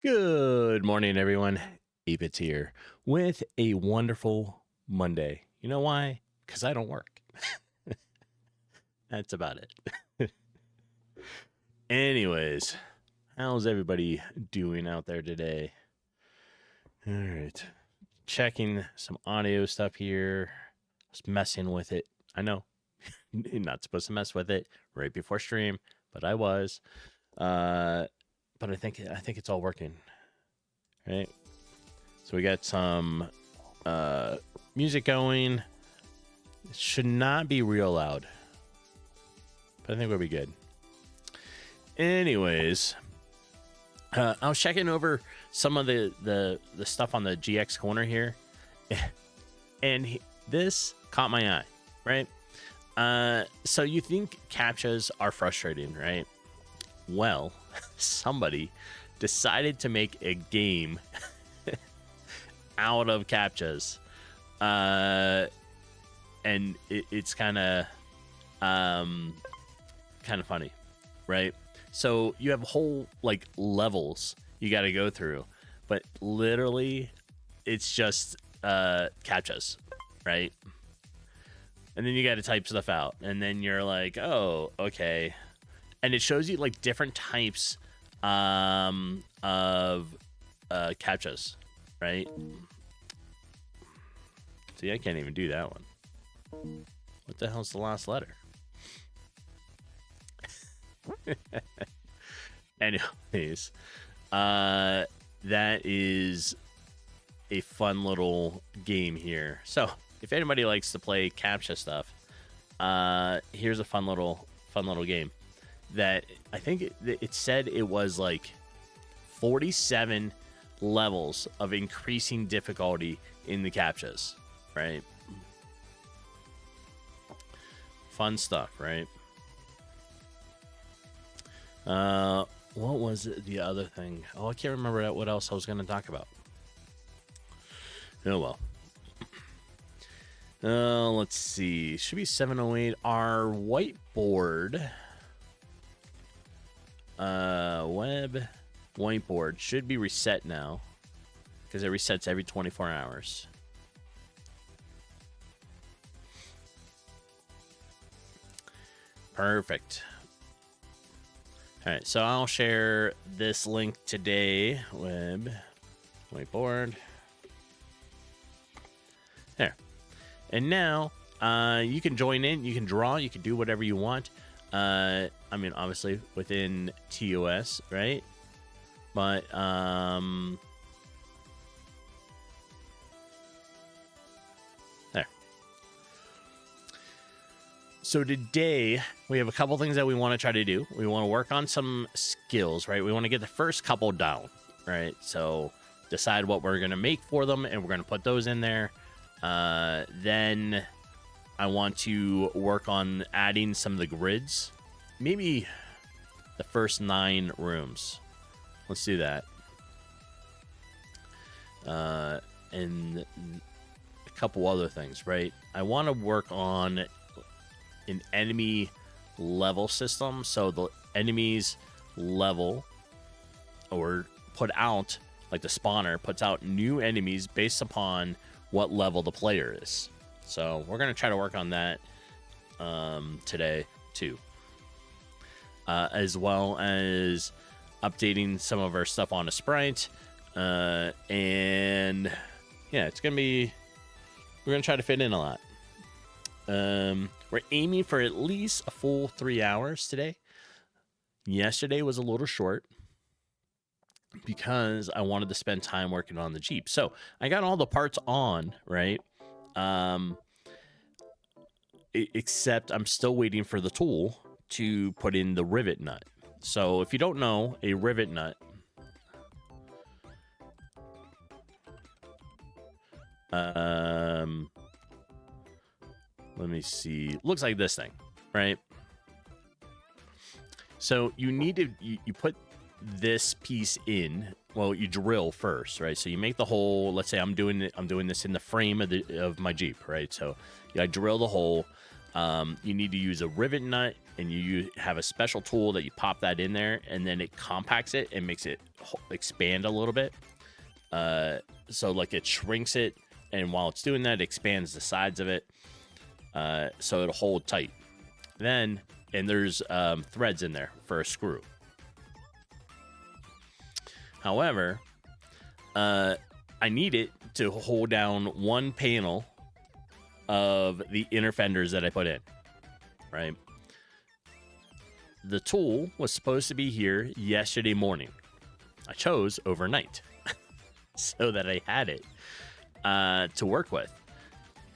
Good morning, everyone. Apits here with a wonderful Monday. You know why? Because I don't work. That's about it. Anyways, how's everybody doing out there today? All right. Checking some audio stuff here. Just messing with it. I know you're not supposed to mess with it right before stream, but I was. But I think it's all working. Right? So we got some music going. It should not be real loud, but I think we'll be good. Anyways, I was checking over some of the stuff on the GX corner here, and this caught my eye, right? So you think CAPTCHAs are frustrating, right? Well, somebody decided to make a game out of CAPTCHAs, and it's kind of funny, right? So you have whole like levels you got to go through, but literally it's just CAPTCHAs, right? And then you got to type stuff out, and then you're like, oh, okay, and it shows you like different types of CAPTCHAs, right? See, I can't even do that one. What the hell's the last letter? Anyways, that is a fun little game here. So if anybody likes to play CAPTCHA stuff, here's a fun little game that I think it said it was like 47 levels of increasing difficulty in the CAPTCHAs, right? Fun stuff, right? What was it, the other thing? Oh, I can't remember what else I was going to talk about. Oh, well. Let's see. Should be 708. Our whiteboard, web whiteboard should be reset now because it resets every 24 hours. Perfect. All right, so I'll share this link today. Web whiteboard. There. And now you can join in. You can draw. You can do whatever you want. I mean, obviously within TOS, right? But there. So today we have a couple things that we want to try to do. We want to work on some skills, right? We want to get the first couple down, right? So decide what we're going to make for them, and we're going to put those in there. Then I want to work on adding some of the grids. Maybe the first 9 rooms. Let's do that. And a couple other things, right? I want to work on an enemy level system. So the enemies level or put out, like the spawner puts out new enemies based upon what level the player is. So we're going to try to work on that today too. As well as updating some of our stuff on a Sprite. And yeah, it's going to be, we're going to try to fit in a lot. We're aiming for at least a full 3 hours today. Yesterday was a little short because I wanted to spend time working on the Jeep. So I got all the parts on, right? Except I'm still waiting for the tool to put in the rivet nut. So if you don't know, a rivet nut let me see, looks like this thing, right? So you need to you put this piece in. Well, you drill first, right? So you make the hole. Let's say I'm doing this in the frame of my Jeep, right? So I drill the hole. You need to use a rivet nut and you have a special tool that you pop that in there, and then it compacts it and makes it expand a little bit. So like it shrinks it, and while it's doing that, it expands the sides of it, so it'll hold tight. Then, and there's threads in there for a screw. However, I need it to hold down one panel of the inner fenders that I put in, right? The tool was supposed to be here yesterday morning. I chose overnight so that I had it to work with.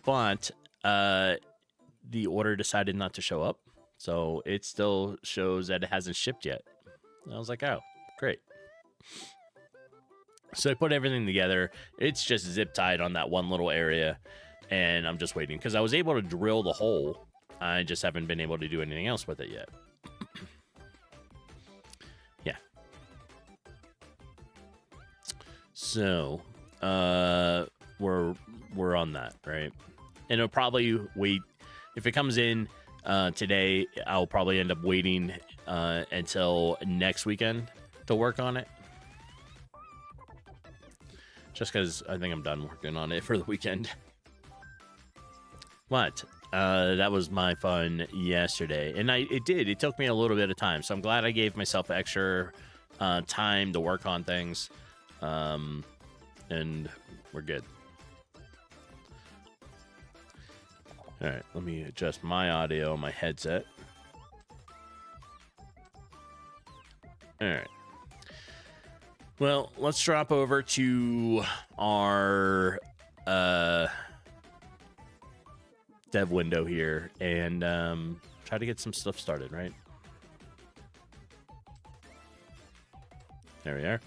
But the order decided not to show up, so it still shows that it hasn't shipped yet. And I was like, oh, great. So I put everything together. It's just zip tied on that one little area, and I'm just waiting because I was able to drill the hole. I just haven't been able to do anything else with it yet. Yeah. So we're on that, right? And it'll probably wait. If it comes in today, I'll probably end up waiting until next weekend to work on it. Just because I think I'm done working on it for the weekend. But that was my fun yesterday. And it took me a little bit of time. So I'm glad I gave myself extra time to work on things. And we're good. All right, let me adjust my audio on my headset. All right. Well, let's drop over to our dev window here and try to get some stuff started, right? There we are.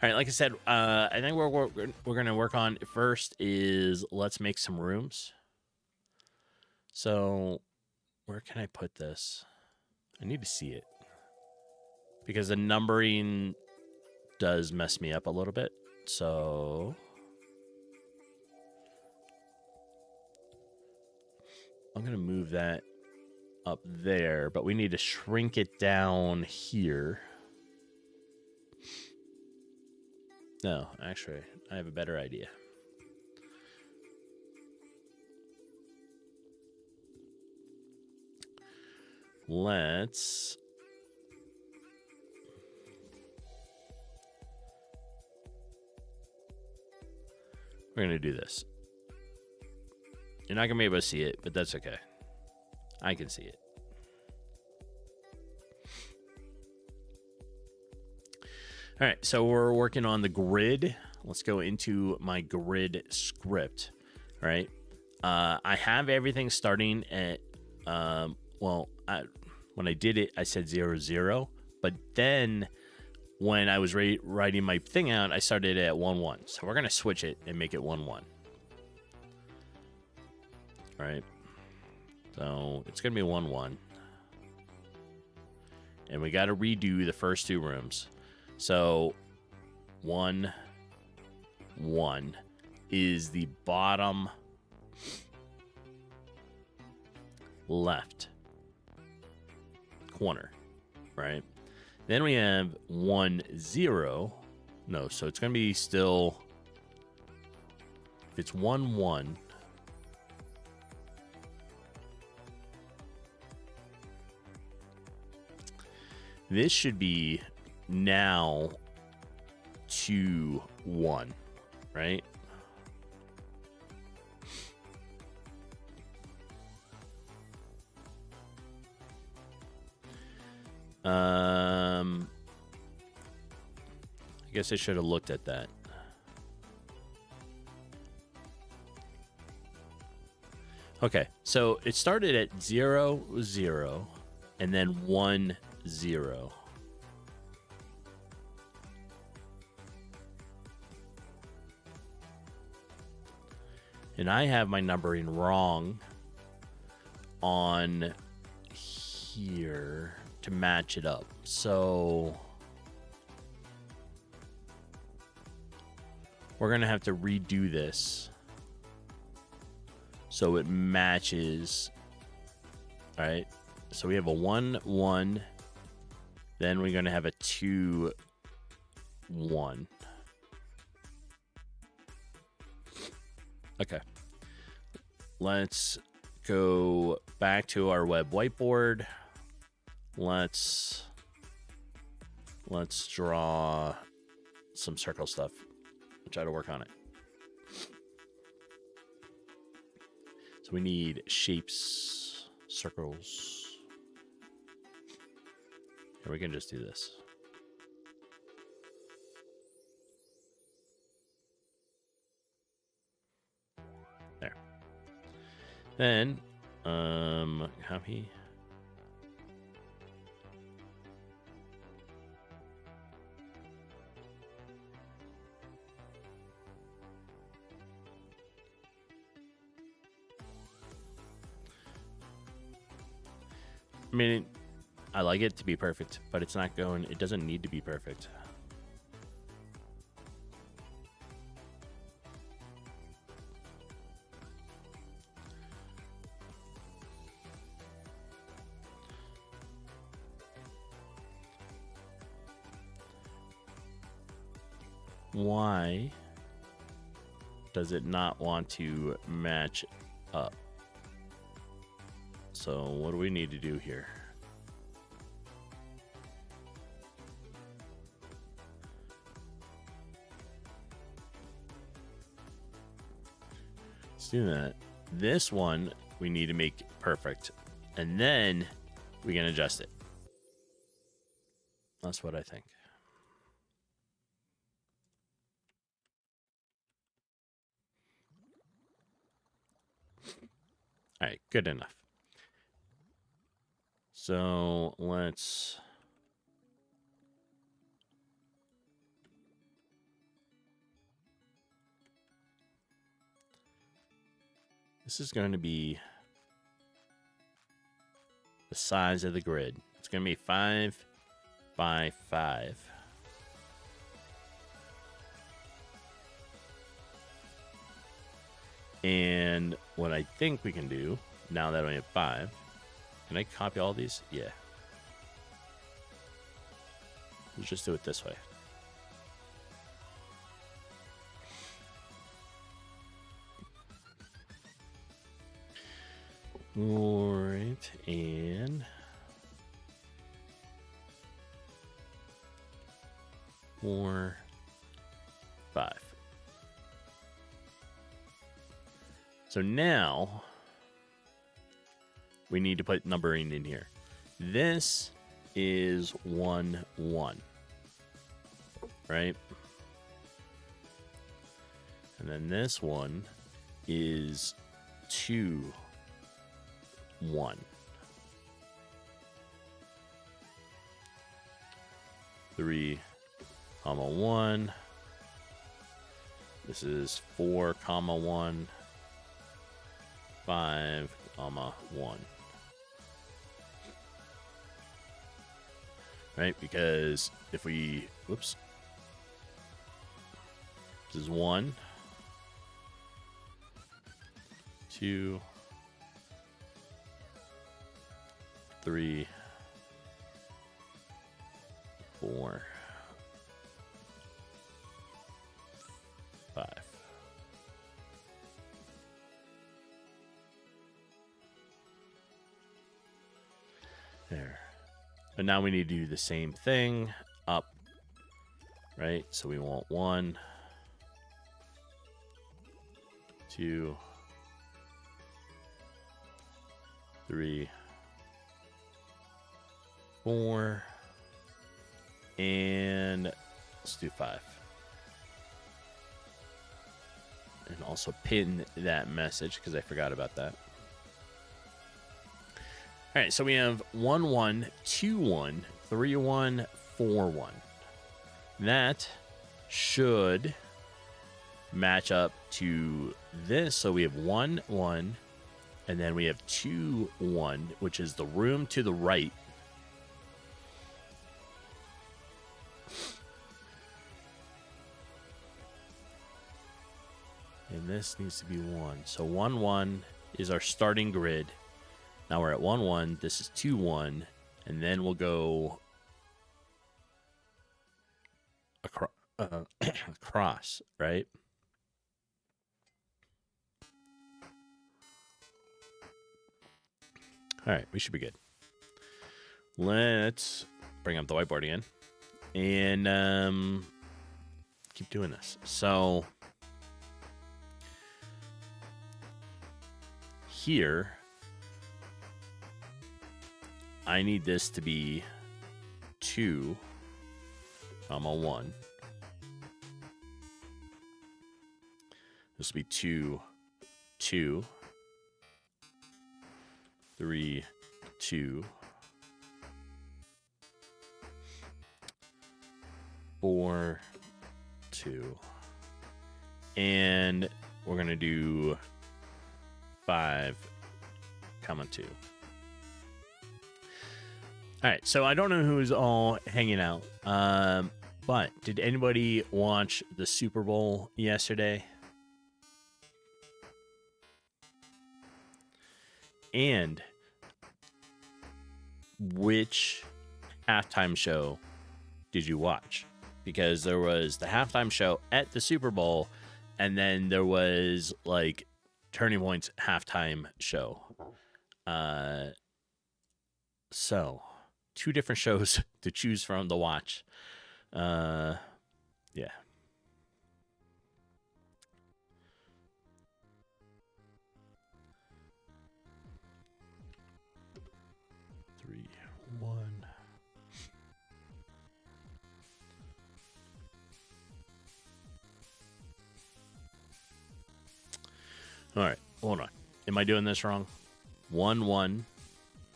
All right, like I said, I think we're going to work on first is let's make some rooms. So where can I put this? I need to see it because the numbering does mess me up a little bit. So I'm going to move that up there, but we need to shrink it down here. No, actually, I have a better idea. We're going to do this. You're not going to be able to see it, but that's okay. I can see it. All right, so we're working on the grid. Let's go into my grid script. All right. I have everything starting at, when I did it, I said 0, 0. But then when I was writing my thing out, I started at 1, 1. So we're going to switch it and make it 1, 1. All right. So it's going to be 1, 1. And we got to redo the first two rooms. So 1, 1 is the bottom left corner, right? Then we have 1, 0. No, so it's going to be still, if it's 1, 1, this should be now 2, 1, right? I guess I should have looked at that. Okay, so it started at 0, 0, and then 1, 0. And I have my numbering wrong on here to match it up. So we're going to have to redo this so it matches. All right. So we have a 1, 1. Then we're going to have a 2, 1. Okay. Let's go back to our web whiteboard. Let's draw some circle stuff. I'll try to work on it. So we need shapes, circles. Or we can just do this. There. Then, copy. I mean, I like it to be perfect, but it's not going, it doesn't need to be perfect. Why does it not want to match up? So what do we need to do here? Let's do that. This one we need to make perfect, and then we can adjust it. That's what I think. All right, good enough. So let's this is going to be the size of the grid. It's going to be 5 by 5. And what I think we can do, now that I have 5, can I copy all these? Yeah. Let's just do it this way. All right, and 4, 5. So now we need to put numbering in here. This is 1, 1, right? And then this one is 2, 1. 3, 1. This is 4, 1. 5, 1. Right? Because if we, whoops, this is 1, 2, 3, 4, 5. There. But now we need to do the same thing up, right? So we want 1, 2, 3, 4, and let's do 5. And also pin that message because I forgot about that. All right, so we have 1, 1, 2, 1, 3, 1, 4, 1. That should match up to this. So we have 1, 1, and then we have 2, 1, which is the room to the right. And this needs to be 1. So 1, 1 is our starting grid. Now we're at 1-1. This is 2-1. And then we'll go across, right? All right, we should be good. Let's bring up the whiteboard again and keep doing this. So here, I need this to be 2, 1. This will be 2, 2, 3, 2, 4, 2, and we're gonna do 5, 2. All right, so I don't know who's all hanging out, but did anybody watch the Super Bowl yesterday? And which halftime show did you watch? Because there was the halftime show at the Super Bowl, and then there was like Turning Point's halftime show. So 2 different shows to choose from to watch. Yeah. 3, 1. All right, hold on. Am I doing this wrong? 1, 1.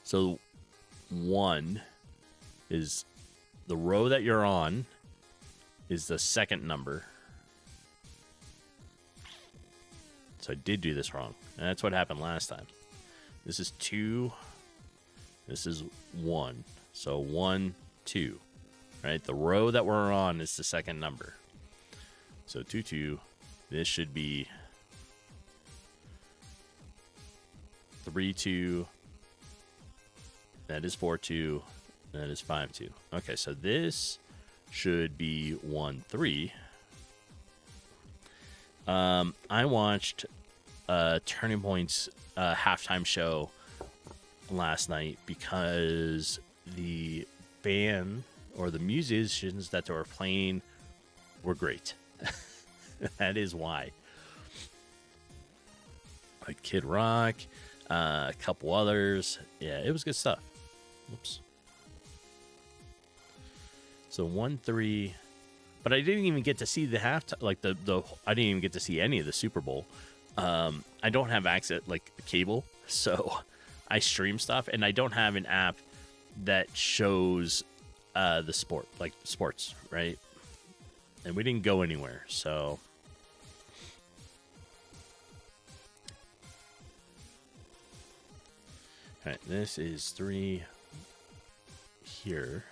So 1 is the row that you're on is the second number. So I did do this wrong. And that's what happened last time. This is 2. This is 1. So 1, 2. Right? The row that we're on is the second number. So 2, 2. This should be 3, 2. That is 4, 2. That is 5, 2. Okay, so this should be 1, 3. I watched Turning Point's halftime show last night because the band or the musicians that they were playing were great. That is why. Like Kid Rock, a couple others. Yeah, it was good stuff. Whoops. So 1, 3. But I didn't even get to see the halftime, like the I didn't even get to see any of the Super Bowl. I don't have access, like cable, so I stream stuff, and I don't have an app that shows the sport, like sports, right? And we didn't go anywhere, so. All right, this is 3 here.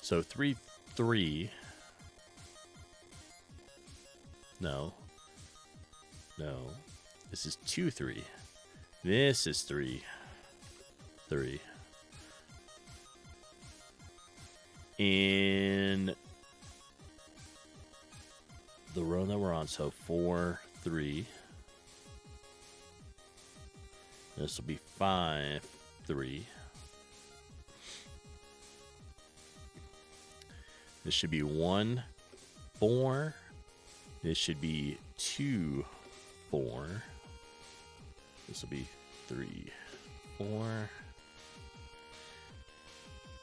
So 3, 3. No. This is 2, 3. This is 3, 3. And the row that we're on, so 4, 3. This will be 5, 3. This should be 1, 4. This should be 2, 4. This will be 3, 4.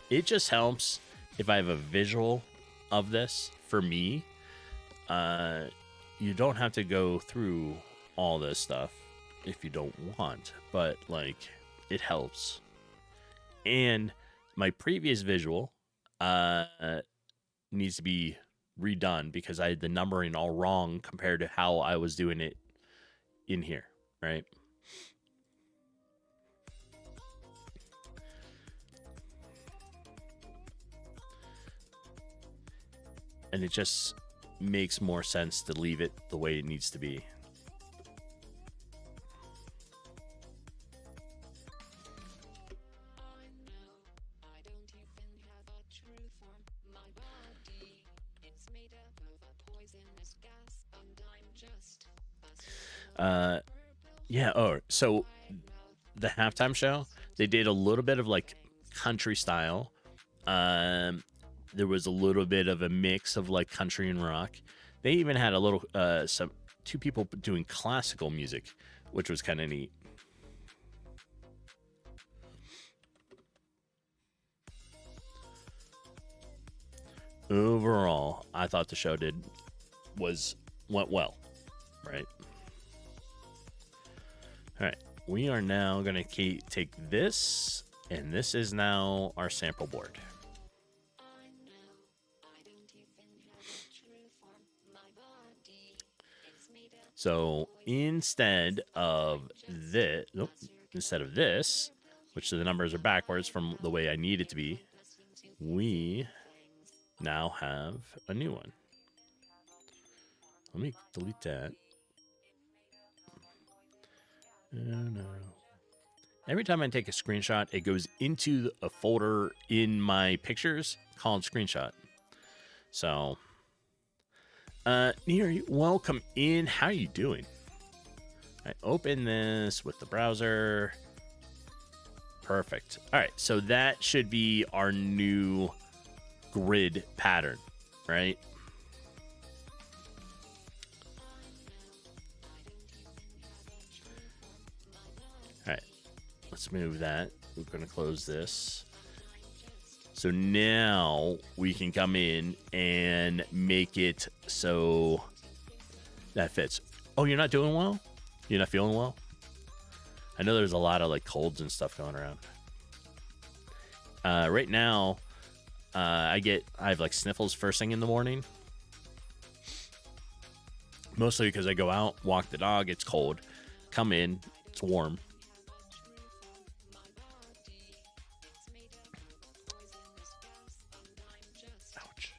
It just helps if I have a visual of this for me. You don't have to go through all this stuff if you don't want, but like it helps. And my previous visual needs to be redone because I had the numbering all wrong compared to how I was doing it in here, right? And it just makes more sense to leave it the way it needs to be. Yeah. Oh, so the halftime show, they did a little bit of like country style. There was a little bit of a mix of like country and rock. They even had a little some two people doing classical music, which was kind of neat. Overall, I thought the show went well, right? All right, we are now gonna take this, and this is now our sample board. So instead of this, which the numbers are backwards from the way I need it to be, we now have a new one. Let me delete that. No. Every time I take a screenshot, it goes into a folder in my pictures called screenshot. So, Near, welcome in. How are you doing? I open this with the browser. Perfect. All right, so that should be our new grid pattern, right? All right, let's move that. We're going to close this. So now we can come in and make it so that fits. Oh, you're not doing well? You're not feeling well? I know there's a lot of like colds and stuff going around. Right now, I have like sniffles first thing in the morning. Mostly because I go out, walk the dog, it's cold. Come in, it's warm. Ouch.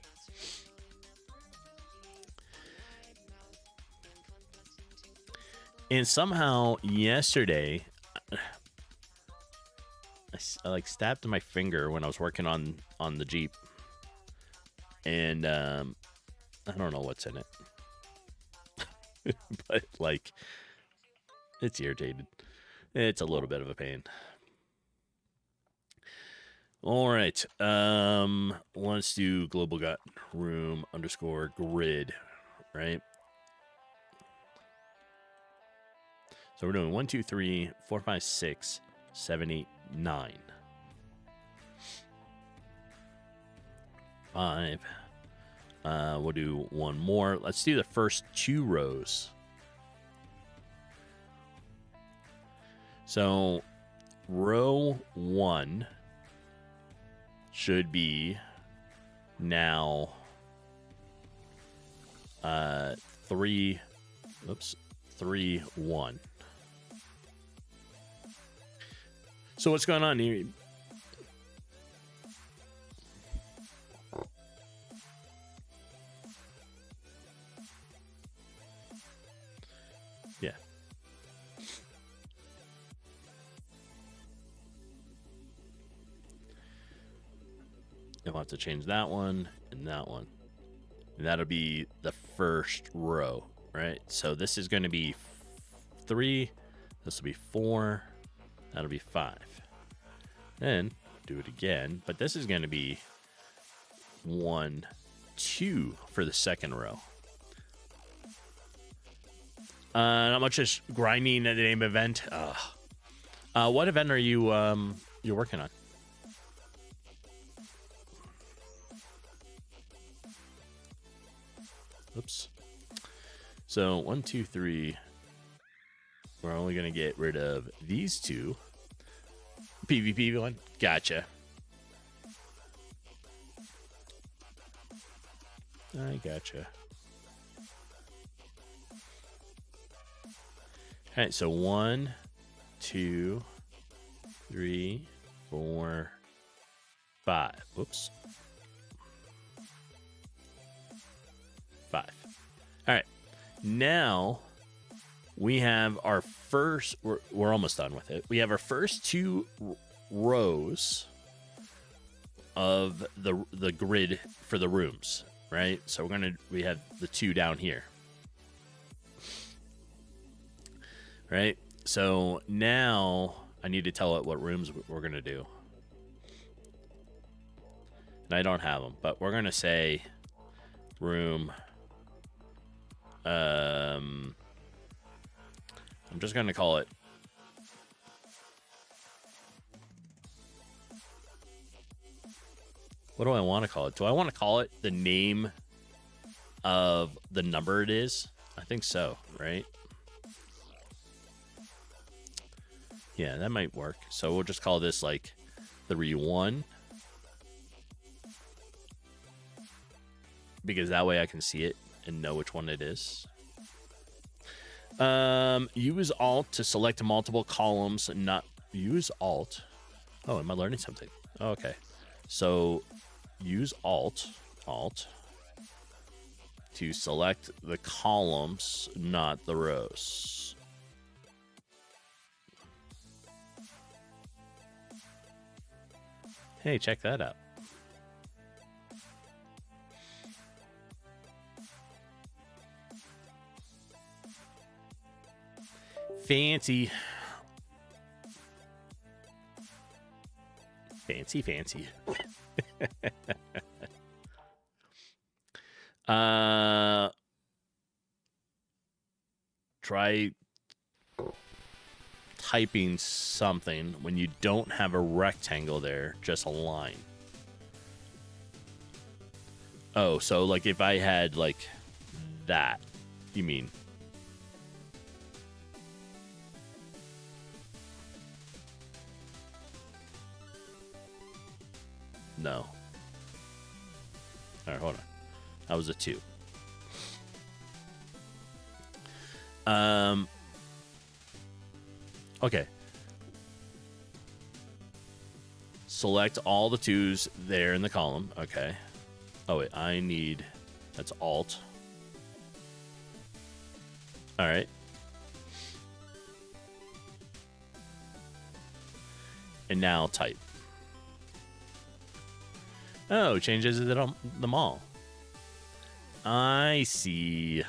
And somehow yesterday, I like stabbed my finger when I was working on the Jeep, and I don't know what's in it, but like it's irritated. It's a little bit of a pain. All right, let's do global gut room underscore grid, right? So we're doing 1, 2, 3, 4, 5, 6, 7, 8, 9. 5. We'll do one more. Let's do the first 2 rows. So row 1 should be now 3, 1. So what's going on here? Yeah. I'll have to change that one and that one. And that'll be the first row, right? So this is going to be 3. This will be 4. That'll be 5. Then do it again, but this is going to be 1, 2 for the second row. Not much just grinding at the name event. What event are you you're working on? Oops. So 1, 2, 3. We're only gonna get rid of these 2. PvP one. Gotcha. I gotcha. All right, so 1, 2, 3, 4, 5. Whoops. 5. All right. Now we have our first. We're almost done with it. We have our first 2 rows of the grid for the rooms. right? So we have the 2 down here, right? So now I need to tell it what rooms we're going to do. And I don't have them, but we're going to say room. I'm just going to call it. What do I want to call it? Do I want to call it the name of the number it is? I think so, right? Yeah, that might work. So we'll just call this like 3-1. Because that way I can see it and know which one it is. Use Alt to select multiple columns, not use Alt. Oh, am I learning something? Oh, okay. So use Alt to select the columns, not the rows. Hey, check that out. Fancy. Fancy. Try typing something when you don't have a rectangle there, just a line. Oh, so like if I had like that, you mean? No. All right, hold on. That was a 2. Okay. Select all the 2s there in the column. Okay. Oh, wait. I need... That's Alt. All right. And now type. Oh, changes them all. I see.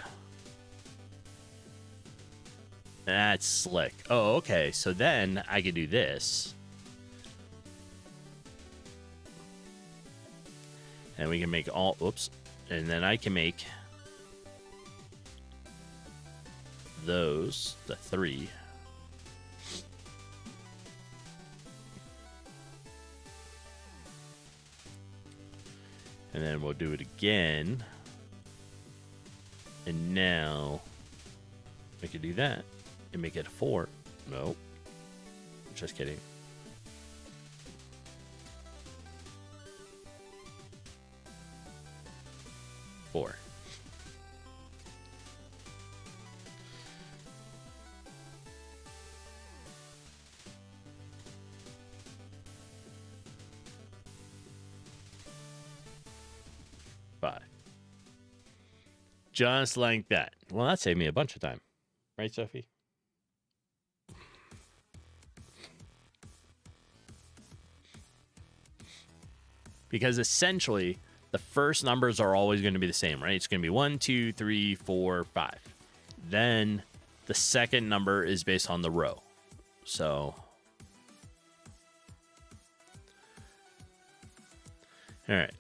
That's slick. Oh, okay. So then I can do this. And we can make all... Oops. And then I can make those, the 3. And then we'll do it again. And now we can do that and make it a 4. Nope. Just kidding. Four. Five. Just like that. Well, that saved me a bunch of time. Right, Sophie? Because essentially, the first numbers are always going to be the same, right? It's going to be 1, 2, 3, 4, 5. Then the second number is based on the row. So, all right.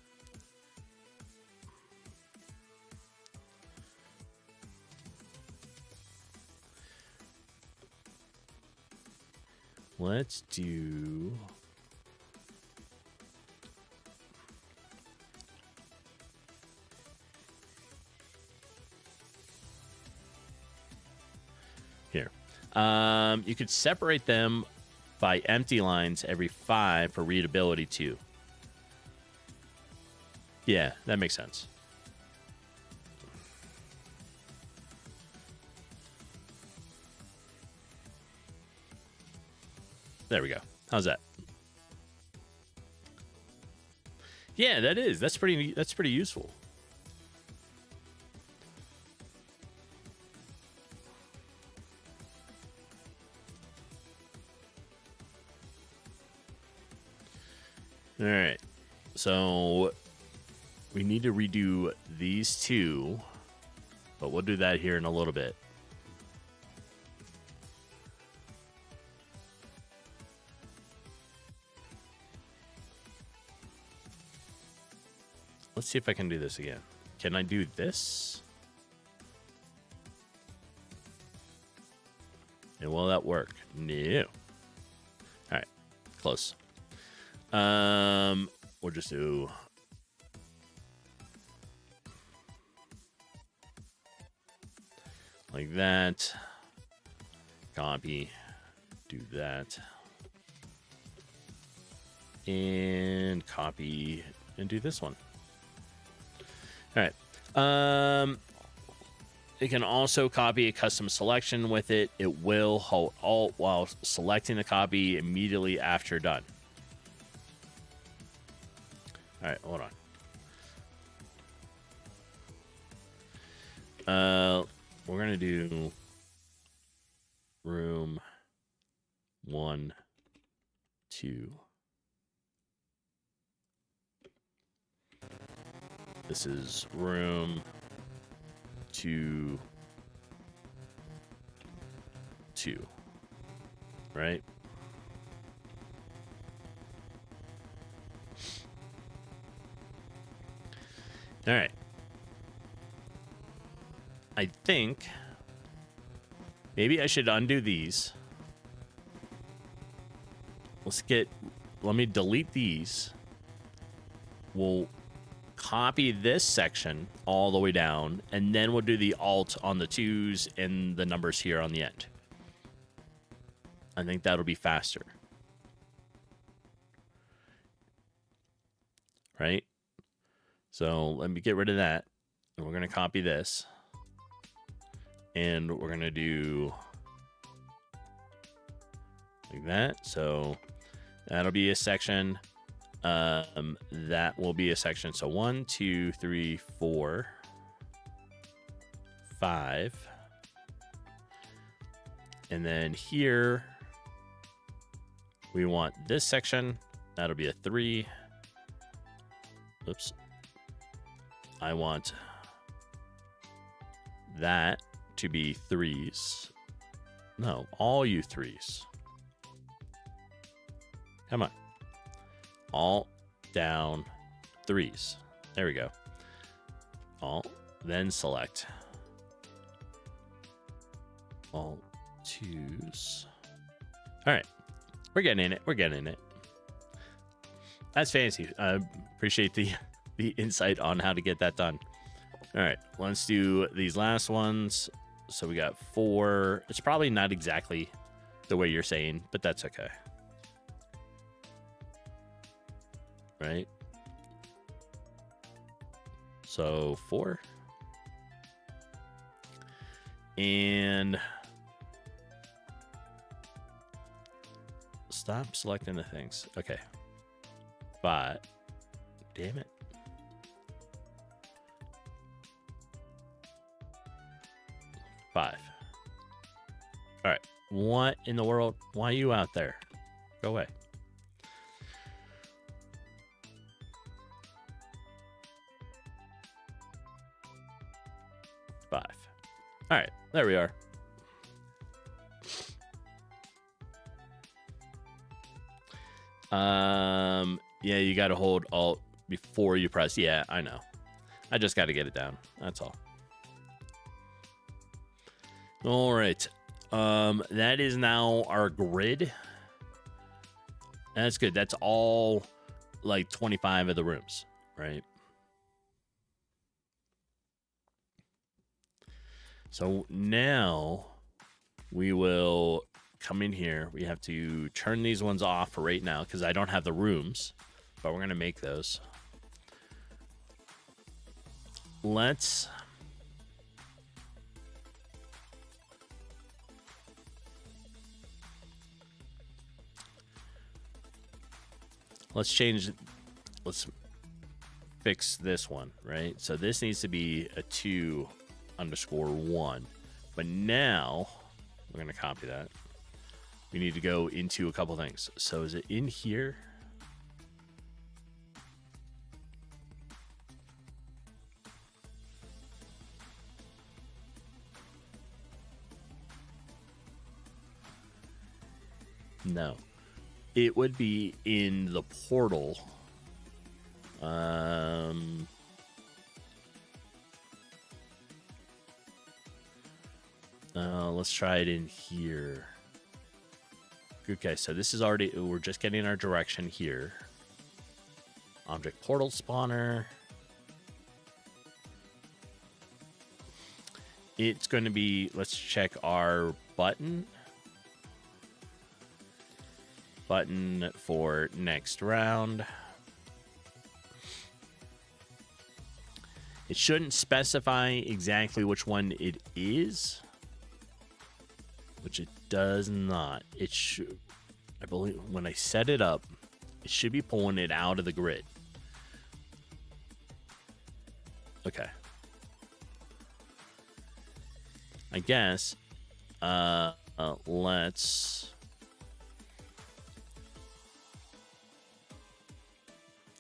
Let's do... Here. You could separate them by empty lines every 5 for readability too. Yeah, that makes sense. There we go. How's that? Yeah, that is. That's pretty useful. All right. So we need to redo these two, but we'll do that here in a little bit. Let's see if I can do this again. Can I do this? And will that work? No. All right, close. We'll just do like that. Copy. Do that. And copy and do this one. All right. You can also copy a custom selection with it. It will hold Alt while selecting the copy immediately after done. All right, hold on. We're gonna do room 1, 2. This is room 2, 2, right? All right. I think maybe I should undo these. Let me delete these. We'll copy this section all the way down, and then we'll do the Alt on the 2s and the numbers here on the end. I think that'll be faster. Right? So let me get rid of that. And we're going to copy this. And we're going to do like that. So that'll be a section. That will be a section. So 1, 2, 3, 4, 5. And then here we want this section. That'll be a 3. Oops. I want that to be 3s. No, all you 3s. Come on. Alt, down, 3s. There we go. Alt, then select. Alt, 2s. All right. We're getting in it. We're getting in it. That's fancy. I appreciate the insight on how to get that done. All right. Let's do these last ones. So we got 4. It's probably not exactly the way you're saying, but that's okay. Right? So 4. And stop selecting the things. Okay. 5. Damn it. 5. All right. What in the world? Why are you out there? Go away. 5. All right. There we are. Yeah, you got to hold Alt before you press. Yeah, I know. I just got to get it down. That's all. All right. That is now our grid. That's good. That's all like 25 of the rooms, right? So now we will come in here. We have to turn these ones off for right now because I don't have the rooms, but we're going to make those. Let's change. Let's fix this one, right? So this needs to be a 2_1. But now we're going to copy that. We need to go into a couple things. So is it in here? No. It would be in the portal. Let's try it in here. Okay, so this is already, we're just getting our direction here. Object portal spawner. It's going to be, let's check our button. Button for next round. It shouldn't specify exactly which one it is, which it does not. It should, I believe, when I set it up, it should be pulling it out of the grid. Okay. I guess, let's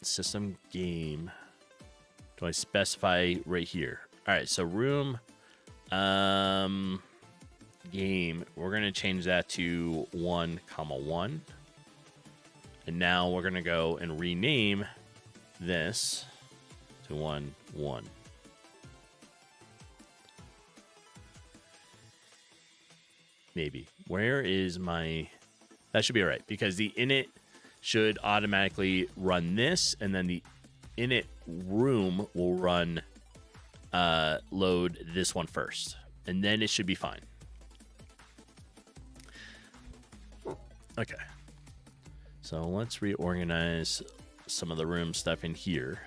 system game. Do I specify right here? All right, so room game, we're going to change that to 1,1. And now we're going to go and rename this to 1, 1. Maybe. Where is my... That should be all right, because the init should automatically run this, and then the init room will run load this one first, and then it should be fine. Okay, so let's reorganize some of the room stuff in here.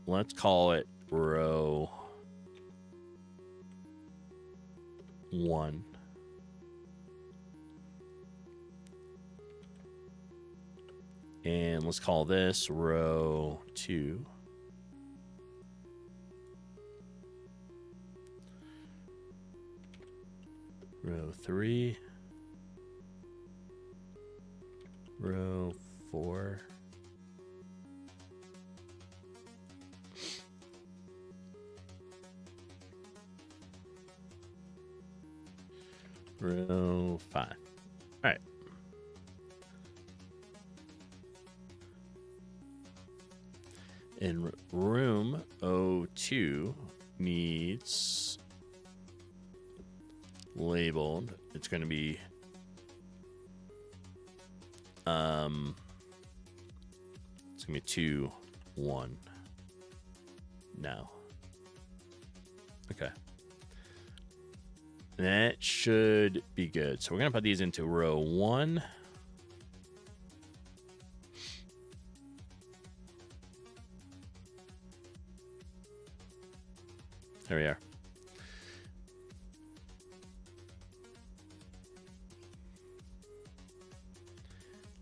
Let's call it row 1. And let's call this row 2. Row 3. Row 4. Row 5. All right. And room O2 needs labeled. It's going to be it's going to be 2, 1 now. Okay. That should be good. So we're going to put these into row 1. There we are.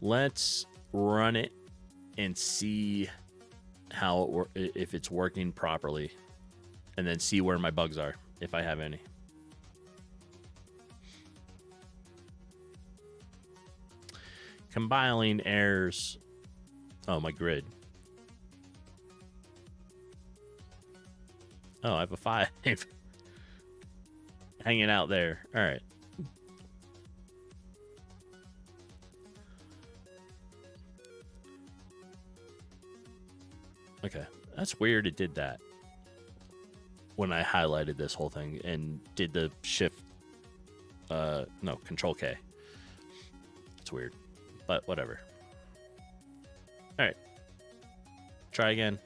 Let's run it and see how if it's working properly, and then see where my bugs are, if I have any. Compiling errors. Oh, my grid. Oh, I have a 5 hanging out there. All right. Okay, that's weird. It did that when I highlighted this whole thing and did the shift. No, Control K. It's weird, but whatever. All right, try again.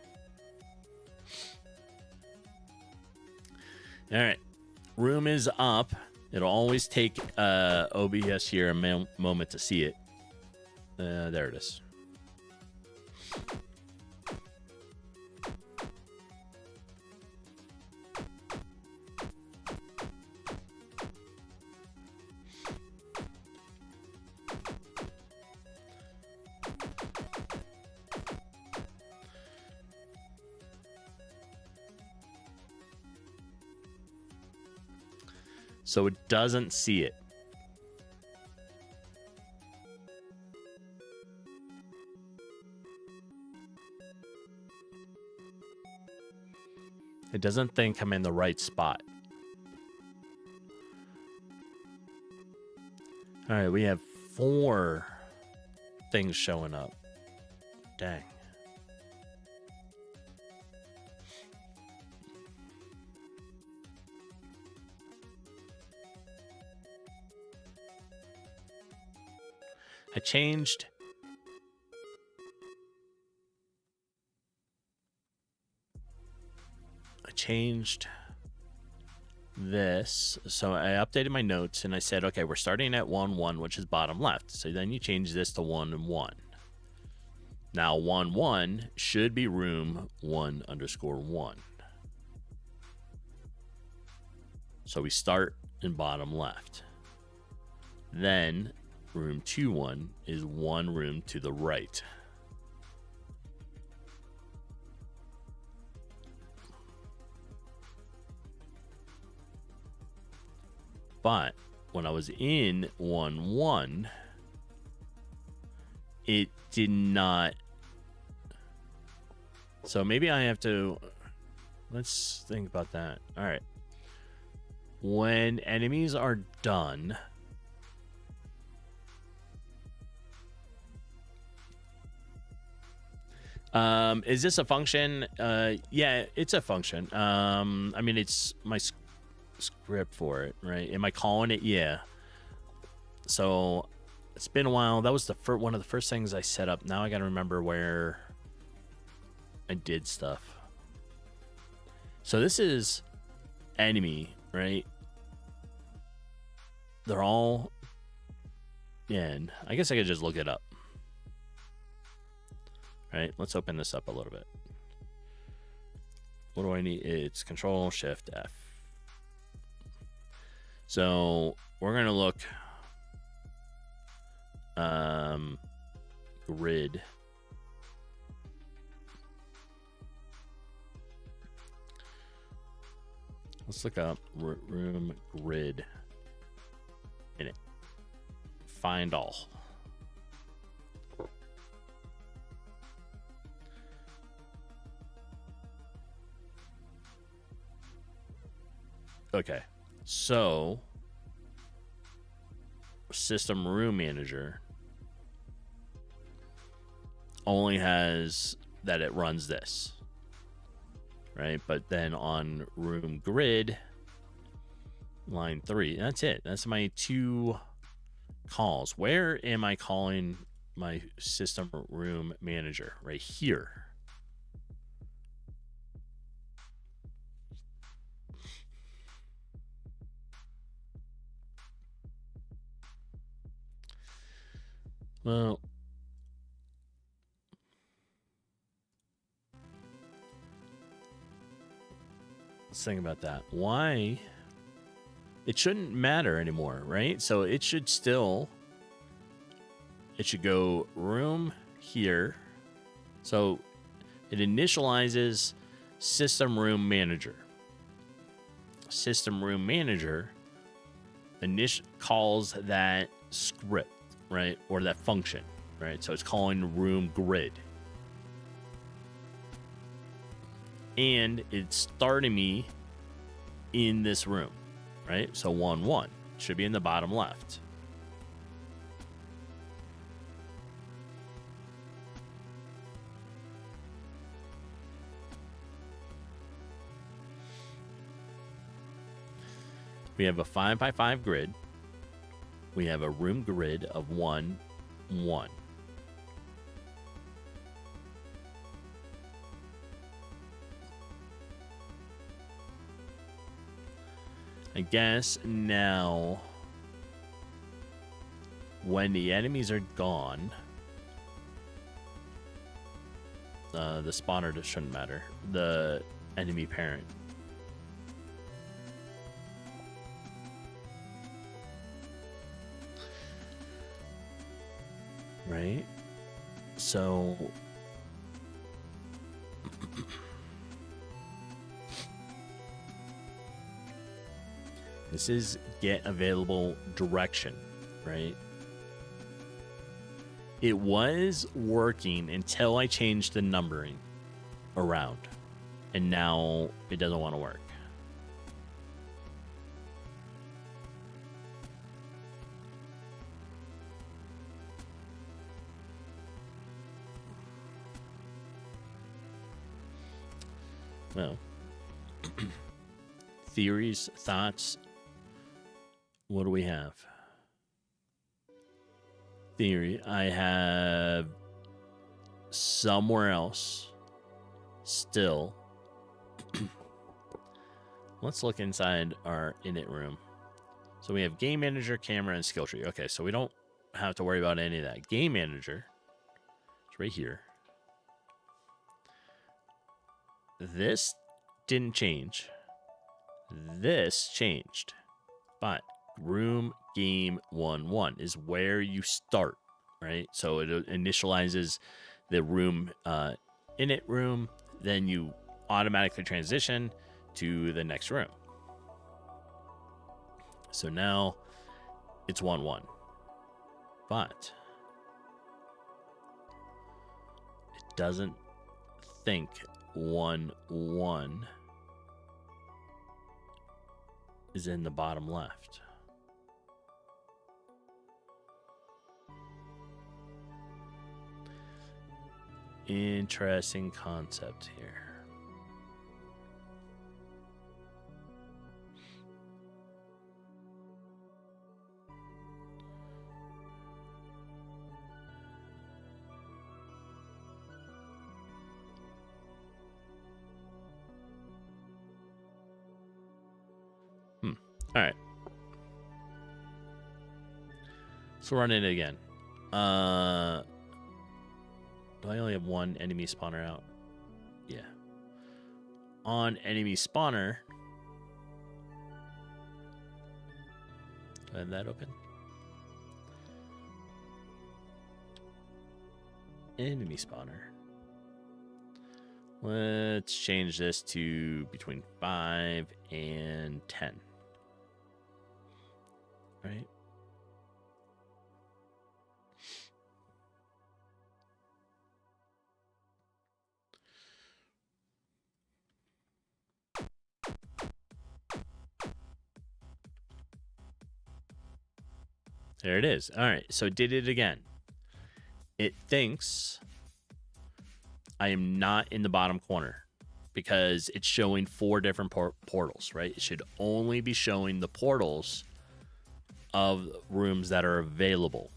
All right, room is up. It'll always take OBS here a moment to see it. There it is. so it doesn't see it. It doesn't think I'm in the right spot. All right, we have 4 things showing up. Dang. I changed this. So I updated my notes and I said, okay, we're starting at 1, 1, which is bottom left. So then you change this to 1 and 1. Now 1, 1 should be room 1_1. So we start in bottom left. Then room 2, 1 is 1 room to the right. But when I was in 1, 1, it did not. So maybe I have to. Let's think about that. All right. When enemies are done, is this a function? Yeah, it's a function. I mean, it's my script for it, right? Am I calling it? Yeah. So it's been a while. That was the one of the first things I set up. Now I got to remember where I did stuff. So this is enemy, right? They're all in. I guess I could just look it up. Right, let's open this up a little bit. What do I need? It's Control Shift F. So we're gonna look grid. Let's look up room grid in it. Find all. Okay, so System Room Manager only has that it runs this, right? But then on Room Grid, line 3, that's it. That's my 2 calls. Where am I calling my System Room Manager? Right here. Well, let's think about that. Why? It shouldn't matter anymore, right? So it should still, it should go room here. So it initializes System Room Manager. System Room Manager calls that script, right? Or that function, right? So it's calling room grid. And it's starting me in this room, right? So 1, 1 should be in the bottom left. We have a 5x5 grid. We have a room grid of 1, 1. I guess now when the enemies are gone, the spawner just shouldn't matter. The enemy parent. Right? So This is get available direction, right? It was working until I changed the numbering around, and now it doesn't want to work. Well, theories, thoughts. What do we have? Theory. I have somewhere else still. Let's look inside our init room. So we have game manager, camera, and skill tree. Okay, so we don't have to worry about any of that. Game manager. It's right here. This didn't change. This changed. But room game 1-1 is where you start, right? So it initializes the room init room, then you automatically transition to the next room. So now it's 1-1. But it doesn't think 1-1 is in the bottom left. Interesting concept here. All right. Let's run it again. Do I only have one enemy spawner out? Yeah. On enemy spawner. Do I have that open? Enemy spawner. Let's change this to between 5 and 10. Right? There it is. All right, so it did it again. It thinks I am not in the bottom corner because it's showing 4 different portals, right? It should only be showing the portals of rooms that are available.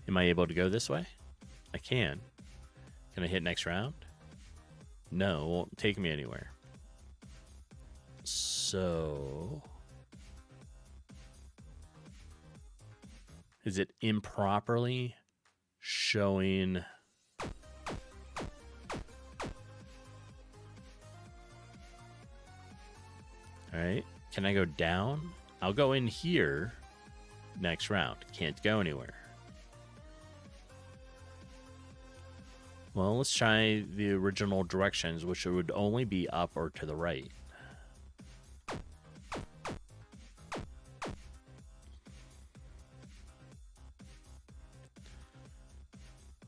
Am I able to go this way? I can. Can I hit next round? No, it won't take me anywhere. So is it improperly showing? All right. Can I go down? I'll go in here next round. Can't go anywhere. Well, let's try the original directions, which would only be up or to the right.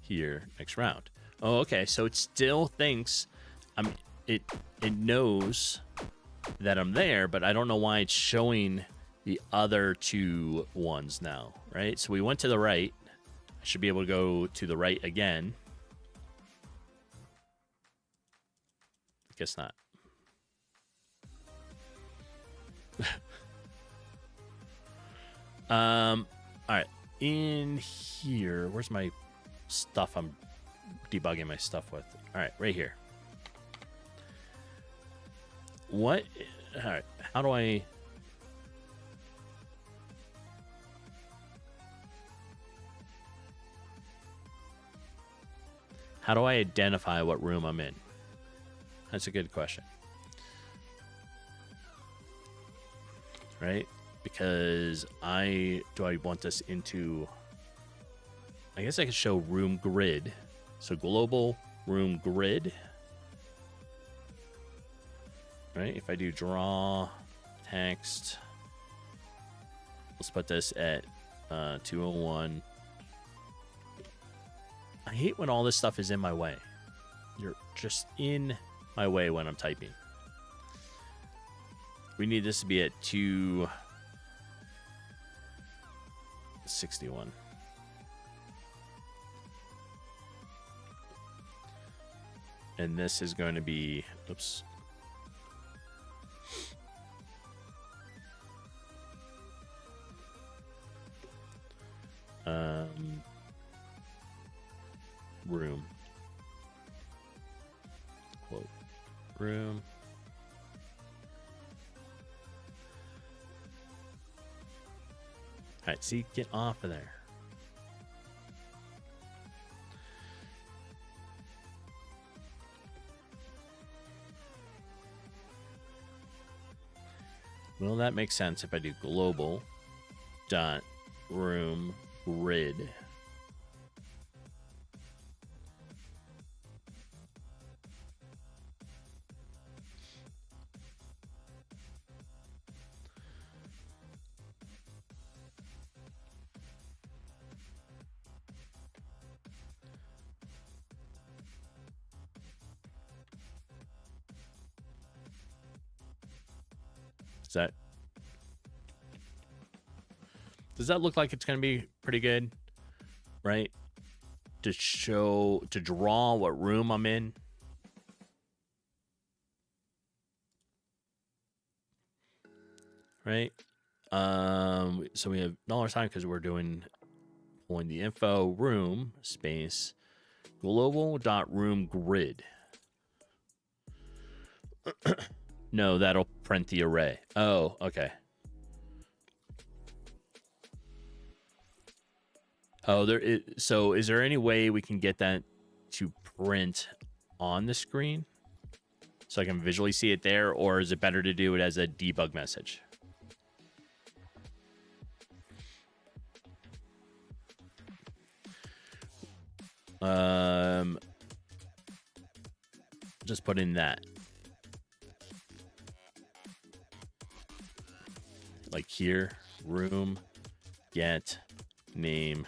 Here next round. Oh, okay. So it still thinks it knows that I'm there, but I don't know why it's showing the other 2 ones now, right? So we went to the right. I should be able to go to the right again. Guess not. All right. In here, where's my stuff? I'm debugging my stuff with. All right, right here. What? All right. How do I? How do I identify what room I'm in? That's a good question. Right? Because do I want this into I guess I could show room grid. So global room grid. Right? If I do draw text, let's put this at 201. I hate when all this stuff is in my way. You're just in my way when I'm typing. We need this to be at 261. And this is going to be, oops. Room. Quote. Room. All right, see, get off of there. Well, that makes sense if I do global dot room grid. Does that look like it's going to be pretty good? Right? To draw what room I'm in. Right? So we have $sign because we're doing pulling the info room space global.room grid. No, that'll print the array. Oh, okay. Oh, so is there any way we can get that to print on the screen so I can visually see it there, or is it better to do it as a debug message? Just put in that. Like here, room, get, name,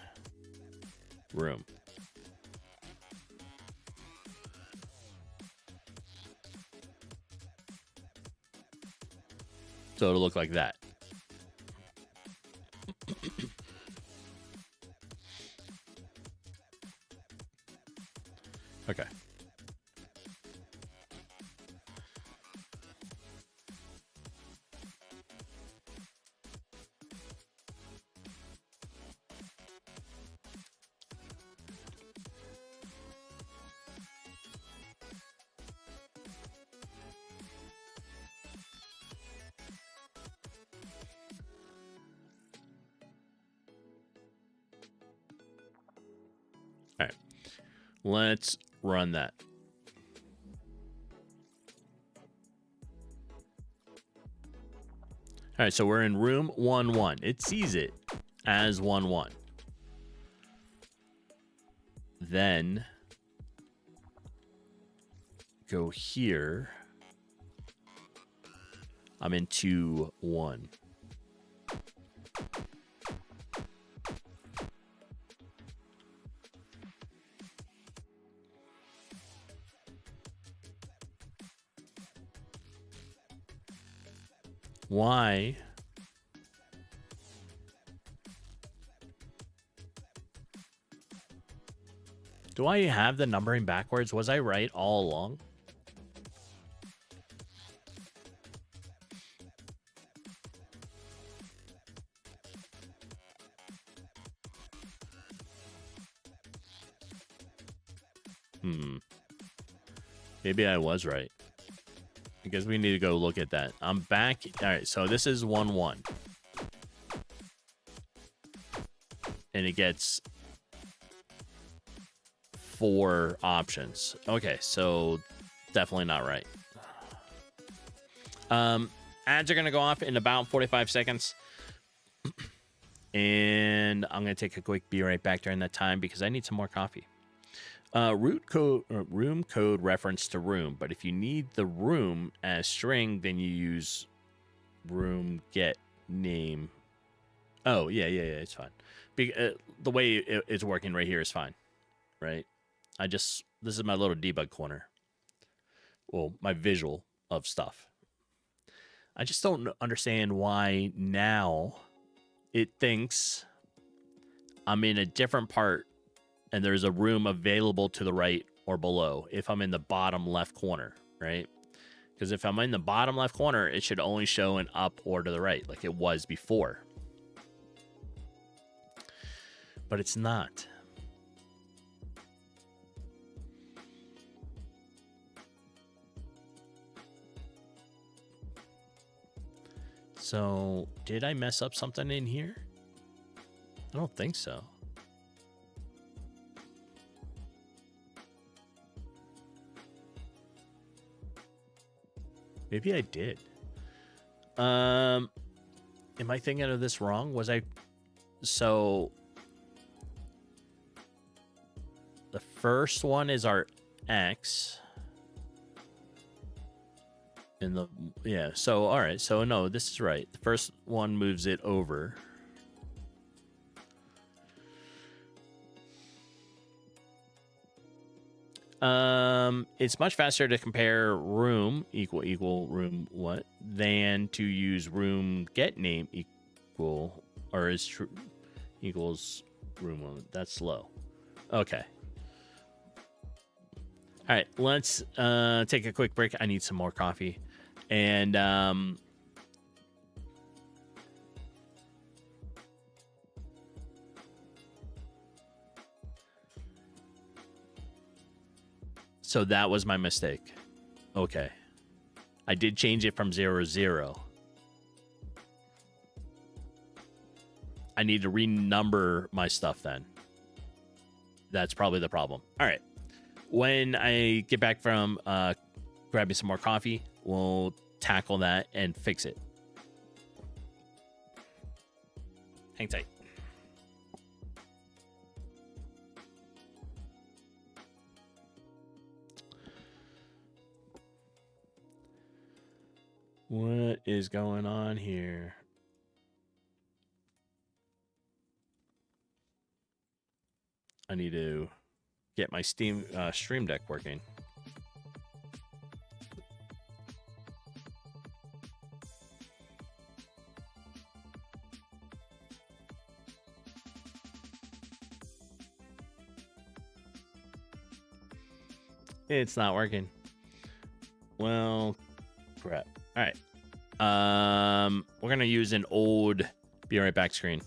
room. So it'll look like that. Okay. All right. Let's run that. All right, so we're in room 1-1. It sees it as 1-1. Then go here. I'm in 2-1. Why? Do I have the numbering backwards? Was I right all along? Maybe I was right. I guess we need to go look at that. I'm back. All right, so this is 1-1. And it gets 4 options. Okay, so definitely not right. Ads are going to go off in about 45 seconds. And I'm going to take a quick be right back during that time because I need some more coffee. Room code reference to room, but if you need the room as string, then you use room get name. Oh, yeah, it's fine. The way it's working right here is fine, right? This is my little debug corner. Well, my visual of stuff. I just don't understand why now it thinks I'm in a different part and there's a room available to the right or below if I'm in the bottom left corner, right? Because if I'm in the bottom left corner, it should only show an up or to the right like it was before. But it's not. So, did I mess up something in here? I don't think so. Maybe I did. Am I thinking of this wrong? So the first one is our X. So all right, so no, this is right. The first one moves it over. It's much faster to compare room equal room what than to use room get name equal or is true equals room one. That's slow. Okay. All right, let's take a quick break. I need some more coffee. And so that was my mistake. Okay. I did change it from 0 to 0. I need to renumber my stuff then. That's probably the problem. All right. When I get back from grabbing some more coffee, we'll tackle that and fix it. Hang tight. What is going on here? I need to get my Stream Deck working. It's not working. Well, crap. All right. We're gonna use an old be right back screen.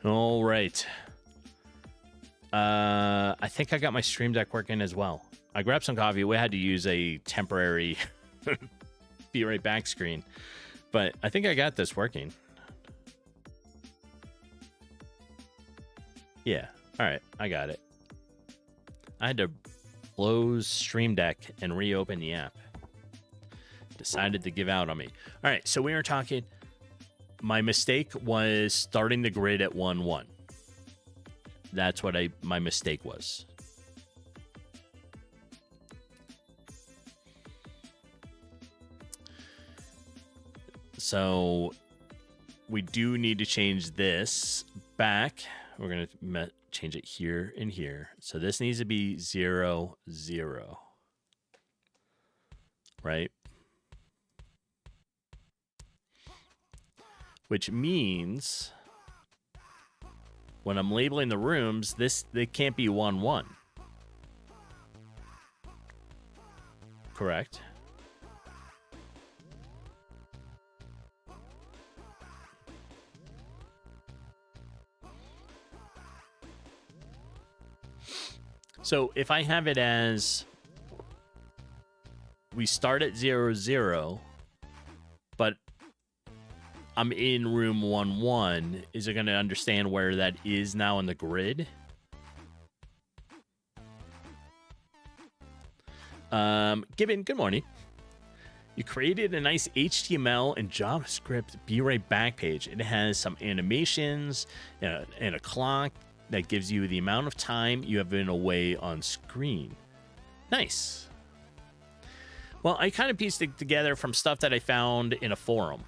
All right. I think I got my Stream Deck working as well. I grabbed some coffee. We had to use a temporary be right back screen, but I think I got this working. Yeah. All right. I got it. I had to close Stream Deck and reopen the app. Decided to give out on me. All right, so we were talking. My mistake was starting the grid at 1-1. That's what my mistake was. So we do need to change this back. We're going to change it here and here. So this needs to be 0, 0. Right? Which means when I'm labeling the rooms, they can't be 1-1. Correct? So if I have it as we start at 0, 0, but I'm in room 1-1, is it going to understand where that is now in the grid? Gibbon, good morning. You created a nice HTML and JavaScript Be Right Back page. It has some animations and a clock that gives you the amount of time you have been away on screen. Nice. Well, I kind of pieced it together from stuff that I found in a forum.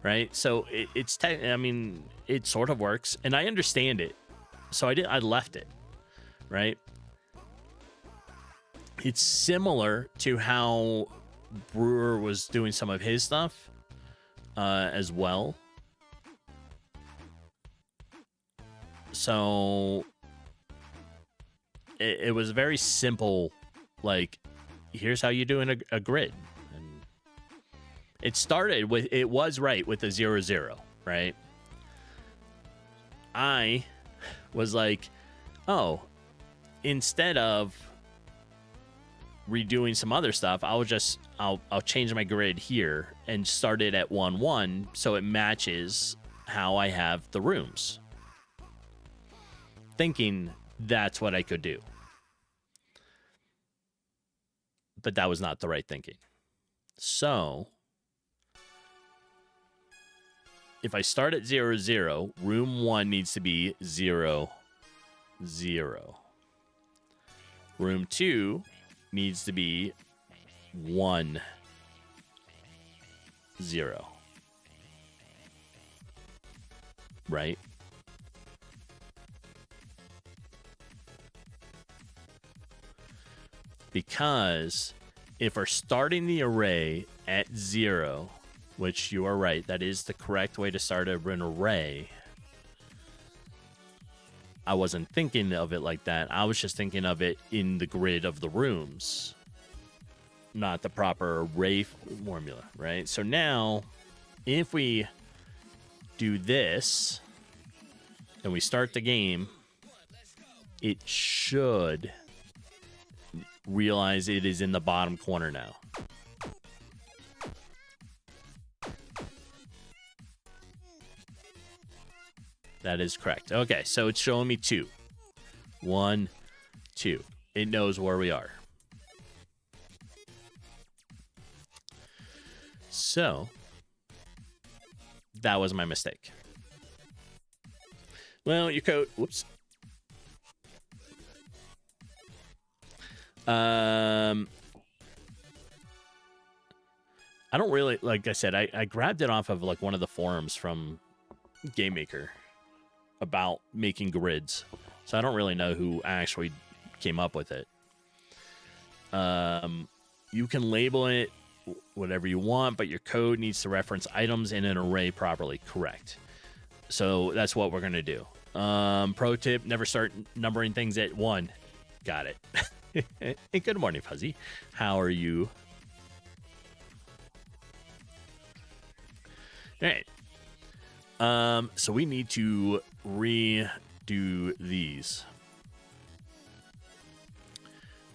Right? So it sort of works, and I understand it. So I left it. Right? It's similar to how Brewer was doing some of his stuff as well. So it was very simple, like, here's how you do a grid. And it started with, it was right with the 0, 0, right? I was like, oh, instead of redoing some other stuff, I'll change my grid here and start it at 1-1 so it matches how I have the rooms. Thinking that's what I could do. But that was not the right thinking. So if I start at 0, 0, room 1 needs to be 0, 0. Room 2 needs to be 1, 0. Right? Because if we're starting the array at 0, which you are right, that is the correct way to start an array. I wasn't thinking of it like that. I was just thinking of it in the grid of the rooms, not the proper array formula, right? So now, if we do this and we start the game, it should realize it is in the bottom corner now. That is correct. Okay, so it's showing me 2. 1, 2. It knows where we are. So that was my mistake. Well, your code. Whoops. I don't really, like I said, I grabbed it off of like one of the forums from GameMaker about making grids. So I don't really know who actually came up with it. You can label it whatever you want, but your code needs to reference items in an array properly. Correct. So that's what we're going to do. Pro tip, never start numbering things at 1. Got it. Hey, good morning, Fuzzy. How are you? All right. So we need to redo these.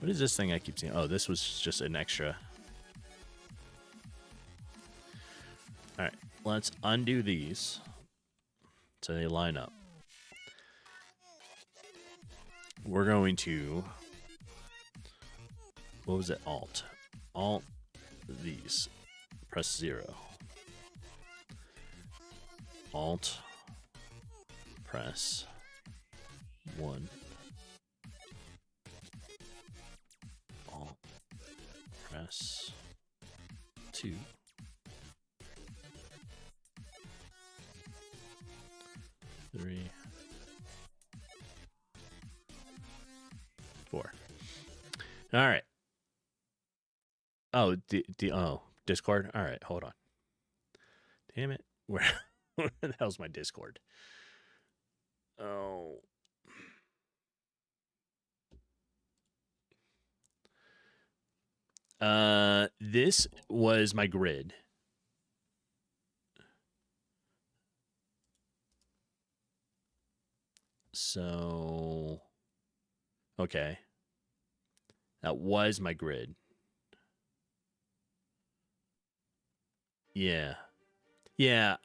What is this thing I keep seeing? Oh, this was just an extra. All right, let's undo these so they line up. We're going to what was it? Alt. Alt these. Press 0. Alt. Press 1. Alt. Press 2. 3. 4. All right. Oh, Discord. All right, hold on. Damn it. Where the hell's my Discord? Oh. This was my grid. So, okay. That was my grid. Yeah. Yeah.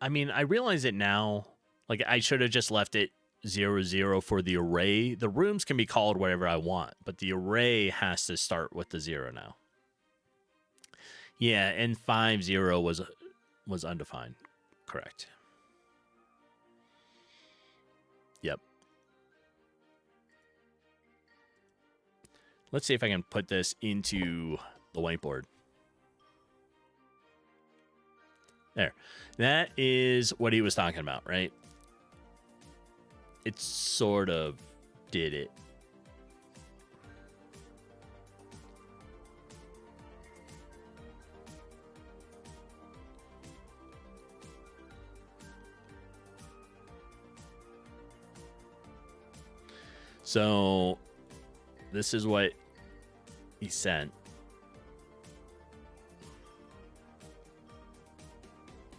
I mean, I realize it now. Like, I should have just left it 0, 0 for the array. The rooms can be called whatever I want, but the array has to start with the 0 now. Yeah, and 5, 0 was undefined. Correct. Yep. Let's see if I can put this into the whiteboard. There. That is what he was talking about, right? It sort of did it. So this is what he sent.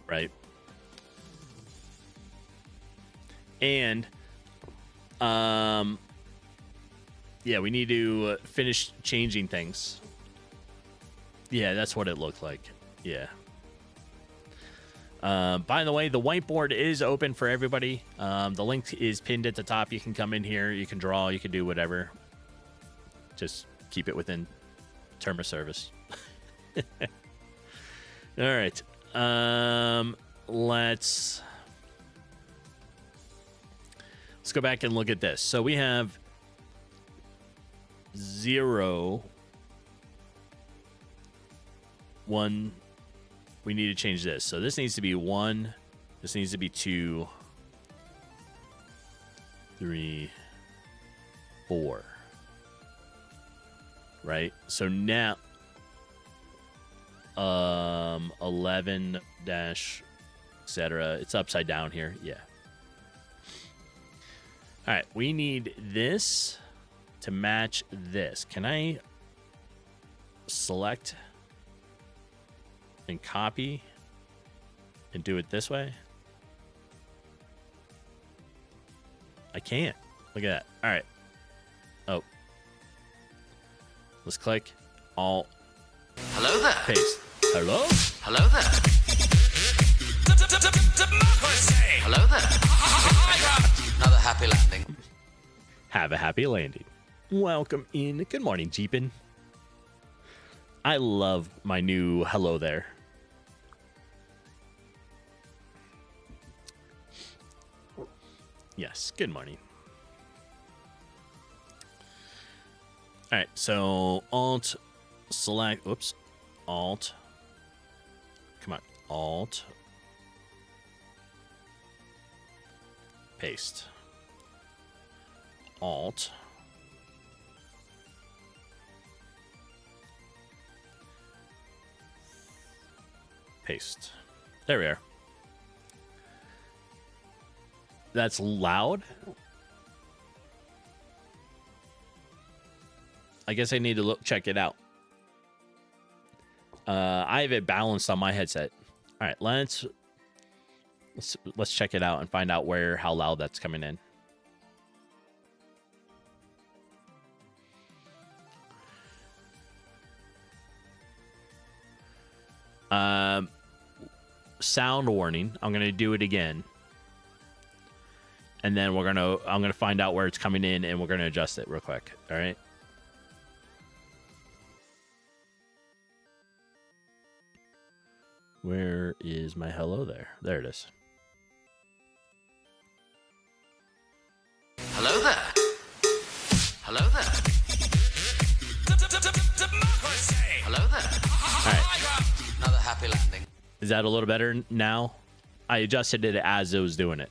Right. And yeah, we need to finish changing things. Yeah, that's what it looked like. Yeah. By the way, the whiteboard is open for everybody. The link is pinned at the top. You can come in here, you can draw, you can do whatever. Just keep it within term of service. All right. Let's go back and look at this. So we have 0, 1. We need to change this. So this needs to be 1. This needs to be 2, 3, 4. Right? So now 11 dash, etc. It's upside down here. Yeah. All right. We need this to match this. Can I select and copy and do it this way? I can't. Look at that. All right. Oh. Let's click. Alt. Hello there. Paste. Hello? Hello there. Hello there. Another happy landing. Have a happy landing. Welcome in. Good morning, Jeepin. I love my new hello there. Yes, good morning. All right, so Alt, select, oops, Alt, come on, Alt, paste, Alt, paste. There we are. That's loud. I guess I need to check it out. I have it balanced on my headset. All right, let's check it out and find out how loud that's coming in. Sound warning. I'm gonna do it again, and then I'm gonna find out where it's coming in, and we're gonna adjust it real quick. All right. Where is my hello there? There it is. Hello there. Hello there. Hello there. All right. Another happy landing. Is that a little better now? I adjusted it as it was doing it.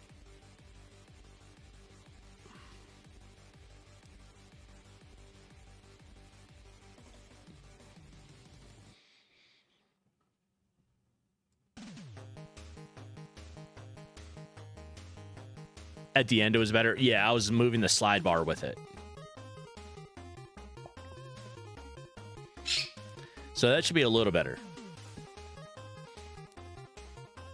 At the end, it was better. Yeah, I was moving the slide bar with it. So that should be a little better.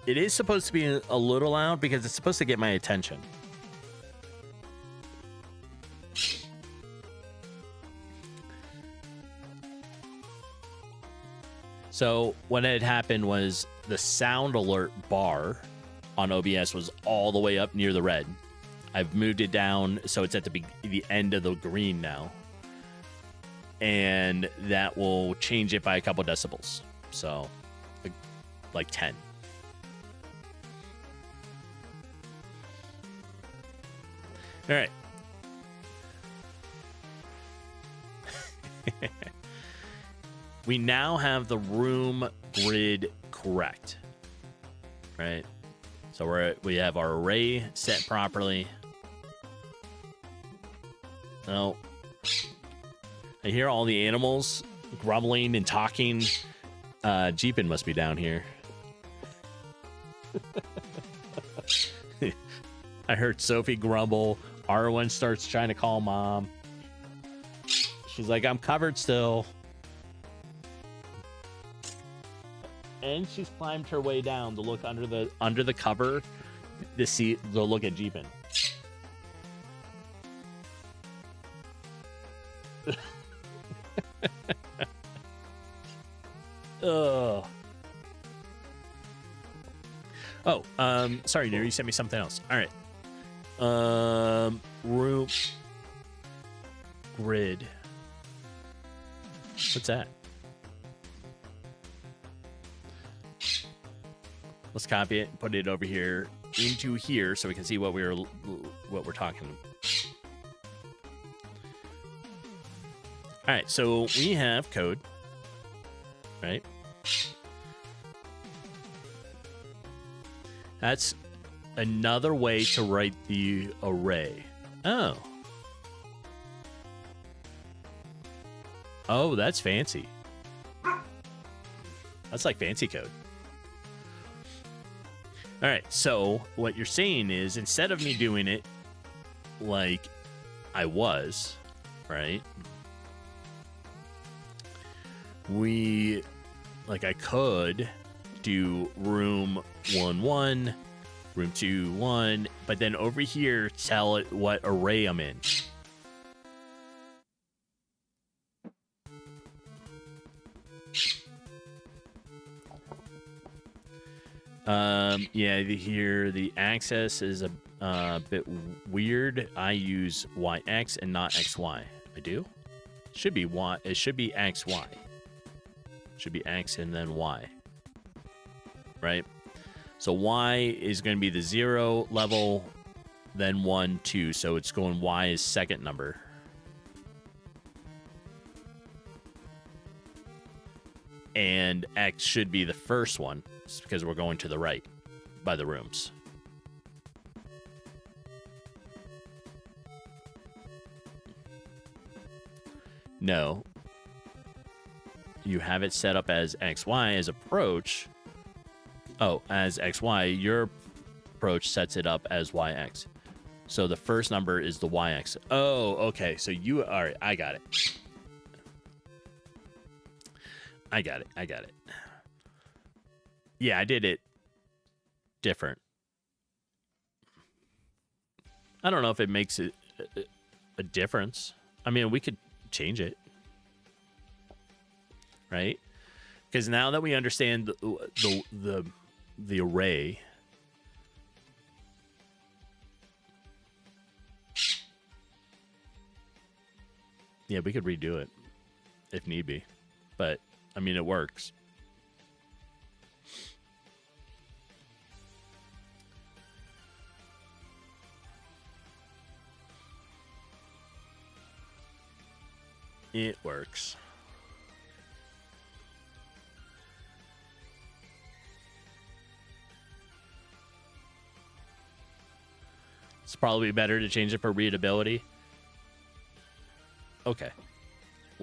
It is supposed to be a little loud because it's supposed to get my attention. So what had happened was the sound alert bar on OBS was all the way up near the red. I've moved it down so it's at the end of the green now. And that will change it by a couple decibels. So, like 10. All right. We now have the room grid correct. Right? So we have our array set properly. Now, I hear all the animals grumbling and talking. Jeepin must be down here. I heard Sophie grumble. Arwen starts trying to call mom. She's like, I'm covered still. And she's climbed her way down to look under the cover to look at Jeepin. Ugh. Oh, sorry, Nero, you sent me something else. All right. Room grid. What's that? Let's copy it and put it over here into here so we can see what we're talking about. All right, so we have code, right? That's another way to write the array. Oh. Oh, that's fancy. That's like fancy code. All right, so what you're saying is instead of me doing it like I was, right? I could do room 1-1, room 2-1, but then over here tell it what array I'm in. Yeah, here the access is a bit weird. I use YX and not XY. I do? It should be Y. It should be XY. Should be X and then Y. Right? So Y is going to be the 0 level, then 1, 2. So it's going Y is second number. And X should be the first one because we're going to the right by the rooms. No. You have it set up as XY as approach. Oh, as XY, your approach sets it up as YX. So the first number is the YX. Oh, okay. So all right, I got it. I got it. Yeah, I did it different. I don't know if it makes it a difference. I mean, we could change it. Right? Because now that we understand the array, yeah, we could redo it if need be. But I mean, it works. It works. It's probably better to change it for readability. Okay.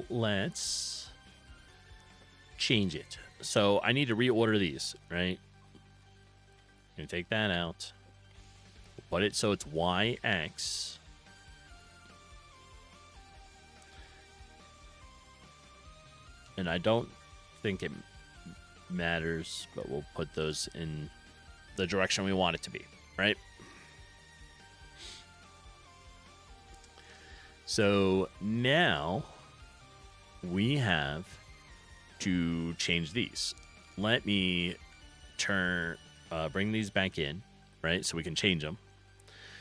Let's change it. So I need to reorder these, right? I'm going to take that out. Put it so it's YX. And I don't think it matters, but we'll put those in the direction we want it to be, right? So now we have to change these. Let me bring these back in, right? So we can change them.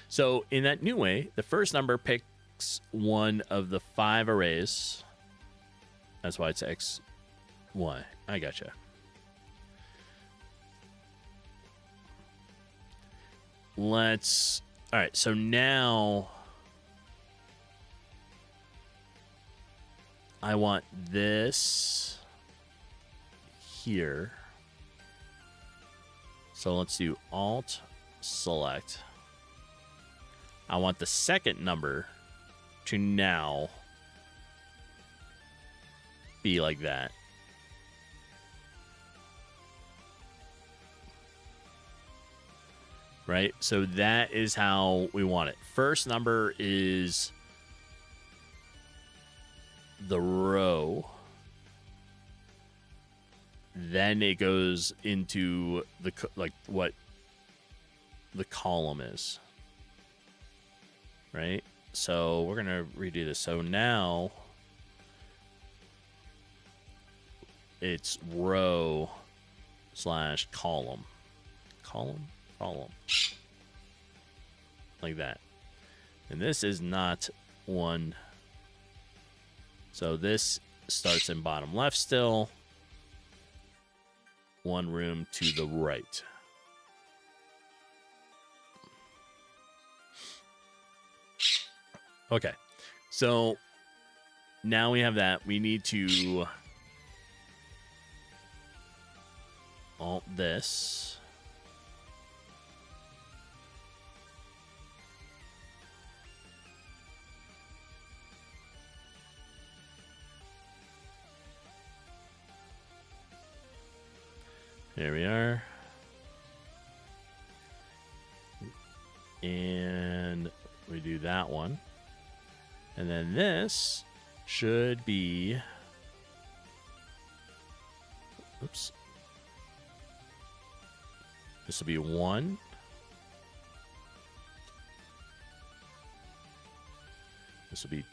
So in that new way, the first number picks one of the 5 arrays. That's why it's X, Y. I gotcha. All right, so now I want this here. So let's do Alt, select. I want the second number to now be like that. Right? So that is how we want it. First number is the row. Then it goes into the what the column is. Right? So we're going to redo this. So now it's row / column. Column? Column. Like that. And this is not one. So this starts in bottom left still. One room to the right. Okay. So now we have that. We need to alt this. There we are. And we do that one. And then this should be... Oops. This will be 1. This will be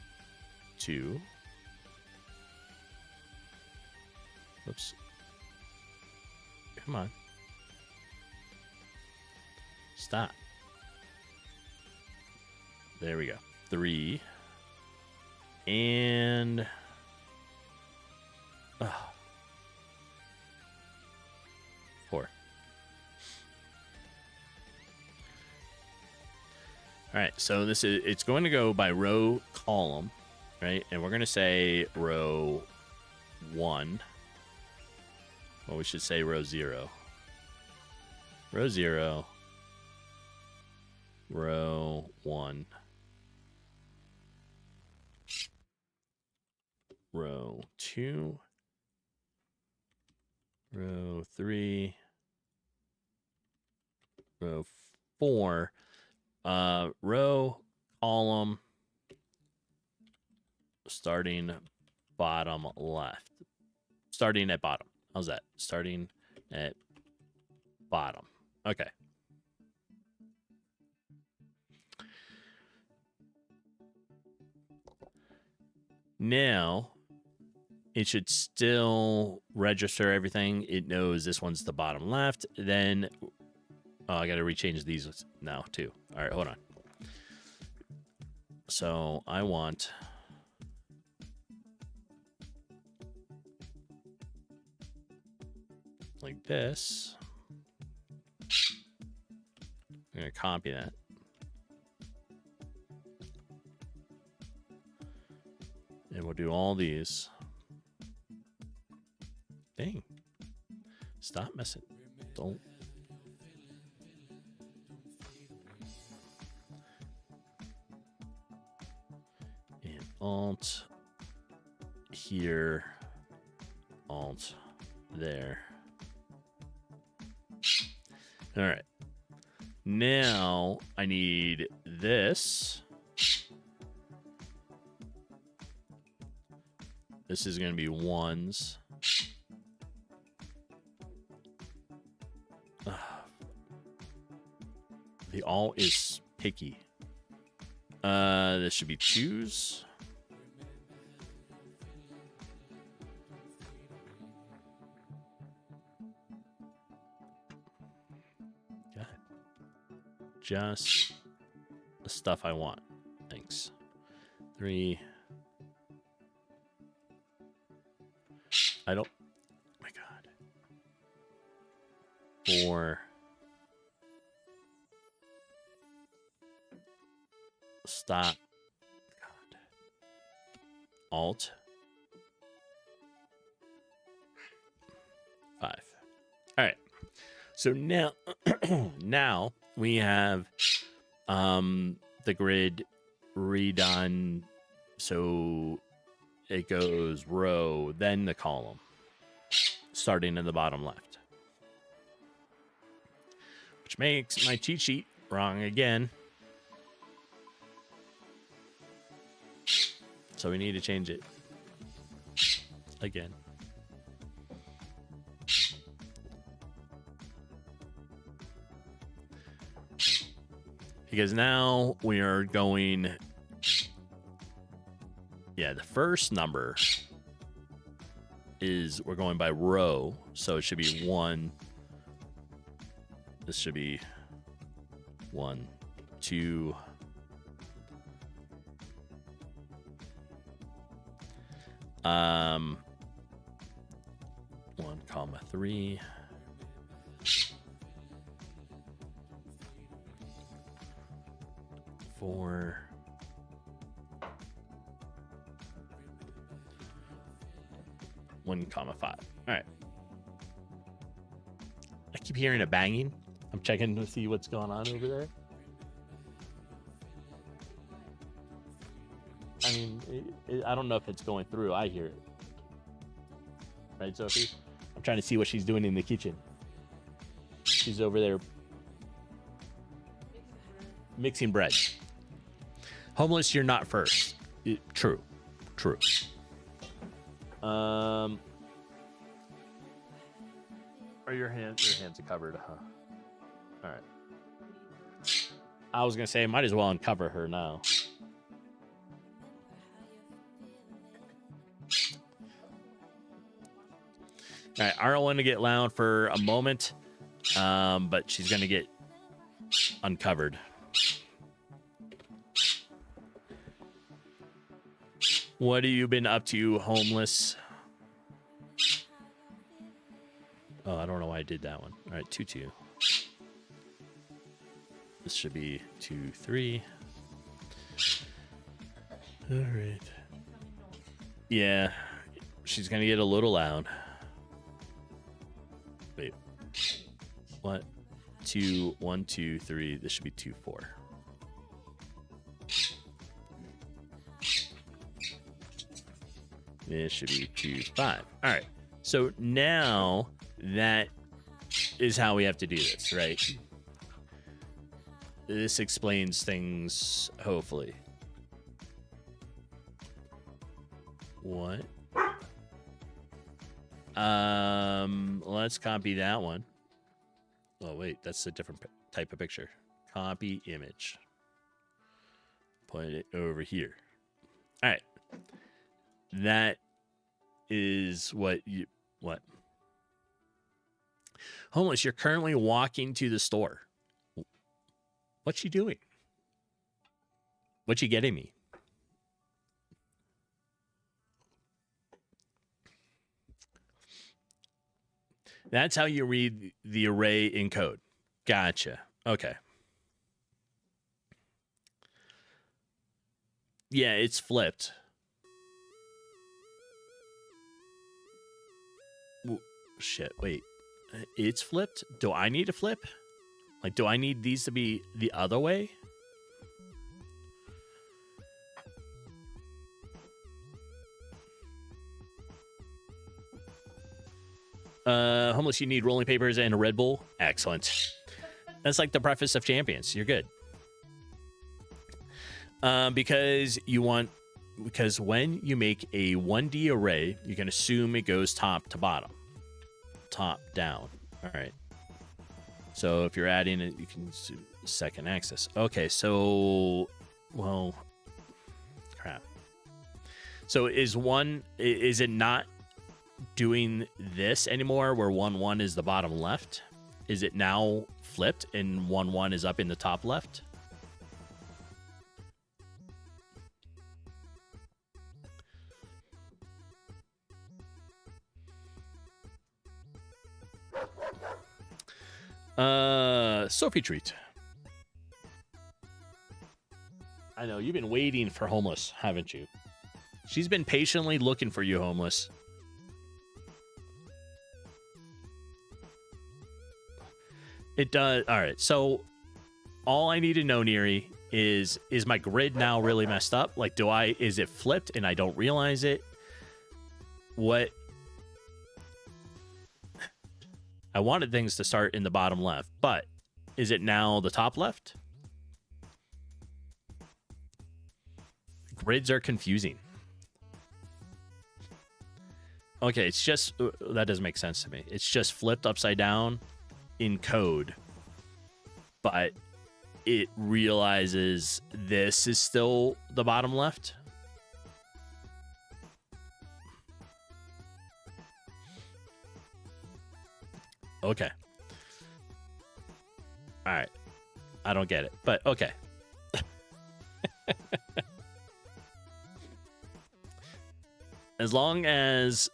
2. Oops. Come on. Stop. There we go. 3. And... 4. All right, so it's going to go by row column, right? And we're going to say row 1. Well, we should say row 0. Row 0. Row 1. Row 2. Row 3. Row 4. Row, column, starting bottom left. Starting at bottom. How's that? Starting at bottom. Okay. Now, it should still register everything. It knows this one's the bottom left. Then, I got to rechange these now, too. All right, hold on. So, I want... like this. I'm going to copy that. And we'll do all these. Dang. Stop messing. Don't. And Alt here. Alt there. All right. Now I need this. This is going to be ones. The alt is picky. This should be twos. God. Just the stuff I want. Thanks. 3. I don't. Oh my God. 4. Stop. God. Alt. 5. All right. So now, now we have the grid redone. So it goes row, then the column, starting in the bottom left, which makes my cheat sheet wrong again. So we need to change it again. Because now we are going, yeah, the first number is, we're going by row. So it should be 1. This should be 1, 2. 1, 3. 4. 1, 5. All right. I keep hearing a banging. I'm checking to see what's going on over there. I mean, I don't know if it's going through. I hear it. Right, Sophie? I'm trying to see what she's doing in the kitchen. She's over there mixing bread. Homeless, you're not first. True. Are your hands? Your hands are covered, huh? All right. I was gonna say, might as well uncover her now. All right, I don't want to get loud for a moment, but she's gonna get uncovered. What have you been up to, homeless? Oh, I don't know why I did that one. All right, 2, 2. This should be 2, 3. All right. Yeah, she's gonna get a little loud. Wait. What? 2, 1, 2, 3. This should be 2, 4. This should be 2, 5. All right. So now that is how we have to do this, right? This explains things, hopefully. What? Let's copy that one. Oh, wait, that's a different type of picture. Copy image. Put it over here. All right. That is what? Homeless, you're currently walking to the store. What's she doing? What's she getting me? That's how you read the array in code. Gotcha. Okay. Yeah, it's flipped. Shit, wait. It's flipped? Do I need to flip? Like, do I need these to be the other way? Homeless, you need rolling papers and a Red Bull. Excellent. That's like the preface of Champions. You're good. Because when you make a 1D array, you can assume it goes top to bottom, top down. All right. So if you're adding it, you can do second axis. Okay. So, well, crap. So is it not doing this anymore where 1-1 is the bottom left? Is it now flipped and 1-1 is up in the top left? Sophie treat. I know you've been waiting for Homeless, haven't you? She's been patiently looking for you, Homeless. It does. All right. So all I need to know, Neri, is my grid now really messed up? Like, is it flipped and I don't realize it? What? I wanted things to start in the bottom left, but is it now the top left? Grids are confusing. Okay, it's just, that doesn't make sense to me. It's just flipped upside down in code, but it realizes this is still the bottom left. Okay. All right. I don't get it, but okay. As long as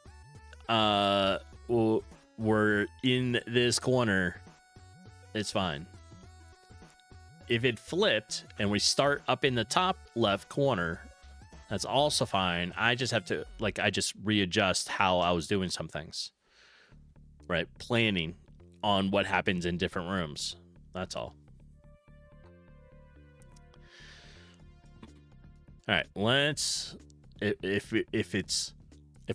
we're in this corner, it's fine. If it flipped and we start up in the top left corner, that's also fine. I just have to, I just readjust how I was doing some things. Right? Planning on what happens in different rooms. That's all. All right, if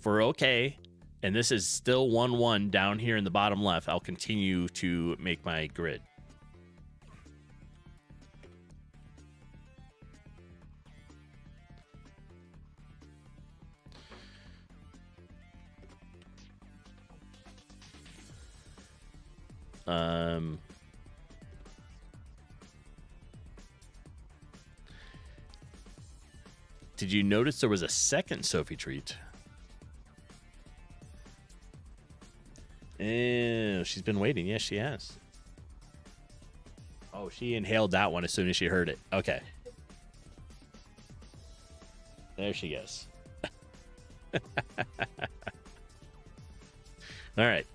we're okay, and this is still 1-1 down here in the bottom left, I'll continue to make my grid. Did you notice there was a second Sophie treat? Oh, she's been waiting. Yes, she has. Oh, she inhaled that one as soon as she heard it. Okay. There she goes. All right.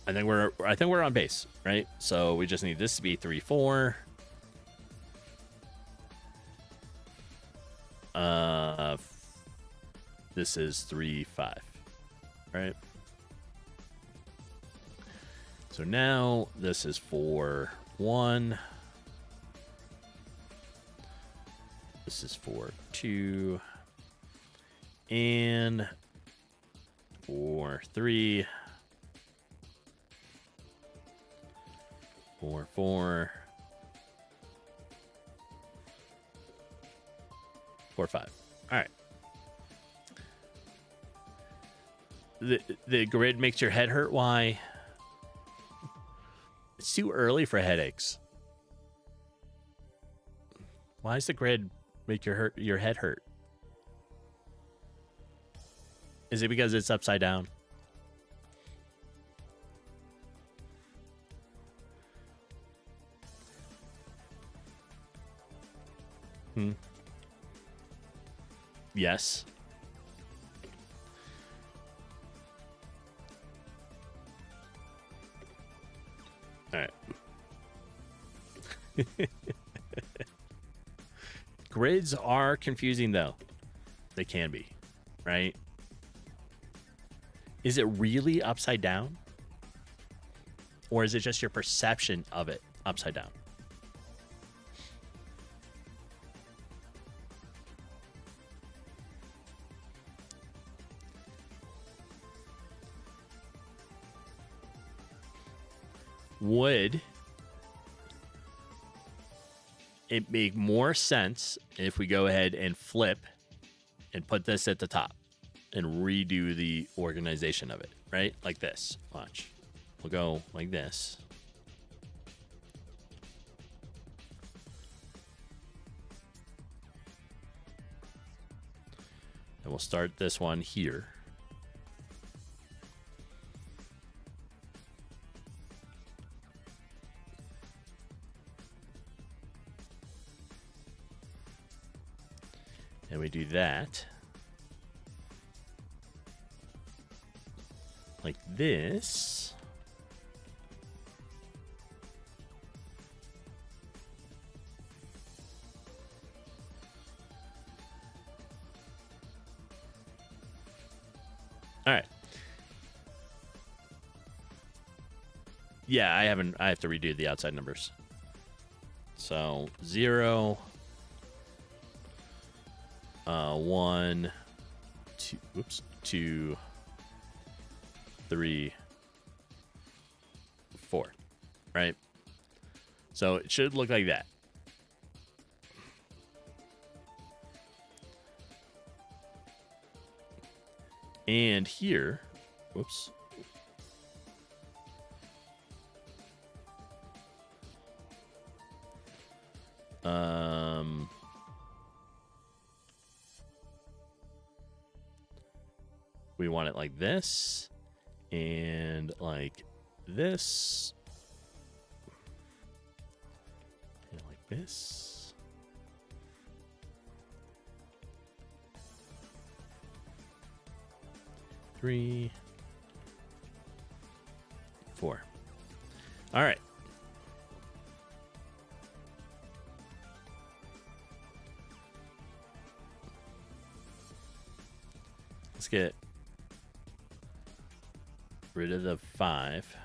I think we're on base, right? So we just need this to be 3-4. This is 3-5, right? So now this is 4-1. This is 4-2. And 4-3. 4-4. 4-5. All right. The grid makes your head hurt. Why? It's too early for headaches. Why does the grid make your head hurt? Is it because it's upside down? Yes. All right. Grids are confusing, though. They can be, right? Is it really upside down? Or is it just your perception of it upside down? Would it make more sense if we go ahead and flip and put this at the top and redo the organization of it, right? Like this. Watch. We'll go like this. And we'll start this one here. And we do that. Like this. All right. Yeah, I have to redo the outside numbers. So 0, 1, 2, whoops, 2, 3, 4, right? So it should look like that. And here, whoops. We want it like this and like this and like this. Three, 4. All right. Let's get rid of the 5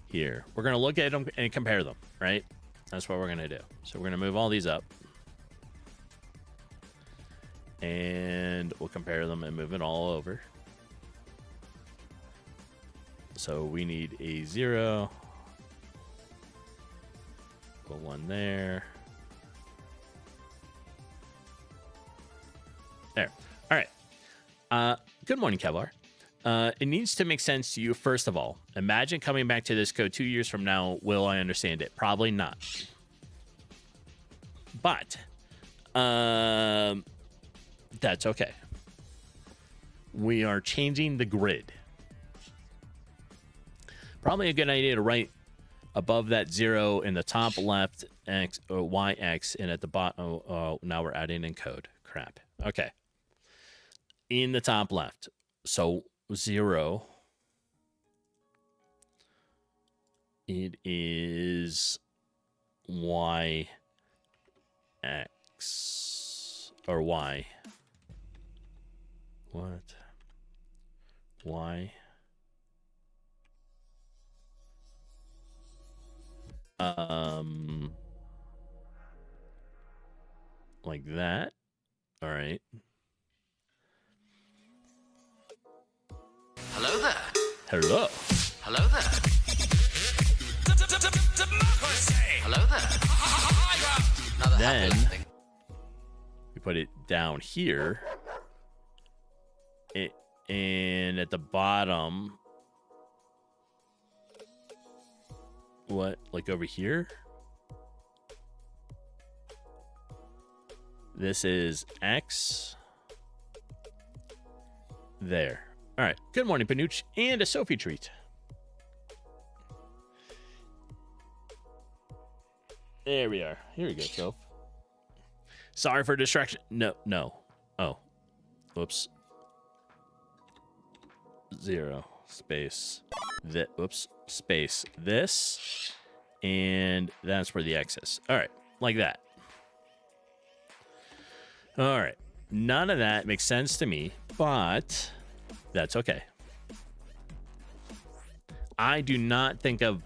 here. We're going to look at them and compare them, right? That's what we're going to do. So we're going to move all these up. And we'll compare them and move it all over. So we need a 0. Put 1 there. There. All right. Good morning, Kevlar. It needs to make sense to you, first of all. Imagine coming back to this code 2 years from now. Will I understand it? Probably not. But that's okay. We are changing the grid. Probably a good idea to write above that 0 in the top left X or YX, and at the bottom. Oh, now we're adding in code. Crap. Okay. In the top left. So 0. It is YX or Y. What? Y. Like that. All right. Hello there. Hello. Hello there. Hello there. Another Then happy landing. we put it down here. And at the bottom, what? Like over here? This is X. There. All right. Good morning, Panuch, and a Sophie treat. There we are. Here we go, Soph. Sorry for distraction. No. Oh. Whoops. 0 space. Whoops. Space. This. And that's where the X is. All right. Like that. All right. None of that makes sense to me, but that's okay. I do not think of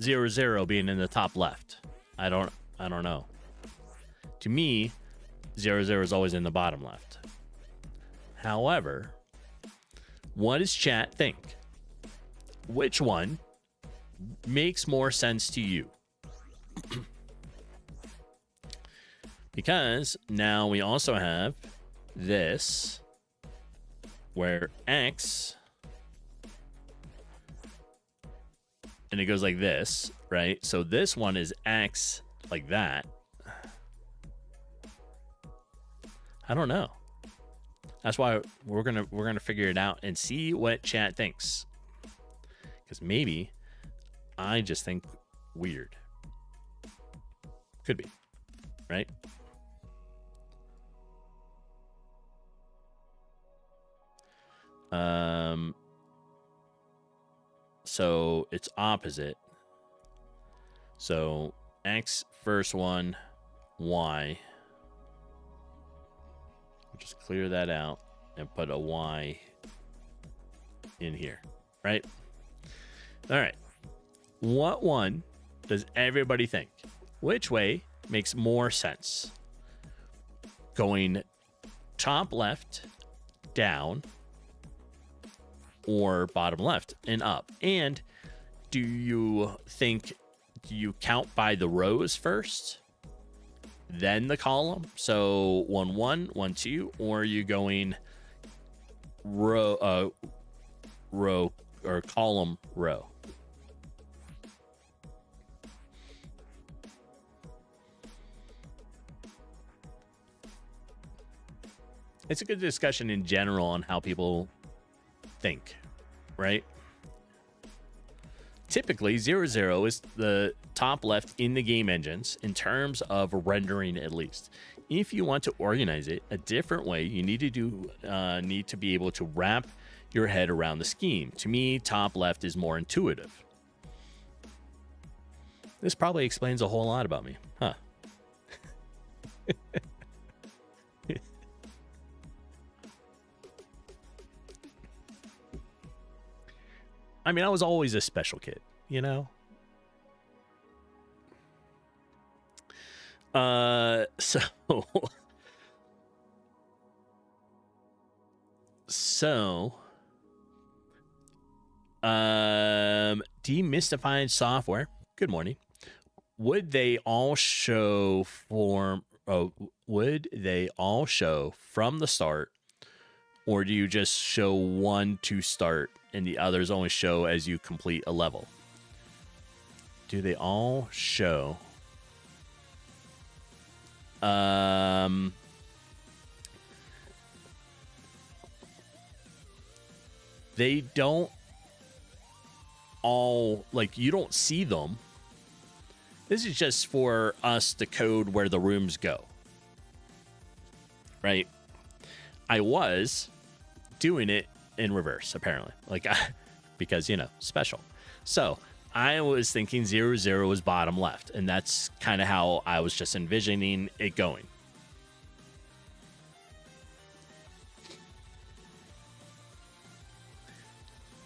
0, being in the top left. I don't know. To me, 0 is always in the bottom left. However, what does chat think? Which one makes more sense to you? Because now we also have this, where X, and it goes like this, right? So this one is X like that. I don't know. That's why we're gonna figure it out and see what chat thinks. Because maybe I just think weird. Could be, right? So it's opposite. So X first one, Y. Just clear that out and put a Y in here, right? All right. What one does everybody think? Which way makes more sense? Going top left, down, or bottom left and up? And do you count by the rows first, then the column? So 1 1 1 2, or are you going row or column row? It's a good discussion in general on how people think, right? Typically, 0 is the top left in the game engines in terms of rendering, at least. If you want to organize it a different way, you need to be able to wrap your head around the scheme. To me, top left is more intuitive. This probably explains a whole lot about me, huh? I mean, I was always a special kid, you know? So demystifying software. Good morning. Would they all show from the start, or do you just show one to start and the others only show as you complete a level? Do they all show? They don't all, like, you don't see them. This is just for us to code where the rooms go, right? I was doing it in reverse, apparently, because, special. So I was thinking 0 was bottom left, and that's kind of how I was just envisioning it going.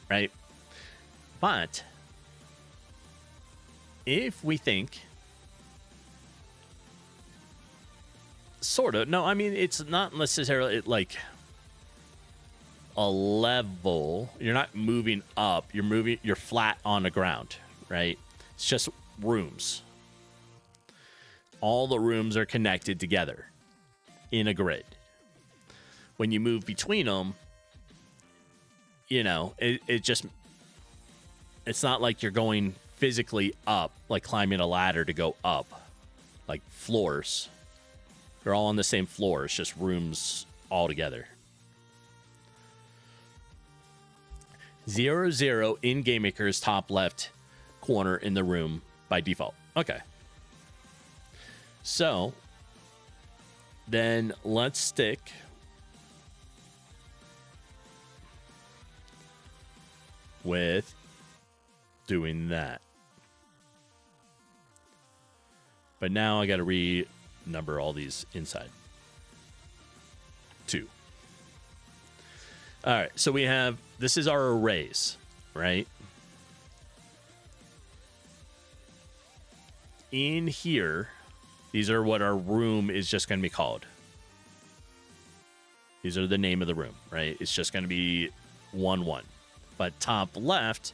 Right? But if we think sort of, no, I mean, it's not necessarily like a level. You're not moving up, you're flat on the ground, right? It's just rooms. All the rooms are connected together in a grid. When you move between them, it's not like you're going physically up, like climbing a ladder to go up, like floors. They're all on the same floor. It's just rooms all together. 0 in GameMaker's top left corner in the room by default. Okay. So then let's stick with doing that. But now I got to renumber all these inside. 2. All right, so this is our arrays. right? In here, these are what our room is just going to be called. These are the name of the room, right? It's just going to be 1, 1. But top left,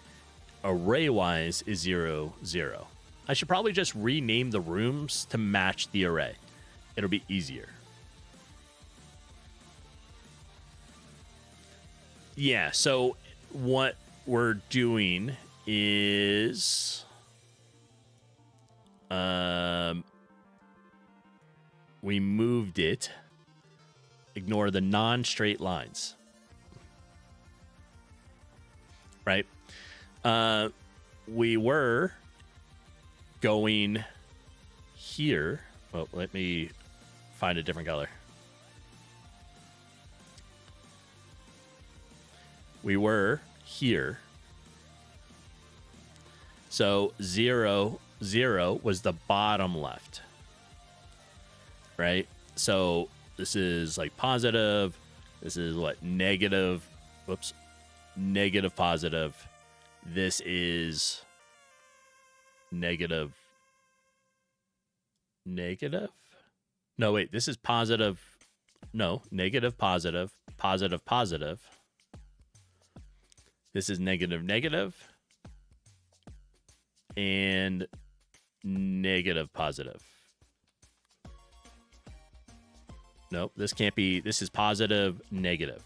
array-wise, is 0, 0. I should probably just rename the rooms to match the array. It'll be easier. Yeah, so what we're doing is... we moved it. Ignore the non-straight lines. Right? We were going here. Well, let me find a different color. We were here. So 0, 0 was the bottom left. Right? So this is like positive. This is what? Negative. Whoops. Negative, positive. This is negative. Negative? No, wait. This is positive. No. Negative, positive. Positive, positive. This is negative, negative. And negative, positive. Nope, this can't be. This is positive, negative.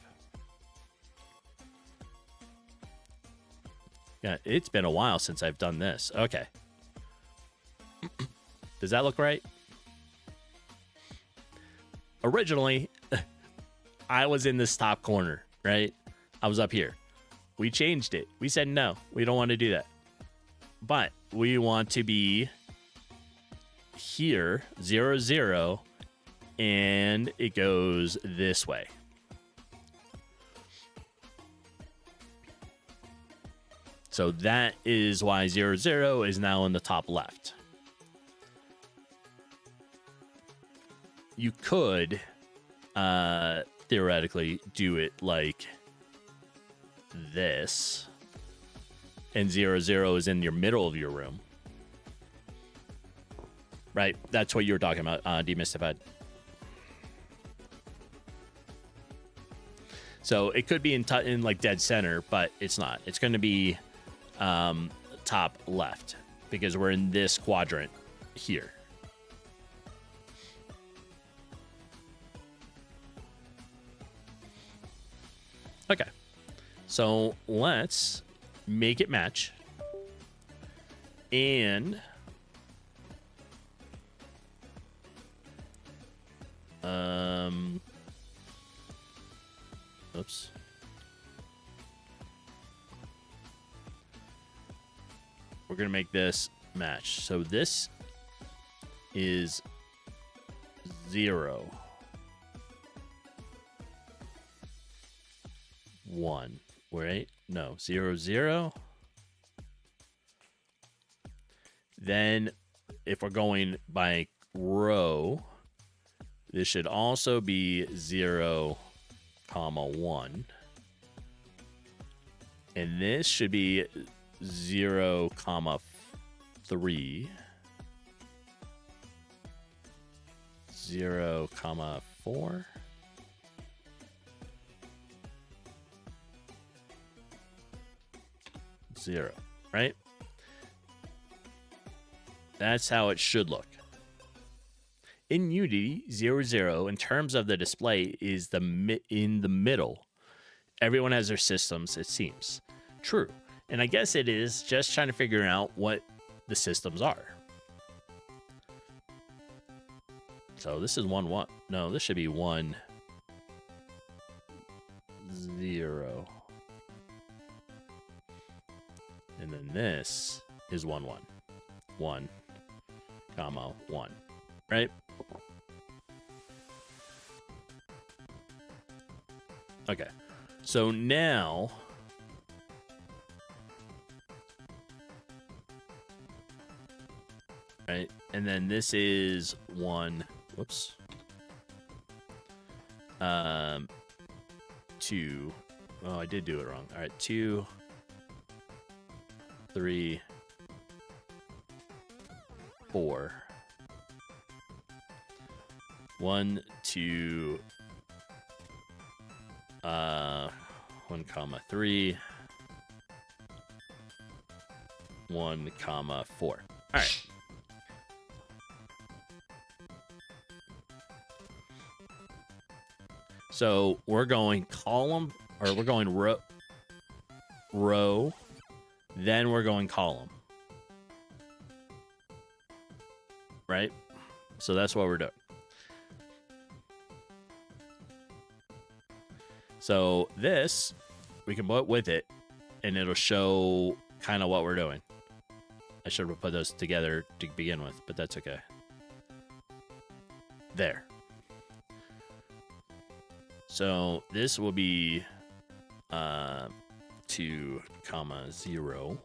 Yeah, it's been a while since I've done this. Okay. Does that look right? Originally, I was in this top corner, right? I was up here. We changed it. We said, no, we don't want to do that. But we want to be here, 0, 0. And it goes this way. So that is why 0, 0 is now in the top left. You could theoretically do it like this. And 0, 0 is in your middle of your room. Right? That's what you were talking about, Demystified. So it could be in like dead center, but it's not. It's going to be top left because we're in this quadrant here. Okay. So let's make it match. And oops. We're going to make this match. So this is 0, 1. Right? No, 0, 0. Then if we're going by row, this should also be 0, 1. And this should be 0, 3. 0, 4. 0, right? That's how it should look. In Unity, 0, 0, in terms of the display, is in the middle. Everyone has their systems, it seems. True. And I guess it is just trying to figure out what the systems are. So this is 1, 1. No, this should be 1, 0. And then this is 1, 1. 1, 1. Right? Okay. So now right? And then this is 1, whoops. 2. Oh, I did do it wrong. All right, 2, 3, 4. 1, 2, 1 comma 3, 1 comma 4. All right. So we're going column, or we're going row, then we're going column. Right? So that's what we're doing. So this, we can put with it, and it'll show kind of what we're doing. I should have put those together to begin with, but that's okay. There. So this will be 2, 0.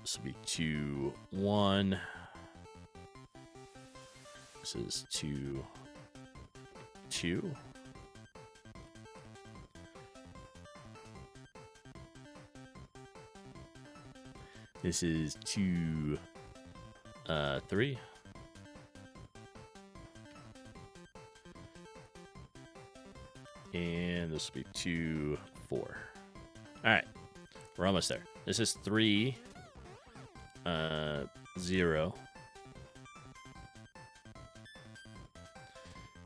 This will be 2, 1. This is 2, 2. This is 2, 3. And this will be 2, 4. All right, we're almost there. This is 3, 0.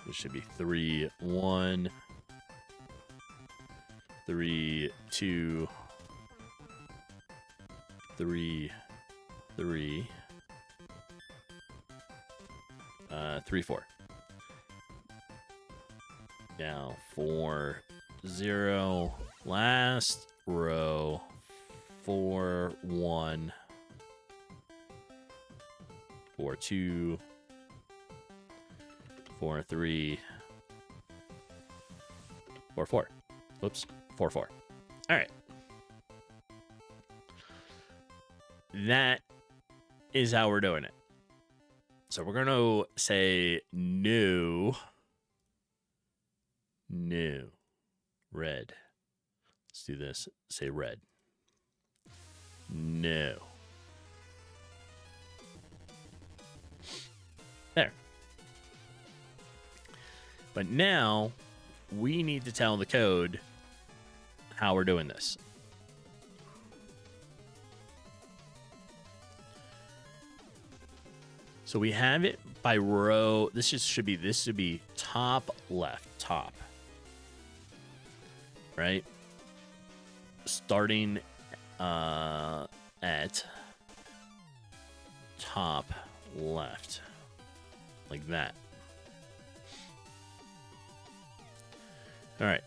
This should be 3, 1, 3, 2, 3, 3, 3, 4. Now 4, 0. Last row. 4, 1, 4, 2, 4, 3, 4, 4. Whoops. 4, 4. All right. That is how we're doing it. So we're going to say new. New. Red. Let's do this. Say red. No. There. But now we need to tell the code how we're doing this. So we have it by row. This should be top left, top. Right? Starting at top left. Like that. All right.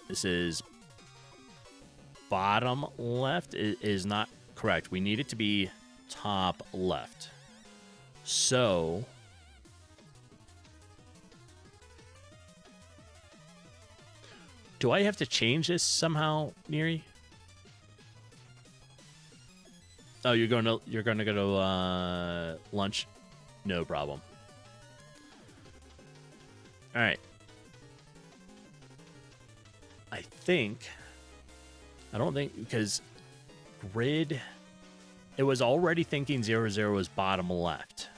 This is bottom left. It is not correct. We need it to be top left. So do I have to change this somehow, Neri? Oh, you're gonna go to lunch? No problem. All right. I don't think, because grid, it was already thinking 0, 0 was bottom left.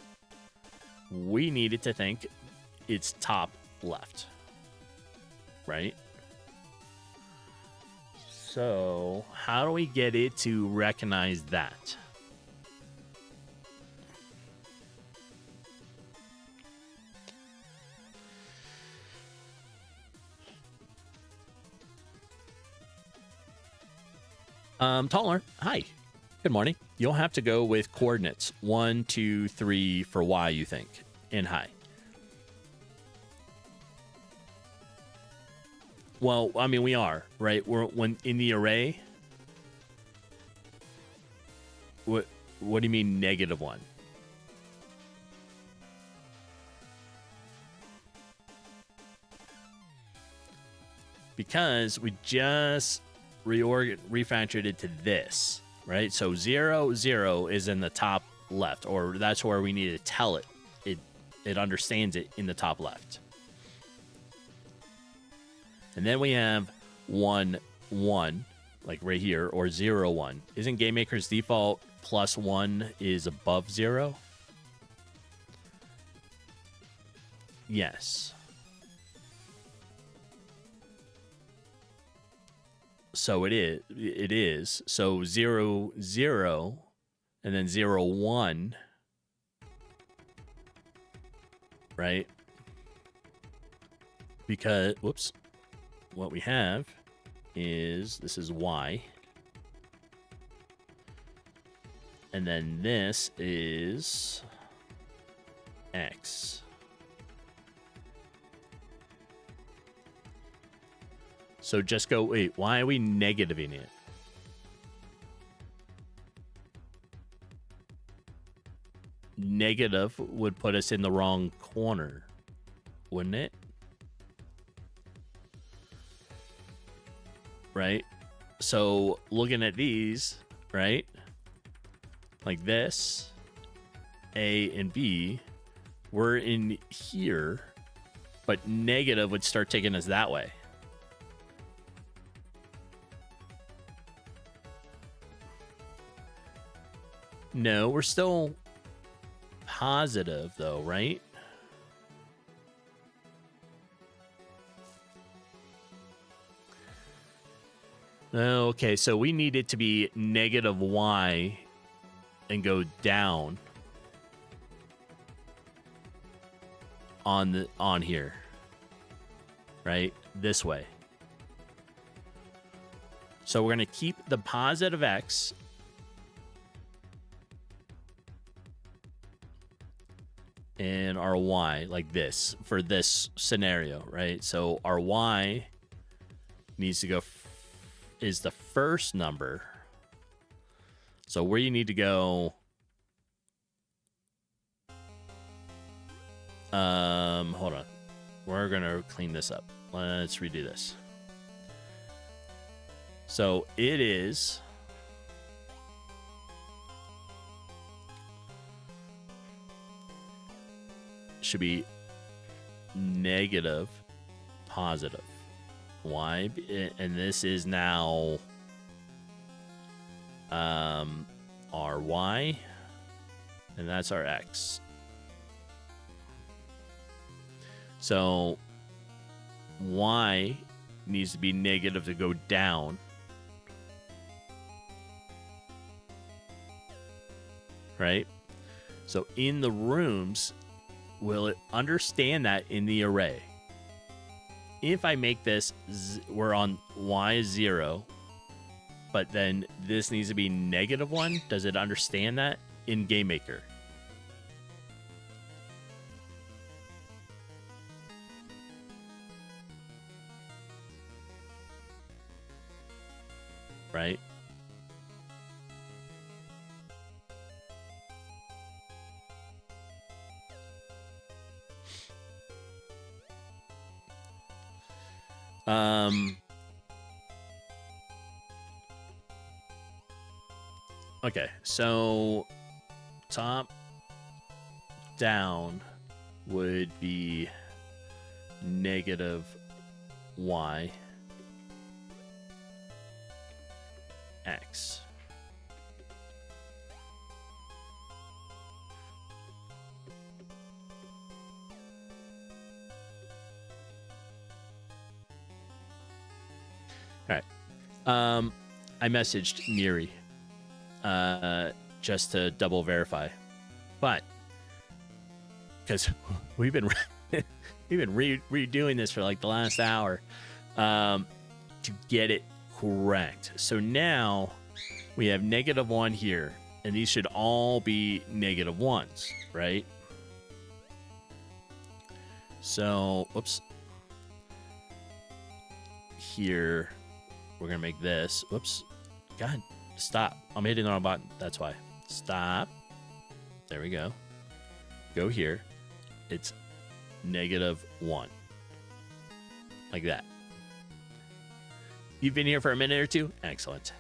We needed to think it's top left. Right? So, how do we get it to recognize that? Taller. Hi. Good morning. You'll have to go with coordinates 1, 2, 3 for Y, you think, and hi. Well, I mean, we are, right? When in the array. What do you mean -1? Because we just refactored it to this, right? So 0, 0 is in the top left, or that's where we need to tell it. It understands it in the top left. And then we have 1, 1, like right here, or 0, 1. Isn't GameMaker's default +1 is above 0? Yes. So it is. It is. So 0, 0, and then 0, 1. Right? Because, whoops. What we have is, this is Y. And then this is X. So just go, wait, why are we negativing it? Negative would put us in the wrong corner, wouldn't it? Right? So looking at these, right? Like this, A and B, we're in here, but negative would start taking us that way. No, we're still positive though, right? Okay, so we need it to be negative Y and go down on here. Right? This way. So we're going to keep the positive X and our Y like this for this scenario, right? So our Y needs to go is the first number. So where you need to go, hold on. We're gonna clean this up. Let's redo this. So it is should be negative, positive. Y, and this is now our Y, and that's our X. So Y needs to be negative to go down. Right? So in the rooms, will it understand that in the array? If I make this, we're on Y is 0, but then this needs to be negative 1, does it understand that in GameMaker? Right? Okay, so top down would be negative Y X. All right. I messaged Miri just to double verify, but because we've been redoing this for like the last hour to get it correct. So now we have negative 1 here, and these should all be negative 1s, right? So, oops. Here, we're going to make this. Whoops. God, stop. I'm hitting the wrong button. That's why. Stop. There we go. Go here. It's negative 1. Like that. You've been here for a minute or two? Excellent.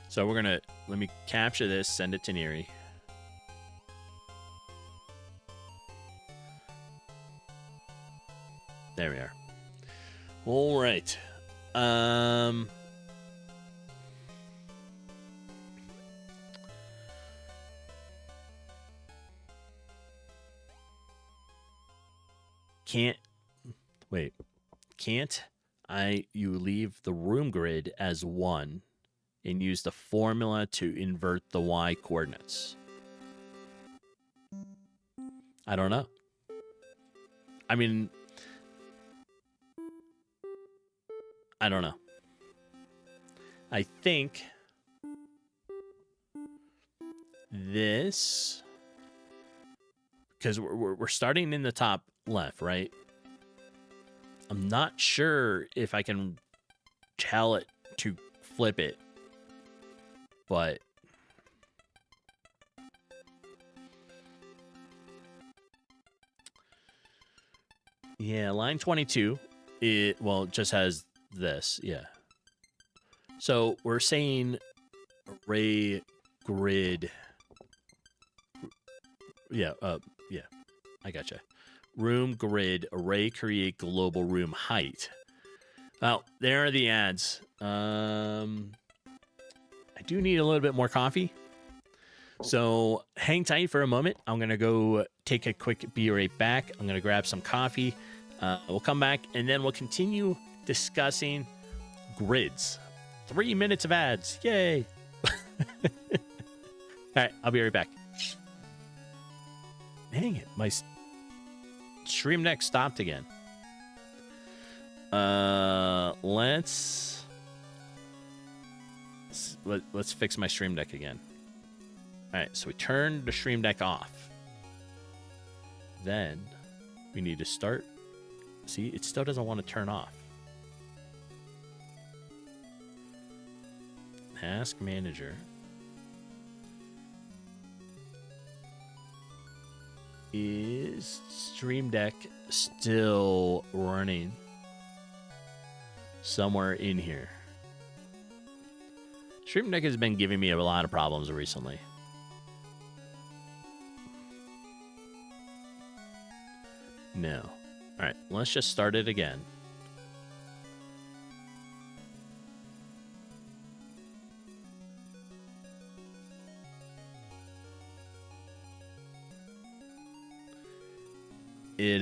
So we're going to let me capture this, send it to Neri. There we are. All right. Can't you leave the room grid as 1 and use the formula to invert the y coordinates? I don't know. I mean, I don't know. I think this, because we're starting in the top left, right? I'm not sure if I can tell it to flip it, but yeah, line 22, it just has this, yeah. So we're saying array grid. Yeah, I gotcha. Room grid array create global room height. Well, there are the ads. I do need a little bit more coffee. So hang tight for a moment. I'm going to go take a quick be right back. I'm going to grab some coffee. We'll come back and then we'll continue discussing grids. 3 minutes of ads. Yay. All right, I'll be right back. Dang it. My stream deck stopped again. Let's fix my stream deck again. All right, so we turn the stream deck off. Then we need to start. See, it still doesn't want to turn off. Task manager. Is stream deck still running? Somewhere in here. Stream deck has been giving me a lot of problems recently. No. All right, let's just start it again. It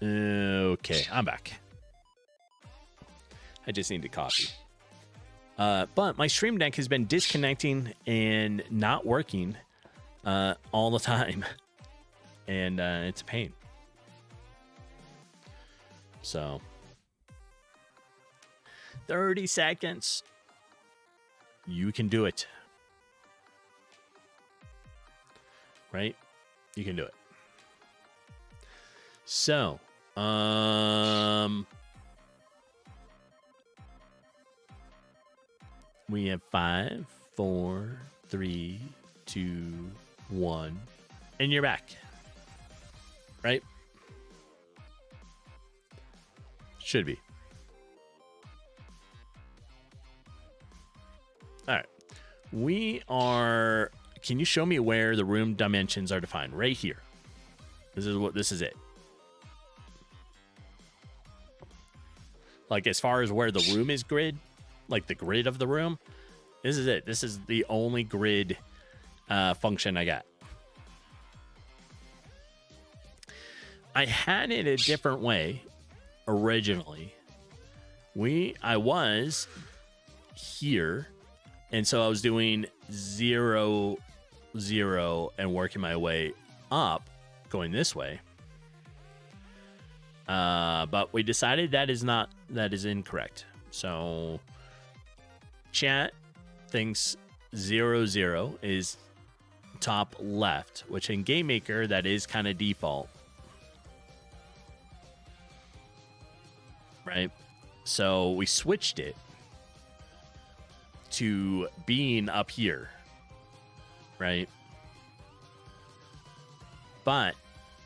okay, I'm back. I just need the coffee. But my stream deck has been disconnecting and not working all the time. And it's a pain. So 30 seconds. You can do it. Right? You can do it. So, we have 5, 4, 3, 2, 1, and you're back. Right? Should be. All right. We are. Can you show me where the room dimensions are defined? Right here. This is it. Like as far as where the room is grid, like the grid of the room, this is it. This is the only grid function I got. I had it a different way originally. I was here, and so I was doing 0, 0, and working my way up, going this way. But we decided that is incorrect. So chat thinks 0, 0 is top left, which in GameMaker that is kind of default, right? So we switched it to being up here, right? But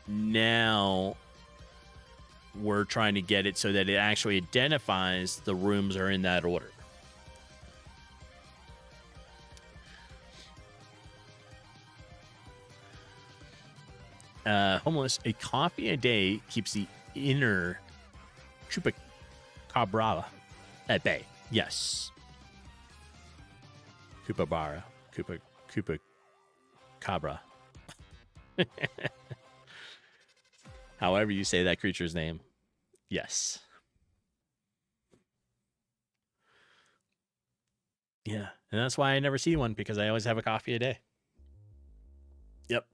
now we're trying to get it so that it actually identifies the rooms are in that order. Homeless, a coffee a day keeps the inner chupacabra at bay. Yes. Chupacabra. Chupacabra. However you say that creature's name. Yes. Yeah. And that's why I never see one, because I always have a coffee a day. Yep.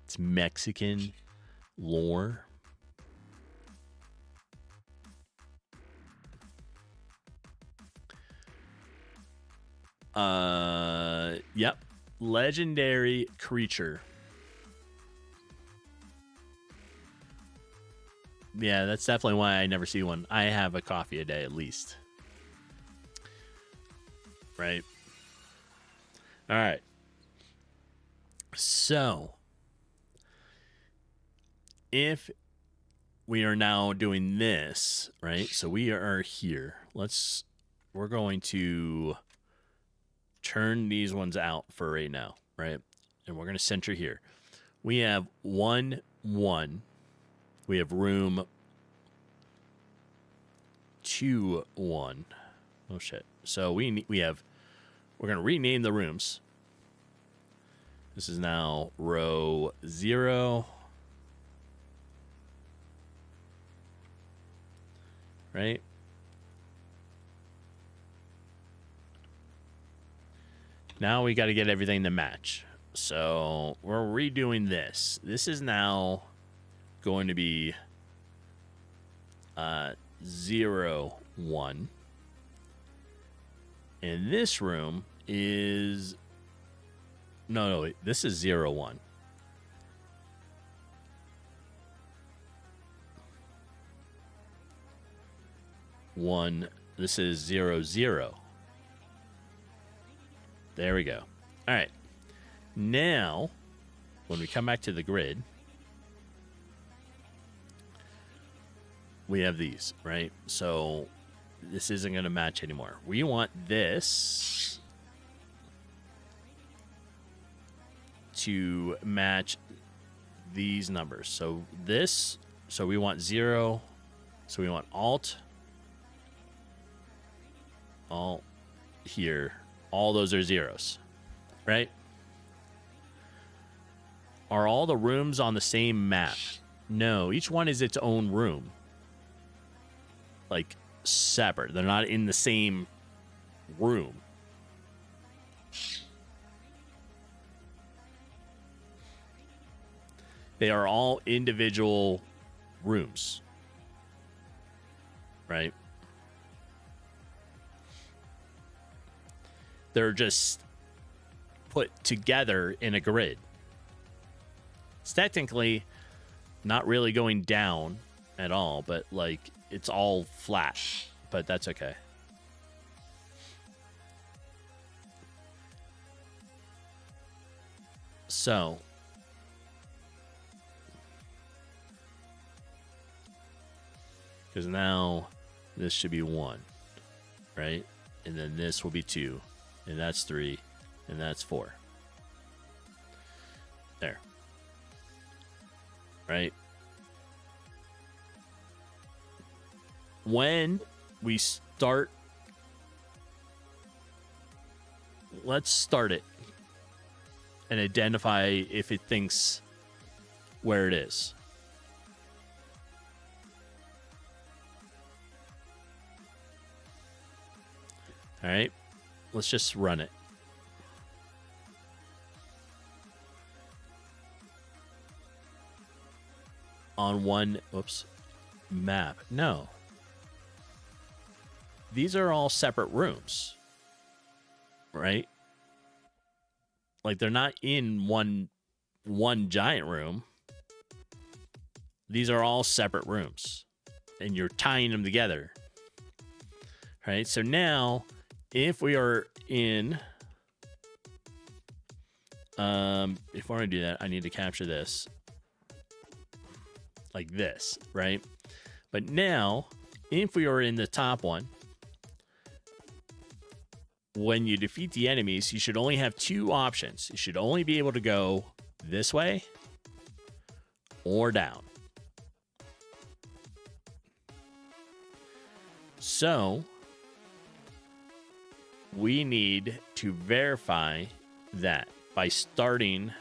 It's Mexican lore. Yep. Legendary creature. Yeah, that's definitely why I never see one. I have a coffee a day at least. Right. All right. So, if we are now doing this, right? So we are here. We're going to turn these ones out for right now, right? And we're going to center here. We have 1, 1. We have room 2, 1. Oh shit. So we're going to rename the rooms. This is now row 0. Right? Now we got to get everything to match. So we're redoing this. This is now going to be 0, 1. And this room is... No, wait. This is 0, 1. 1. This is 0, 0. There we go. All right. Now, when we come back to the grid, we have these, right? So this isn't going to match anymore. We want this to match these numbers. So we want 0. So we want alt here. All those are zeros, right? Are all the rooms on the same map? No, each one is its own room. Like, separate. They're not in the same room. They are all individual rooms, right? They're just put together in a grid. It's technically not really going down at all, but like it's all flat, but that's okay. So because now this should be 1, right? And then this will be 2, and that's 3, and that's 4. There. Right? When we start, let's start it and identify if it thinks where it is. All right, let's just run it. On one, oops, map. No. These are all separate rooms, right? Like they're not in one giant room. These are all separate rooms, and you're tying them together. All right, so now if we are in, before I do that, I need to capture this like this, right? But now, if we are in the top one, when you defeat the enemies, you should only have two options. You should only be able to go this way or down. So we need to verify that by starting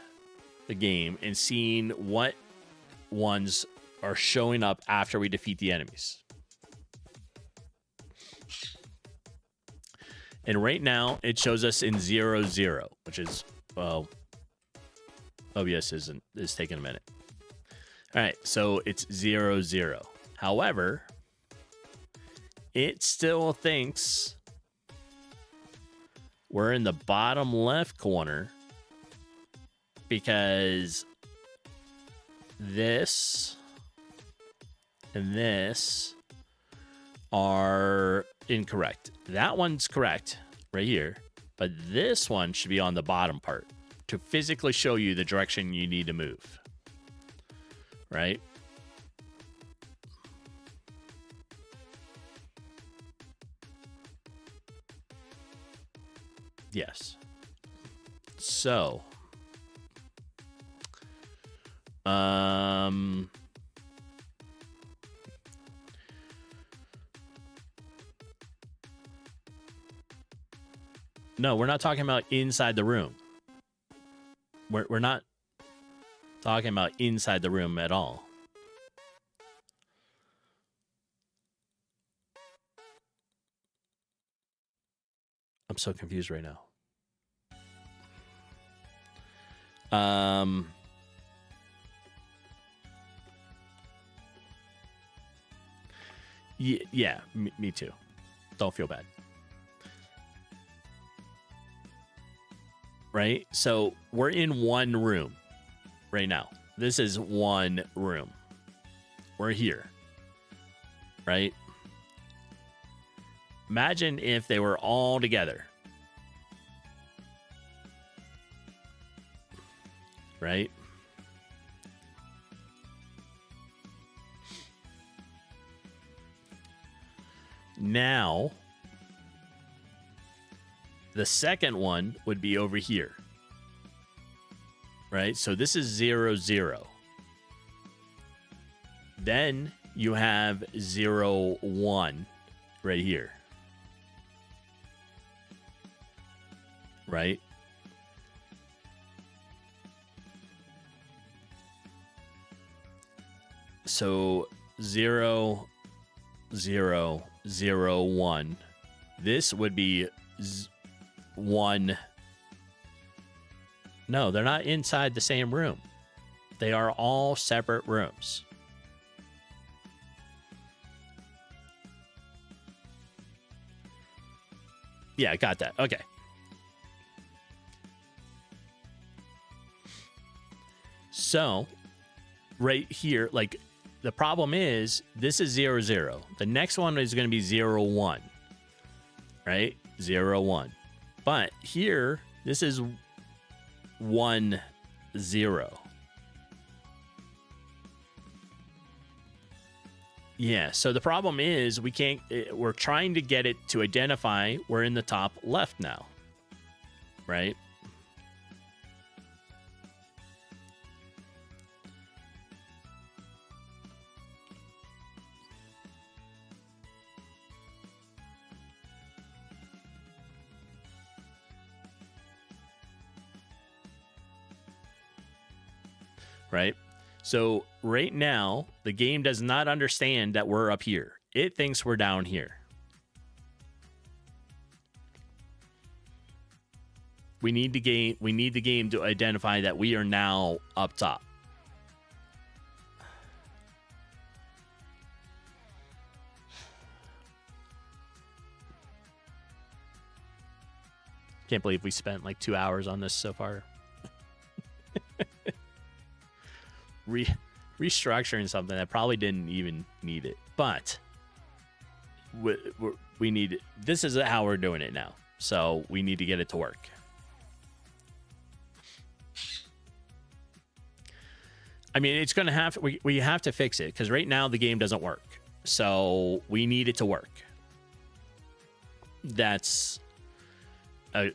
the game and seeing what ones are showing up after we defeat the enemies. And right now it shows us in 0-0, which is, well, OBS is taking a minute. All right, so it's 0-0. However, it still thinks we're in the bottom left corner because this and this are incorrect. That one's correct right here, but this one should be on the bottom part to physically show you the direction you need to move. Right? Yes. So, no, we're not talking about inside the room. We're not talking about inside the room at all. I'm so confused right now. Yeah, me too. Don't feel bad. Right? So we're in one room right now. This is one room. We're here. Right? Imagine if they were all together. Right? Now, the second one would be over here. Right? So this is 0-0. Then you have 0-1 right here. Right? So 0, 0, 0, 1. This would be 1. No, they're not inside the same room. They are all separate rooms. Yeah, got that. Okay. So, right here, like, the problem is this is 0-0. The next one is going to be 0-1. Right? 0-1. But here, this is 1-0. Yeah, so the problem is we can't, we're trying to get it to identify we're in the top left now. Right? Right? So right now, the game does not understand that we're up here. It thinks we're down here. We need the game to identify that we are now up top. Can't believe we spent like 2 hours on this so far. Restructuring something that probably didn't even need it, but we need it. This is how we're doing it now, so we need to get it to work. I mean, it's gonna have we have to fix it because right now the game doesn't work, so we need it to work. That's a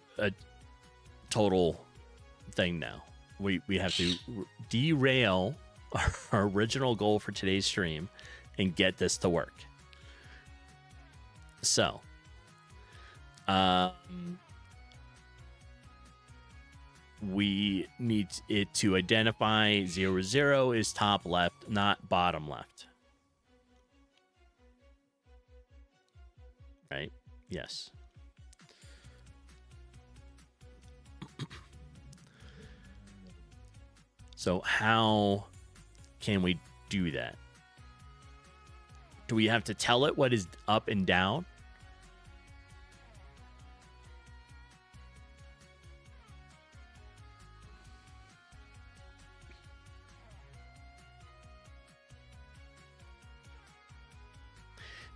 total thing now. We have to derail our original goal for today's stream and get this to work. So, we need it to identify 0, 0 is top left, not bottom left. Right? Yes. So how can we do that? Do we have to tell it what is up and down?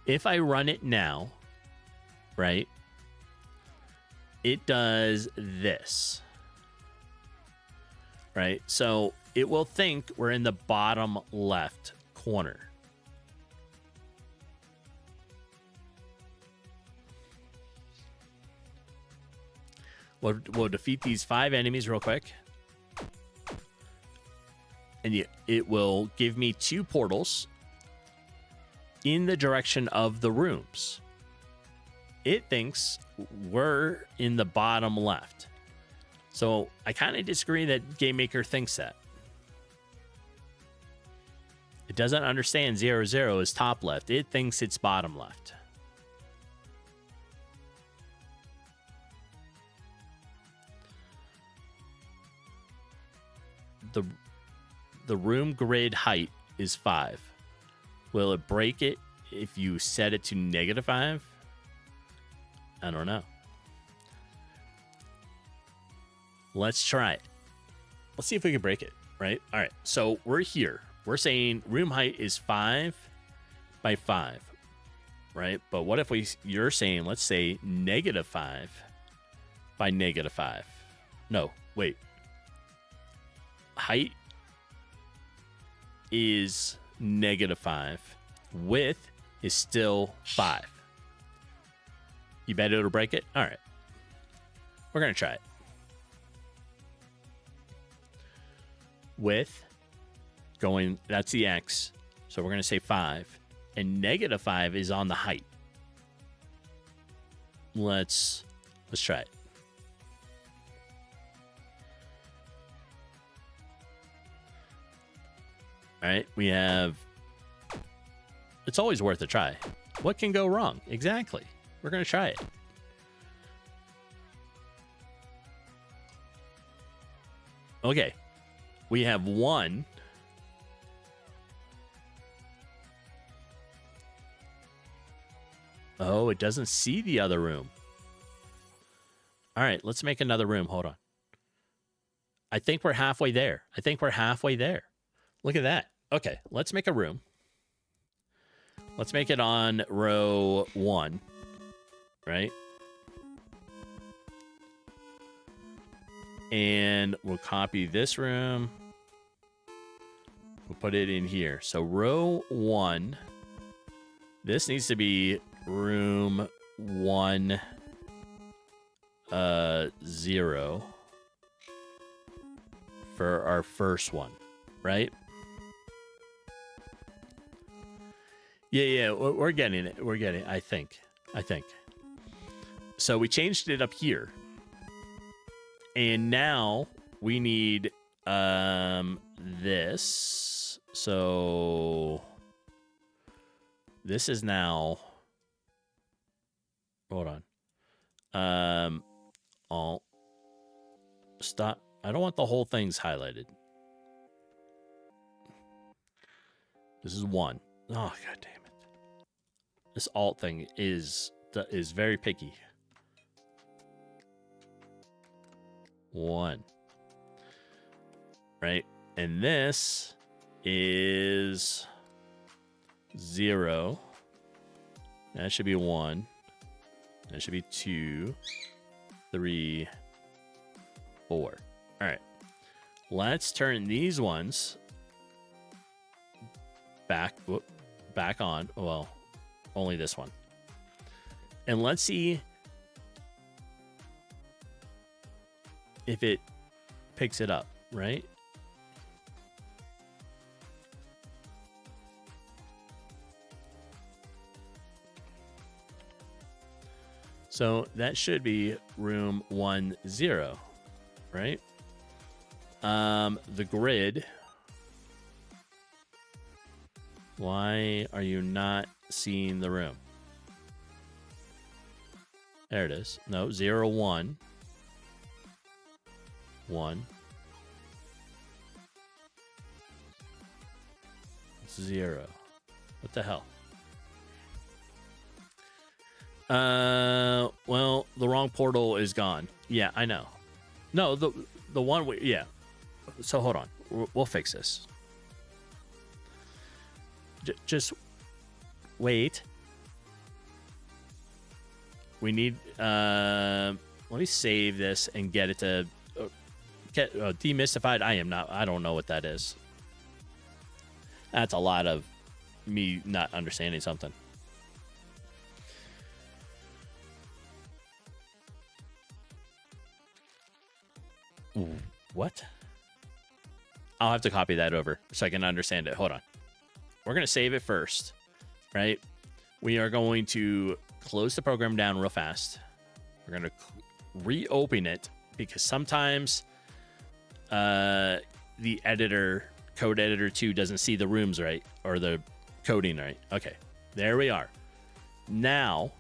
If I run it now, right, it does this. Right? So it will think we're in the bottom left corner. We'll defeat these 5 enemies real quick. And it will give me 2 portals in the direction of the rooms. It thinks we're in the bottom left. So I kind of disagree that GameMaker thinks that. It doesn't understand 0, 0 is top left. It thinks it's bottom left. The room grid height is 5. Will it break it if you set it to -5? I don't know. Let's try it. Let's see if we can break it, right? All right, so we're here. We're saying room height is 5 by 5, right? But what if you're saying, let's say -5 by -5. No, wait. Height is -5. Width is still 5. You bet it'll break it? All right. We're going to try it. Width going, that's the X. So we're going to say 5. And -5 is on the height. Let's try it. All right, we have... It's always worth a try. What can go wrong? Exactly. We're going to try it. Okay. We have 1. Oh, it doesn't see the other room. All right, let's make another room. Hold on. I think we're halfway there. Look at that. Okay, let's make a room. Let's make it on row 1, right? And we'll copy this room. We'll put it in here. So row 1, this needs to be room 1, 0 for our first one, right? Yeah, we're getting it. I think. So we changed it up here. And now we need this. So this is now. Hold on. Alt. Stop. I don't want the whole thing's highlighted. This is 1. Oh, god damn it. This alt thing is very picky. 1. Right? And this is 0. That should be 1. That should be 2, 3, 4. All right. Let's turn these ones back on. Well, only this one. And let's see if it picks it up, right? So that should be room 10, right? The grid. Why are you not seeing the room? There it is. No, 0, 1. 1. 0. What the hell? Well, the wrong portal is gone. Yeah, I know. No, the one yeah. So hold on. We'll fix this. Just wait. We need let me save this and get it to get demystified. I don't know what that is. That's a lot of me not understanding something. What? I'll have to copy that over so I can understand it. Hold on. We're going to save it first, right? We are going to close the program down real fast. We're going to reopen it because sometimes the editor, code editor 2, doesn't see the rooms right or the coding right. Okay, there we are. Now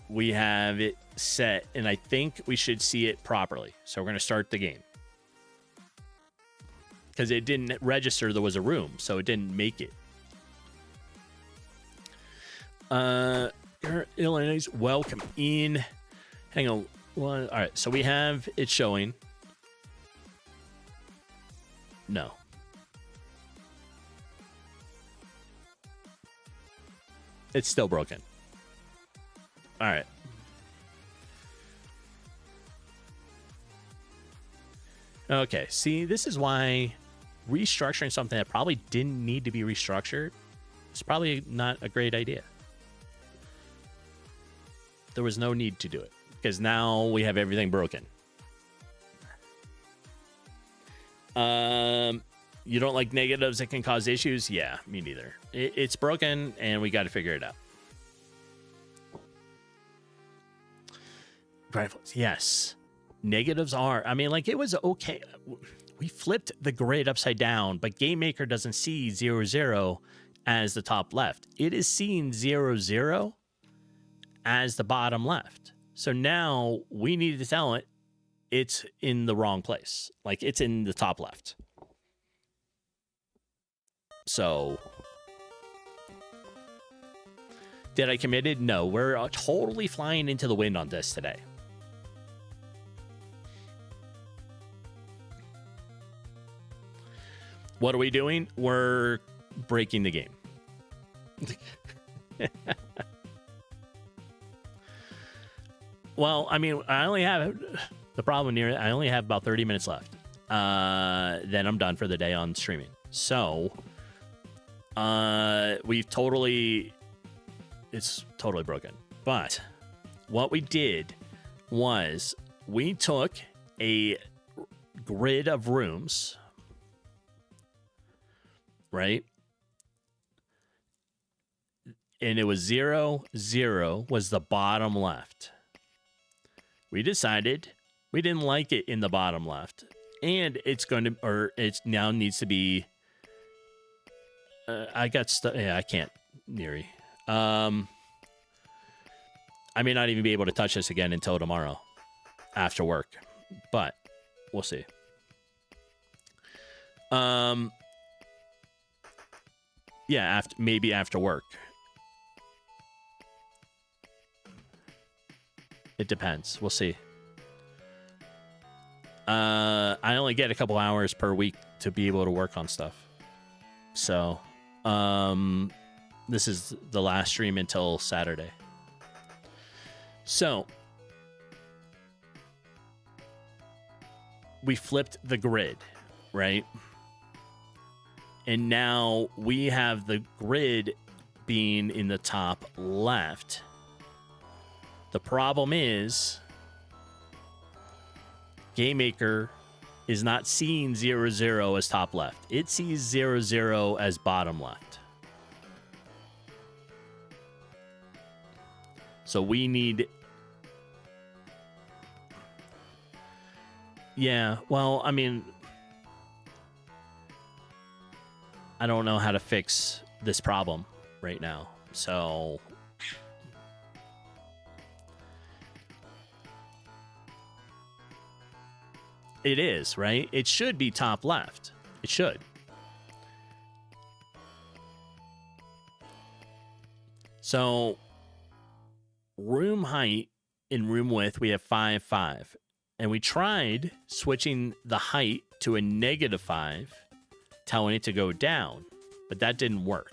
we have it set, and I think we should see it properly. So we're going to start the game. Because it didn't register there was a room, so it didn't make it. Illinois, welcome in. Hang on. All right, so we have it showing. No. It's still broken. All right. Okay, see, this is why restructuring something that probably didn't need to be restructured is probably not a great idea. There was no need to do it because now we have everything broken. You don't like negatives that can cause issues? Yeah, me neither. It's broken and we got to figure it out. Rifles, yes. Negatives are, I mean, like, it was okay. We flipped the grid upside down, but GameMaker doesn't see 0, 0 as the top left. It is seeing 0, 0 as the bottom left. So now we need to tell it it's in the wrong place. Like, it's in the top left. So, did I commit it? No, we're totally flying into the wind on this today. What are we doing? We're breaking the game. Well, I mean, I only have the problem here. I only have about 30 minutes left. Then I'm done for the day on streaming. So, it's totally broken. But what we did was we took a grid of rooms, right? And it was 0, 0 was the bottom left. we decided we didn't like it in the bottom left, and it's going to, or it's now needs to be. I got stuck. Yeah, I can't, Neri. I may not even be able to touch this again until tomorrow after work, but we'll see. Yeah, maybe after work. It depends. We'll see. I only get a couple hours per week to be able to work on stuff. So, this is the last stream until Saturday. So, we flipped the grid, right? And now we have the grid being in the top left. The problem is GameMaker is not seeing 0, as top left. It sees 0, as bottom left. So we need... Yeah, well, I mean... I don't know how to fix this problem right now. So... It is, right? It should be top left. It should. So, room height and room width, we have 5, 5. And we tried switching the height to a -5, telling it to go down. But that didn't work.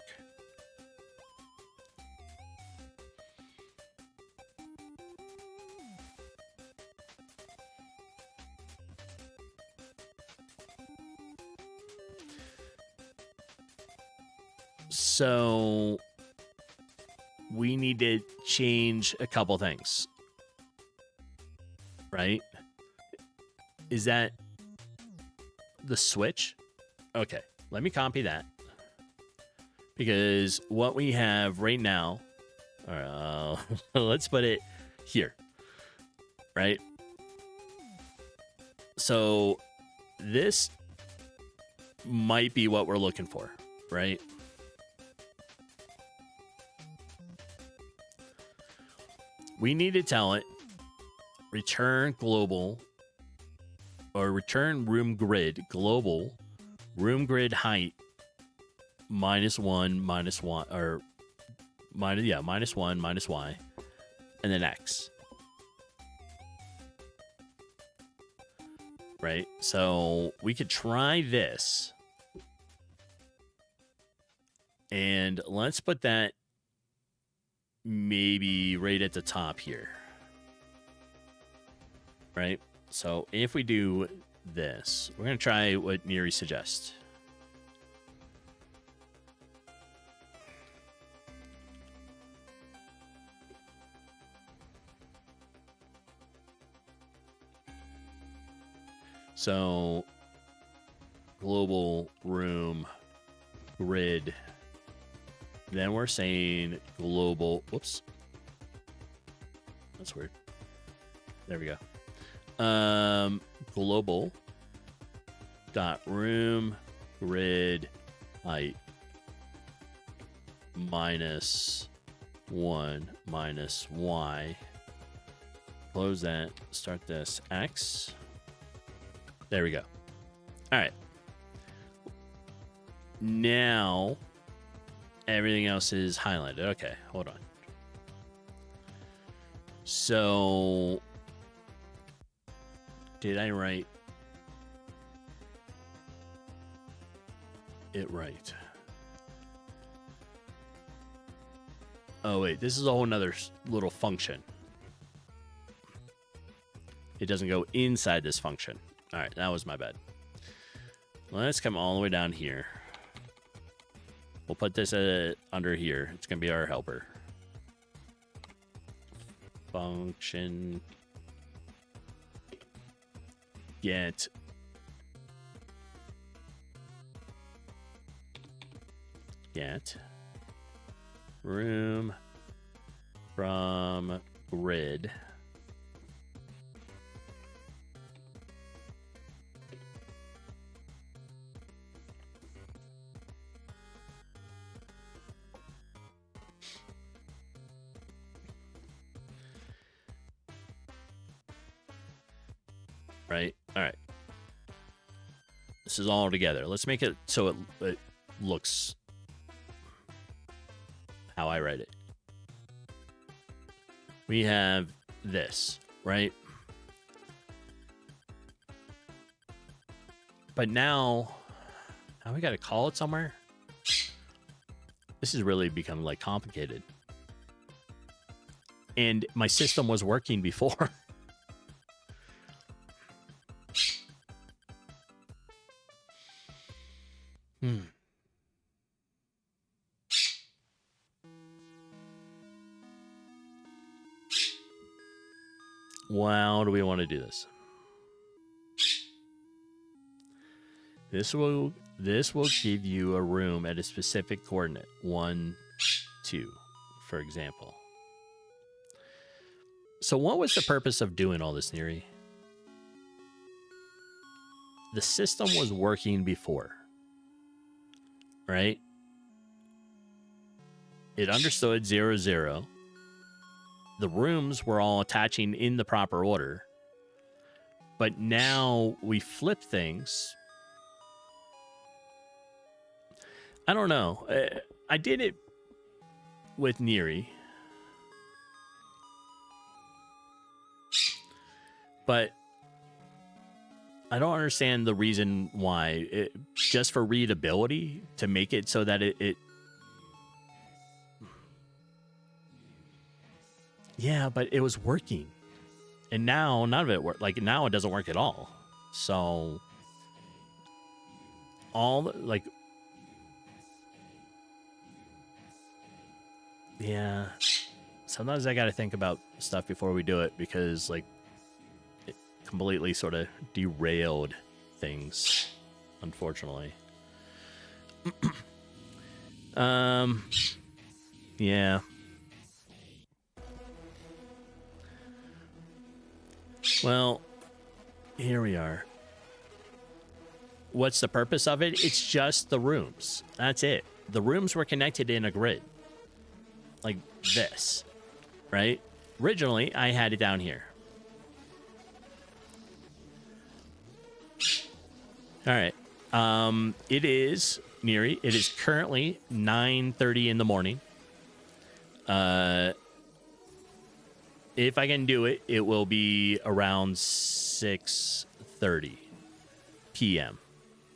So we need to change a couple things, right? Is that the switch? Okay, let me copy that. Because what we have right now, let's put it here, right? So this might be what we're looking for, right? We need to tell it return global or return room grid global room grid height -1 -1 or -1 -y and then x. Right? So we could try this. And let's put that maybe right at the top here. Right? So if we do this, we're going to try what Neri suggests. So global room grid. Then we're saying global. Whoops. That's weird. There we go. Global dot room grid height -1 -y. Close that. Start this. X. There we go. All right. Now everything else is highlighted. Okay, hold on. So, did I write it right? Oh, wait, this is a whole nother little function. It doesn't go inside this function. All right, that was my bad. Let's come all the way down here. We'll put this under here. It's going to be our helper. Function get room from grid right? All right. This is all together. Let's make it so it looks how I write it. We have this, right? But now we got to call it somewhere. This has really become like complicated. And my system was working before. How do we want to do this? This will give you a room at a specific coordinate. 1, 2, for example. So what was the purpose of doing all this, Neri? The system was working before, right? It understood 0, 0. The rooms were all attaching in the proper order. But now we flip things. I don't know. I did it with Neri. But I don't understand the reason why. Just for readability, to make it so that it... Yeah, but it was working. And now none of it worked. Like, now it doesn't work at all. So... like... Yeah. Sometimes I gotta think about stuff before we do it, because, like, it completely sort of derailed things, unfortunately. Yeah. Well, here we are. What's the purpose of it? It's just the rooms. That's it. The rooms were connected in a grid. Like this, right? Originally, I had it down here. All right. It is, Neri, it is currently 9:30 in the morning. If I can do it, it will be around 6:30 p.m.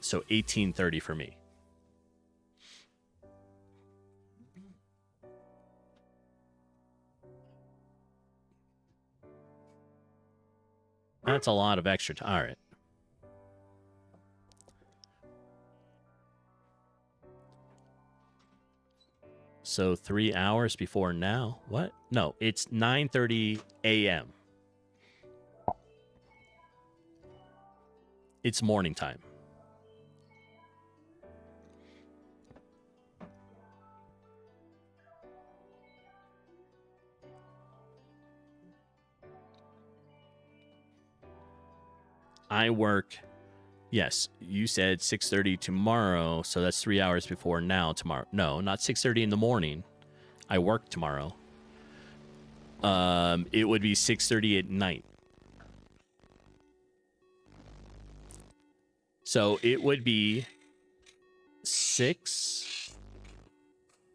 So 18:30 for me. That's a lot of extra time. All right. So 3 hours before now. What? No, it's 9:30 a.m. It's morning time. I work, yes, you said 6:30 tomorrow, so that's 3 hours before now tomorrow. No, not 6:30 in the morning. I work tomorrow. It would be 6:30 at night. So it would be 6,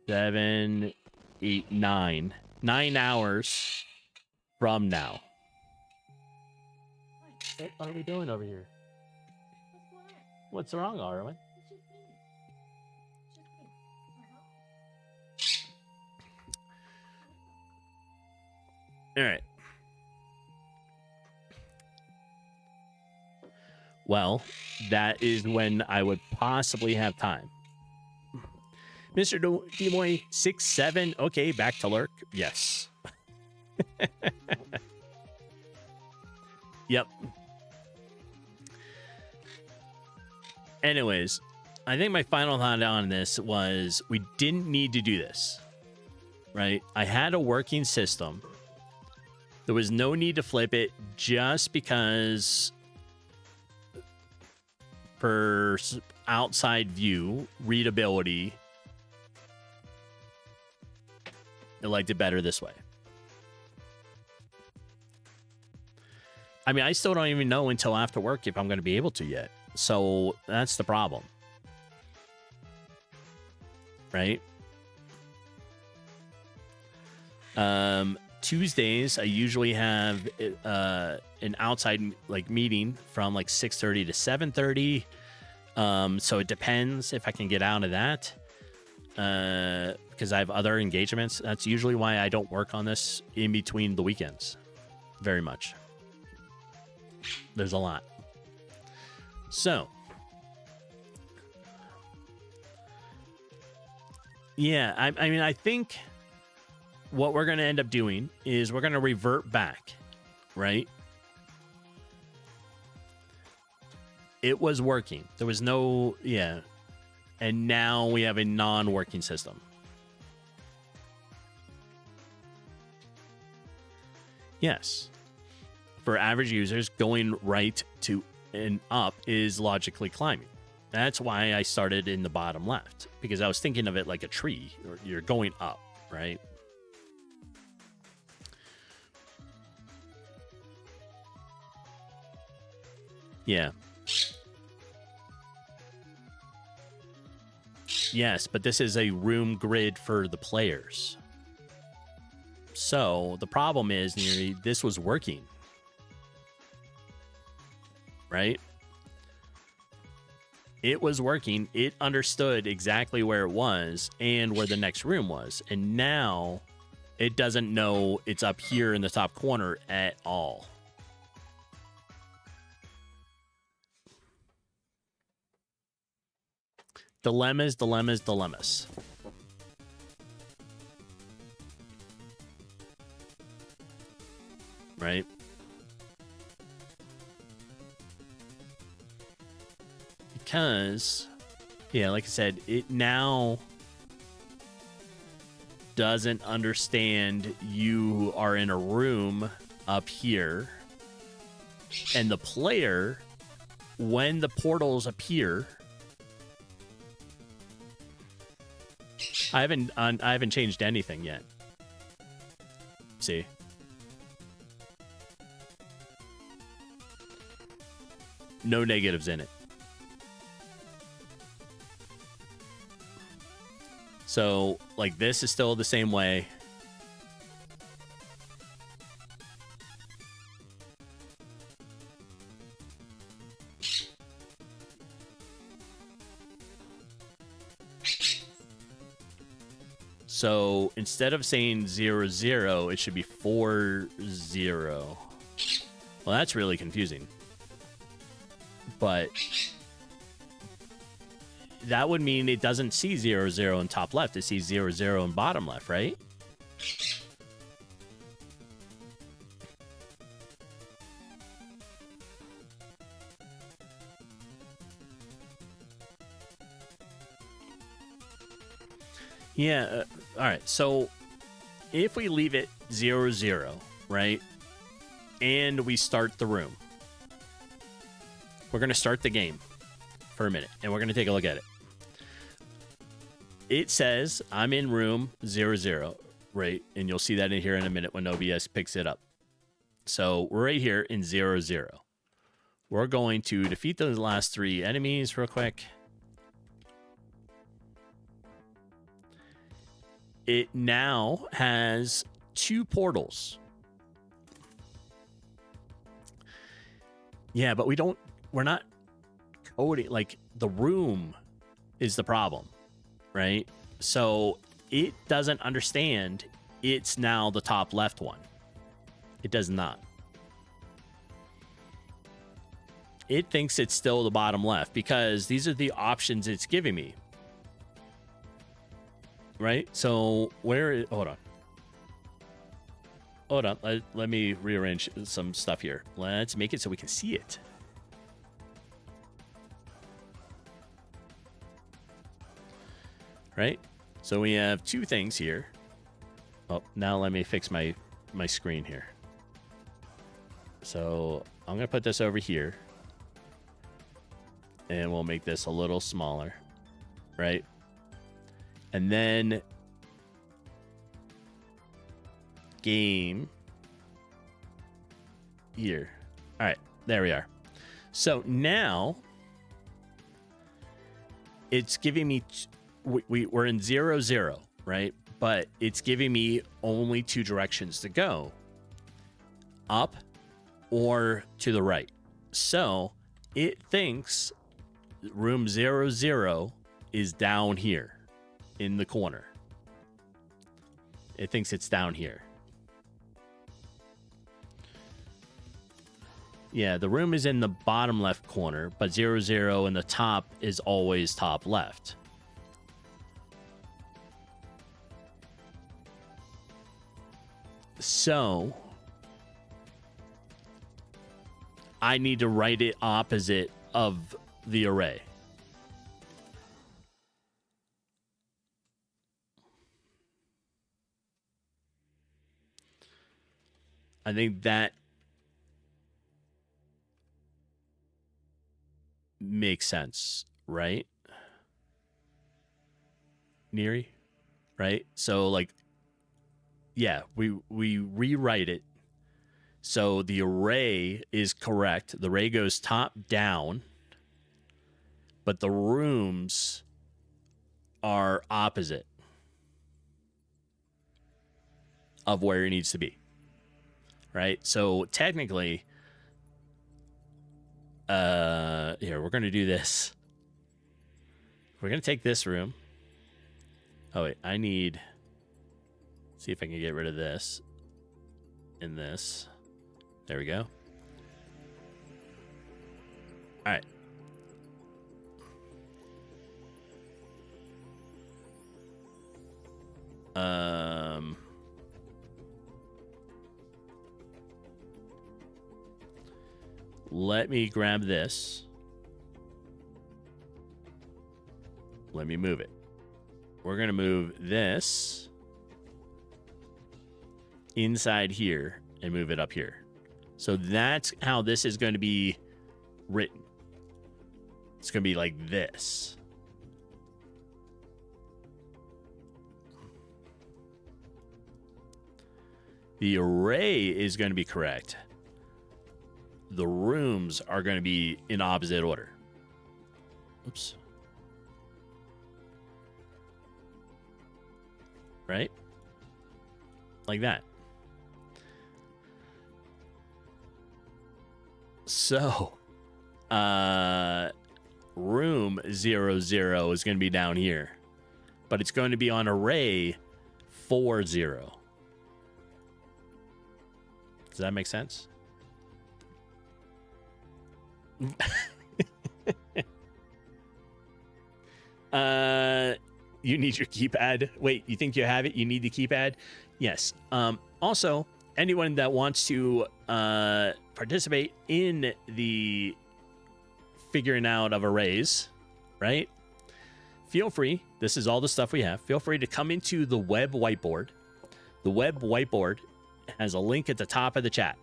7, 8, 9. 9 hours from now. What are we doing over here? What's wrong, Arwen? All right. Well, that is when I would possibly have time. Mr. Demoy, 6, 7. Okay, back to lurk. Yes. Yep. Anyways, I think my final thought on this was we didn't need to do this, right? I had a working system. There was no need to flip it just because for outside view, readability, I liked it better this way. I mean, I still don't even know until after work if I'm going to be able to yet. So that's the problem. Right? Tuesdays, I usually have an outside like meeting from like 6:30 to 7:30. So it depends if I can get out of that. Because I have other engagements. That's usually why I don't work on this in between the weekends. Very much. There's a lot. So, yeah, I mean, I think what we're going to end up doing is we're going to revert back, right? It was working. There was no, yeah. And now we have a non-working system. Yes. For average users, going right to and up is logically climbing. That's why I started in the bottom left, because I was thinking of it like a tree. You're going up, right? Yeah. Yes, but this is a room grid for the players. So the problem is, Neri, this was working. Right? It was working. It understood exactly where it was and where the next room was. And now it doesn't know it's up here in the top corner at all. Dilemmas, dilemmas, dilemmas. Right? Because, yeah, like I said, it now doesn't understand you are in a room up here. And the player, when the portals appear, I haven't changed anything yet. See? No negatives in it. So, like, this is still the same way. So, instead of saying 0, 0, it should be 4, 0. Well, that's really confusing. But that would mean it doesn't see 0, 0 in top left. It sees 0, 0 in bottom left, right? Yeah. All right. So if we leave it 0, 0, right? And we start the room. We're going to start the game for a minute, and we're going to take a look at it. It says I'm in room 0, 0, right? And you'll see that in here in a minute when OBS picks it up. So we're right here in 0, 0. We're going to defeat those last 3 enemies real quick. It now has 2 portals. Yeah, but we're not coding, like, the room is the problem, right? So it doesn't understand it's now the top left one. It does not. It thinks it's still the bottom left because these are the options it's giving me. Right? So hold on. Hold on. Let me rearrange some stuff here. Let's make it so we can see it. Right? So we have 2 things here. Oh, now let me fix my screen here. So I'm going to put this over here. And we'll make this a little smaller. Right? And then game here. All right, there we are. So now it's giving me, we're in 0, 0, right? But it's giving me only 2 directions to go, up or to the right. So it thinks room 0, 0 is down here in the corner. It thinks it's down here. Yeah, the room is in the bottom left corner, but 0, 0 in the top is always top left. So I need to write it opposite of the array. I think that makes sense, right? Neri, right? So like, yeah, we rewrite it. So the array is correct. The array goes top down, but the rooms are opposite of where it needs to be. Right? So technically, here, we're going to do this. We're going to take this room. Oh, wait, I need, see if I can get rid of this and this. There we go. All right. Let me grab this. Let me move it. We're going to move this inside here and move it up here. So that's how this is going to be written. It's going to be like this. The array is going to be correct. The rooms are going to be in opposite order. Oops. Right? Like that. So, room 0, 0 is going to be down here, but it's going to be on array 4, 0. Does that make sense? You need your keypad. Wait, you think you have it? You need the keypad? Yes. Also, anyone that wants to participate in the figuring out of arrays, right? Feel free. This is all the stuff we have. Feel free to come into the web whiteboard. The web whiteboard has a link at the top of the chat.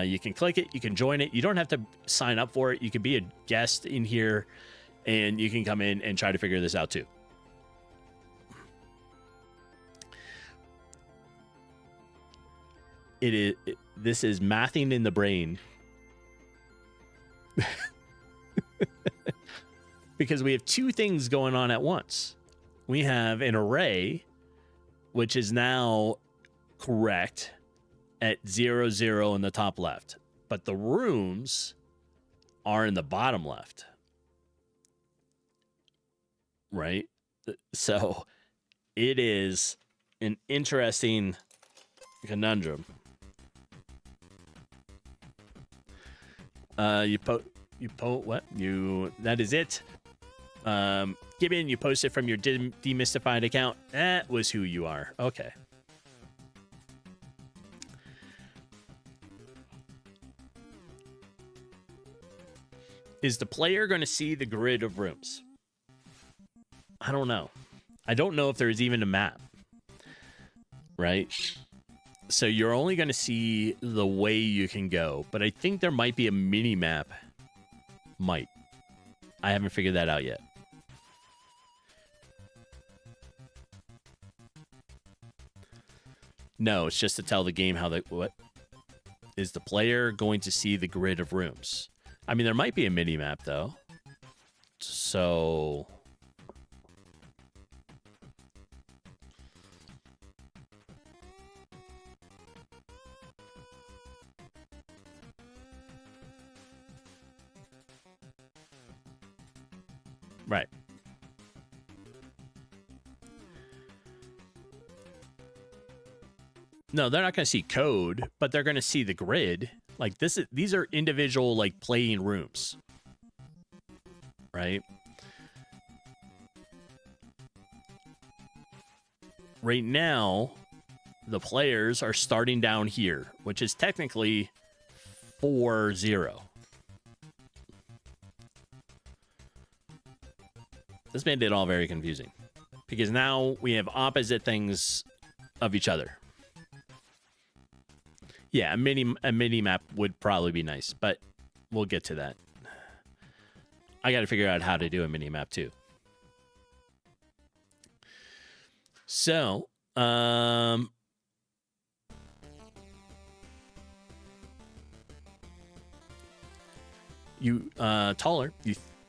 You can click it. You can join it. You don't have to sign up for it. You can be a guest in here, and you can come in and try to figure this out too. This is mathing in the brain. Because we have two things going on at once. We have an array, which is now correct at 0, 0 in the top left. But the rooms are in the bottom left. Right? So it is an interesting conundrum. That is it. Gibbon, you posted from your demystified account. That was who you are. Okay. Is the player going to see the grid of rooms? I don't know. I don't know if there's even a map. Right? So you're only going to see the way you can go, but I think there might be a mini map. Might. I haven't figured that out yet. No, it's just to tell the game how what? Is the player going to see the grid of rooms? I mean, there might be a mini map though. So right. No, they're not going to see code, but they're going to see the grid. Like these are individual like playing rooms. Right? Right now, the players are starting down here, which is technically 4-0. This made it all very confusing because now we have opposite things of each other. Yeah, a mini map would probably be nice, but we'll get to that. I got to figure out how to do a mini map too. So, Taller,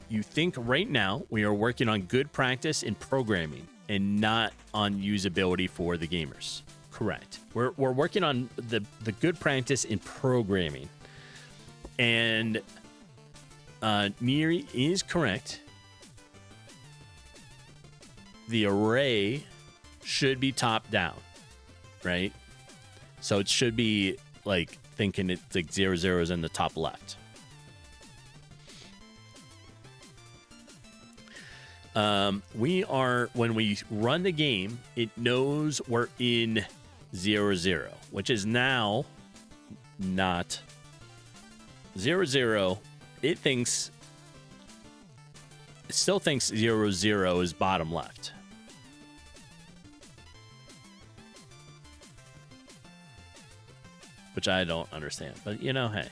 you think right now we are working on good practice in programming and not on usability for the gamers. Correct. We're working on the good practice in programming. And Neri is correct. The array should be top down, right? So it should be like thinking it's like 0, 0 is in the top left. When we run the game, it knows we're in 0, 0, which is now not 0, 0. It still thinks 0, 0 is bottom left. Which I don't understand, but you know, hey.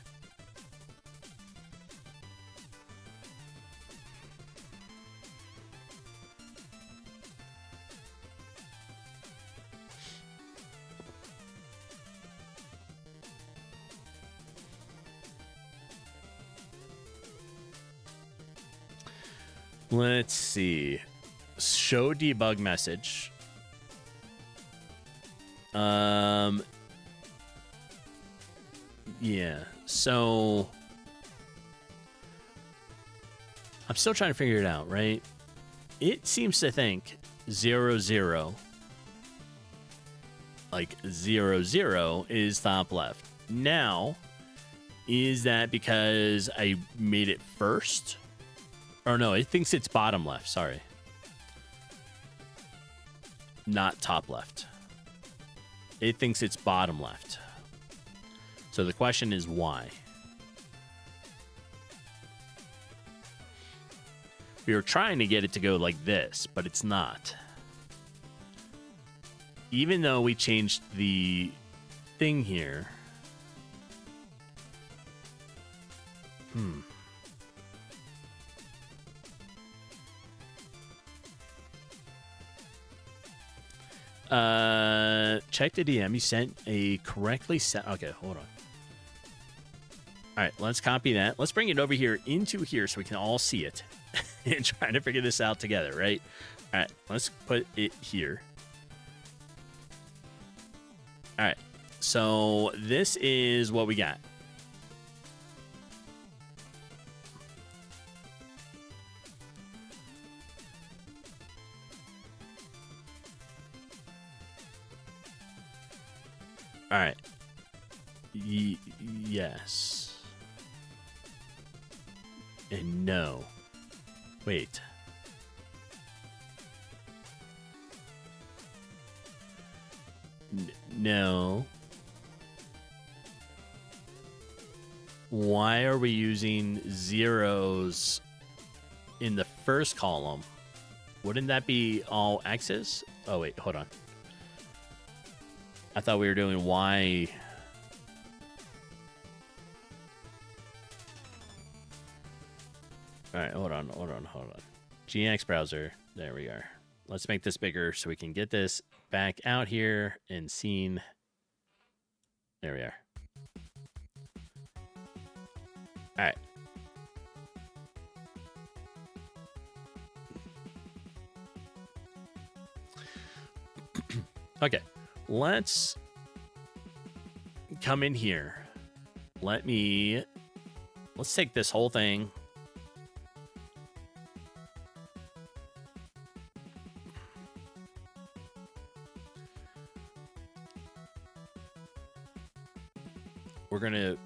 Let's see. Show debug message. Yeah. So I'm still trying to figure it out, right? It seems to think 0, 0, like 0, 0 is top left. Now, is that because I made it first? Or no, it thinks it's bottom left. Sorry. Not top left. It thinks it's bottom left. So the question is why? We were trying to get it to go like this, but it's not. Even though we changed the thing here. Check the DM. You sent a correctly set. Okay, hold on. All right, let's copy that. Let's bring it over here into here so we can all see it and try to figure this out together, right? All right, let's put it here. All right, so this is what we got. All right. Yes. And no. Wait. No. Why are we using zeros in the first column? Wouldn't that be all X's? Oh, wait, hold on. I thought we were doing Y. All right, hold on. GX browser. There we are. Let's make this bigger so we can get this back out here and seen. There we are. All right. Okay. Let's come in here. Let's take this whole thing. We're gonna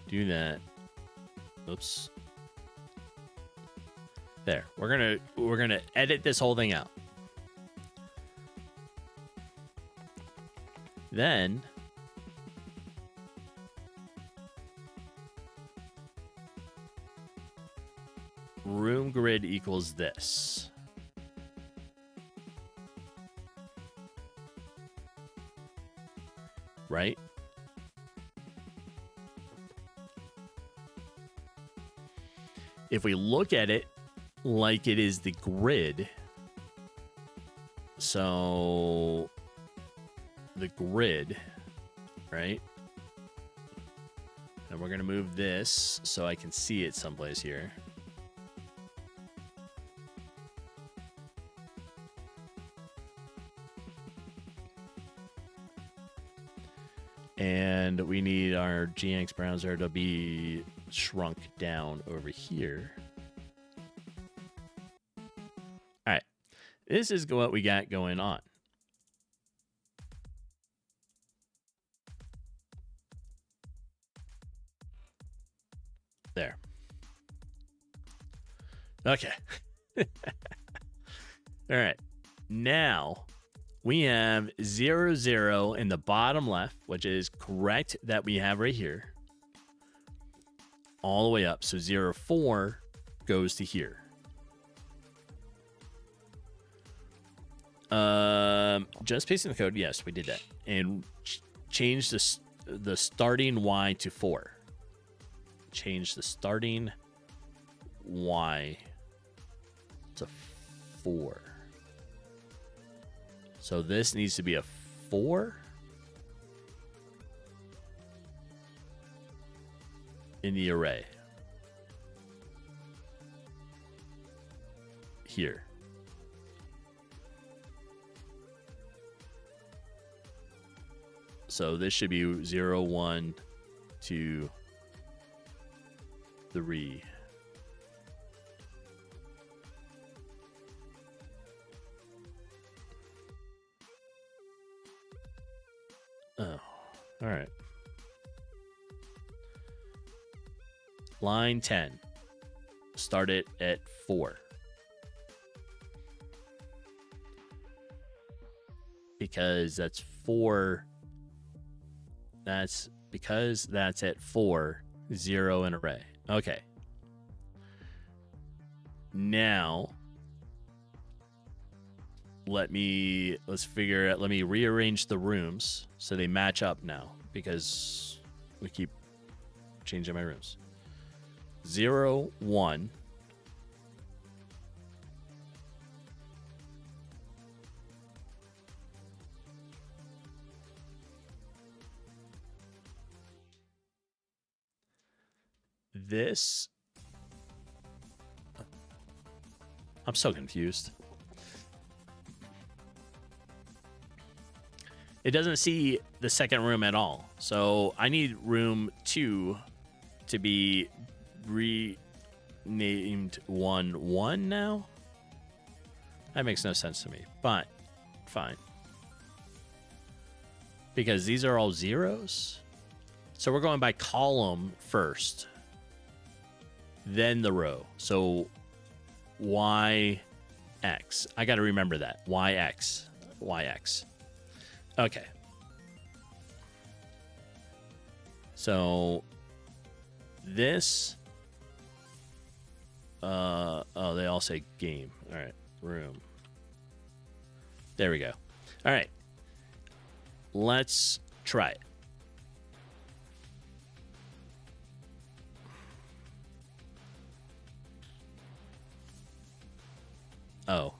do that. Oops. There. We're gonna edit this whole thing out. Then room grid equals this. Right? If we look at it like it is the grid, so the grid, right? And we're going to move this so I can see it someplace here. And we need our GX browser to be shrunk down over here. All right. This is what we got going on. There. Okay. All right. Now we have 0, 0 in the bottom left, which is correct that we have right here. All the way up. So 0, 4 goes to here. Just pasting the code. Yes, we did that. And change the starting Y to 4. Change the starting Y to 4. So this needs to be a 4 in the array. Here. So this should be 0, 1, 2, 3. Oh, all right. Line 10. Start it at 4. Because that's 4. That's because that's at 4, 0 in array. Okay. Now let me rearrange the rooms so they match up now because we keep changing my rooms. 0, 1. This, I'm so confused. It doesn't see the second room at all. So I need room 2 to be renamed 1, 1 now. That makes no sense to me, but fine. Because these are all zeros. So we're going by column first. Then the row. So YX. I got to remember that. YX. YX. Okay. So this oh, they all say game. All right. Room. There we go. All right. Let's try it. Oh,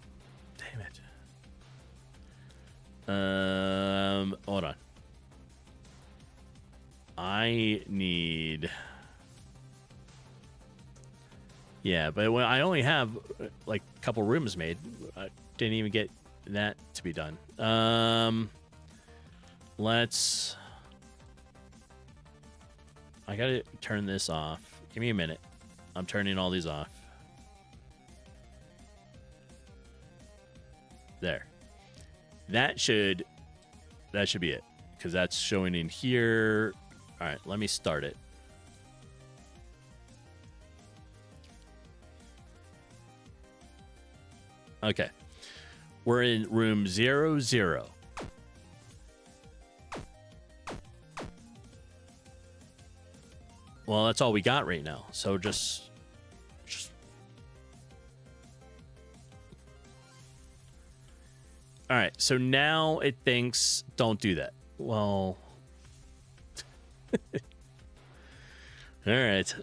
damn it. Hold on. I need... Yeah, but when I only have like a couple rooms made, I didn't even get that to be done. Let's... I gotta turn this off. Give me a minute. I'm turning all these off. There. That should be it, because that's showing in here. All right, let me start it. Okay. We're in room 00. Well, that's all we got right now. So just... All right. So now it thinks, don't do that. Well... All right.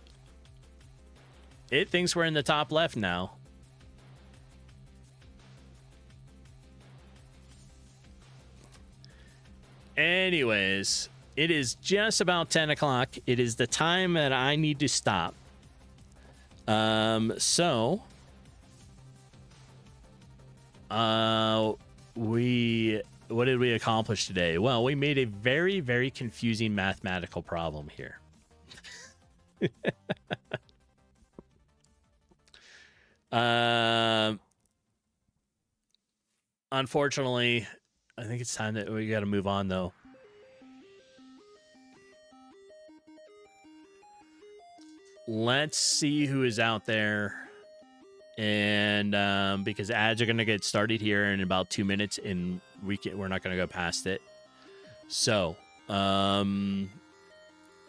It thinks we're in the top left now. Anyways, it is just about 10 o'clock. It is the time that I need to stop. So... What did we accomplish today? Well, we made a very, very confusing mathematical problem here. Unfortunately, I think it's time that we got to move on, though. Let's see who is out there. And because ads are going to get started here in about 2 minutes, and we're not going to go past it. So,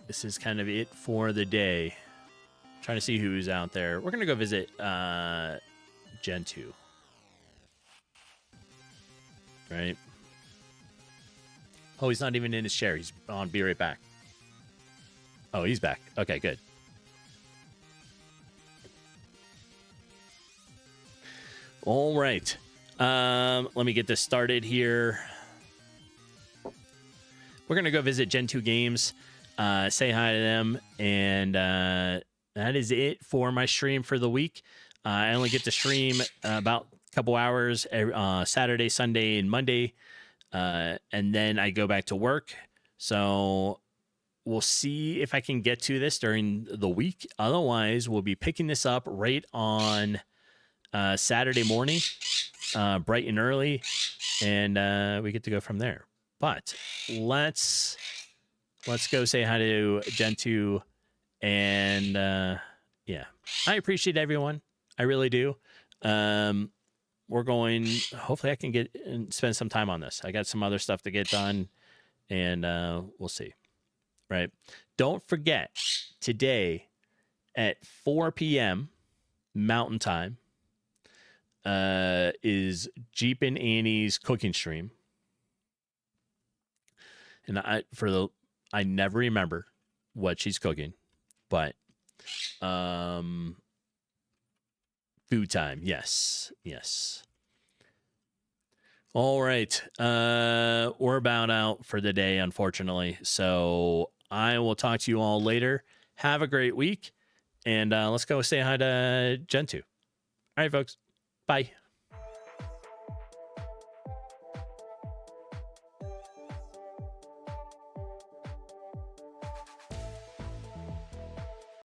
this is kind of it for the day. Trying to see who's out there. We're going to go visit Gen 2. Right? Oh, he's not even in his chair. He's on. Be right back. Oh, he's back. Okay, good. All right. Let me get this started here. We're going to go visit Gen 2 Games, say hi to them, and that is it for my stream for the week. I only get to stream about a couple hours Saturday, Sunday, and Monday, and then I go back to work. So we'll see if I can get to this during the week. Otherwise, we'll be picking this up right on... Saturday morning, bright and early, and we get to go from there. But let's go say hi to Gen 2, and yeah, I appreciate everyone. I really do. We're going. Hopefully, I can get and spend some time on this. I got some other stuff to get done, and we'll see. Right. Don't forget today at 4 p.m. Mountain Time. Is Jeep and Annie's cooking stream, and I never remember what she's cooking, but food time, yes. All right, we're about out for the day, unfortunately. So I will talk to you all later. Have a great week, and let's go say hi to Gen 2. All right, folks. Bye.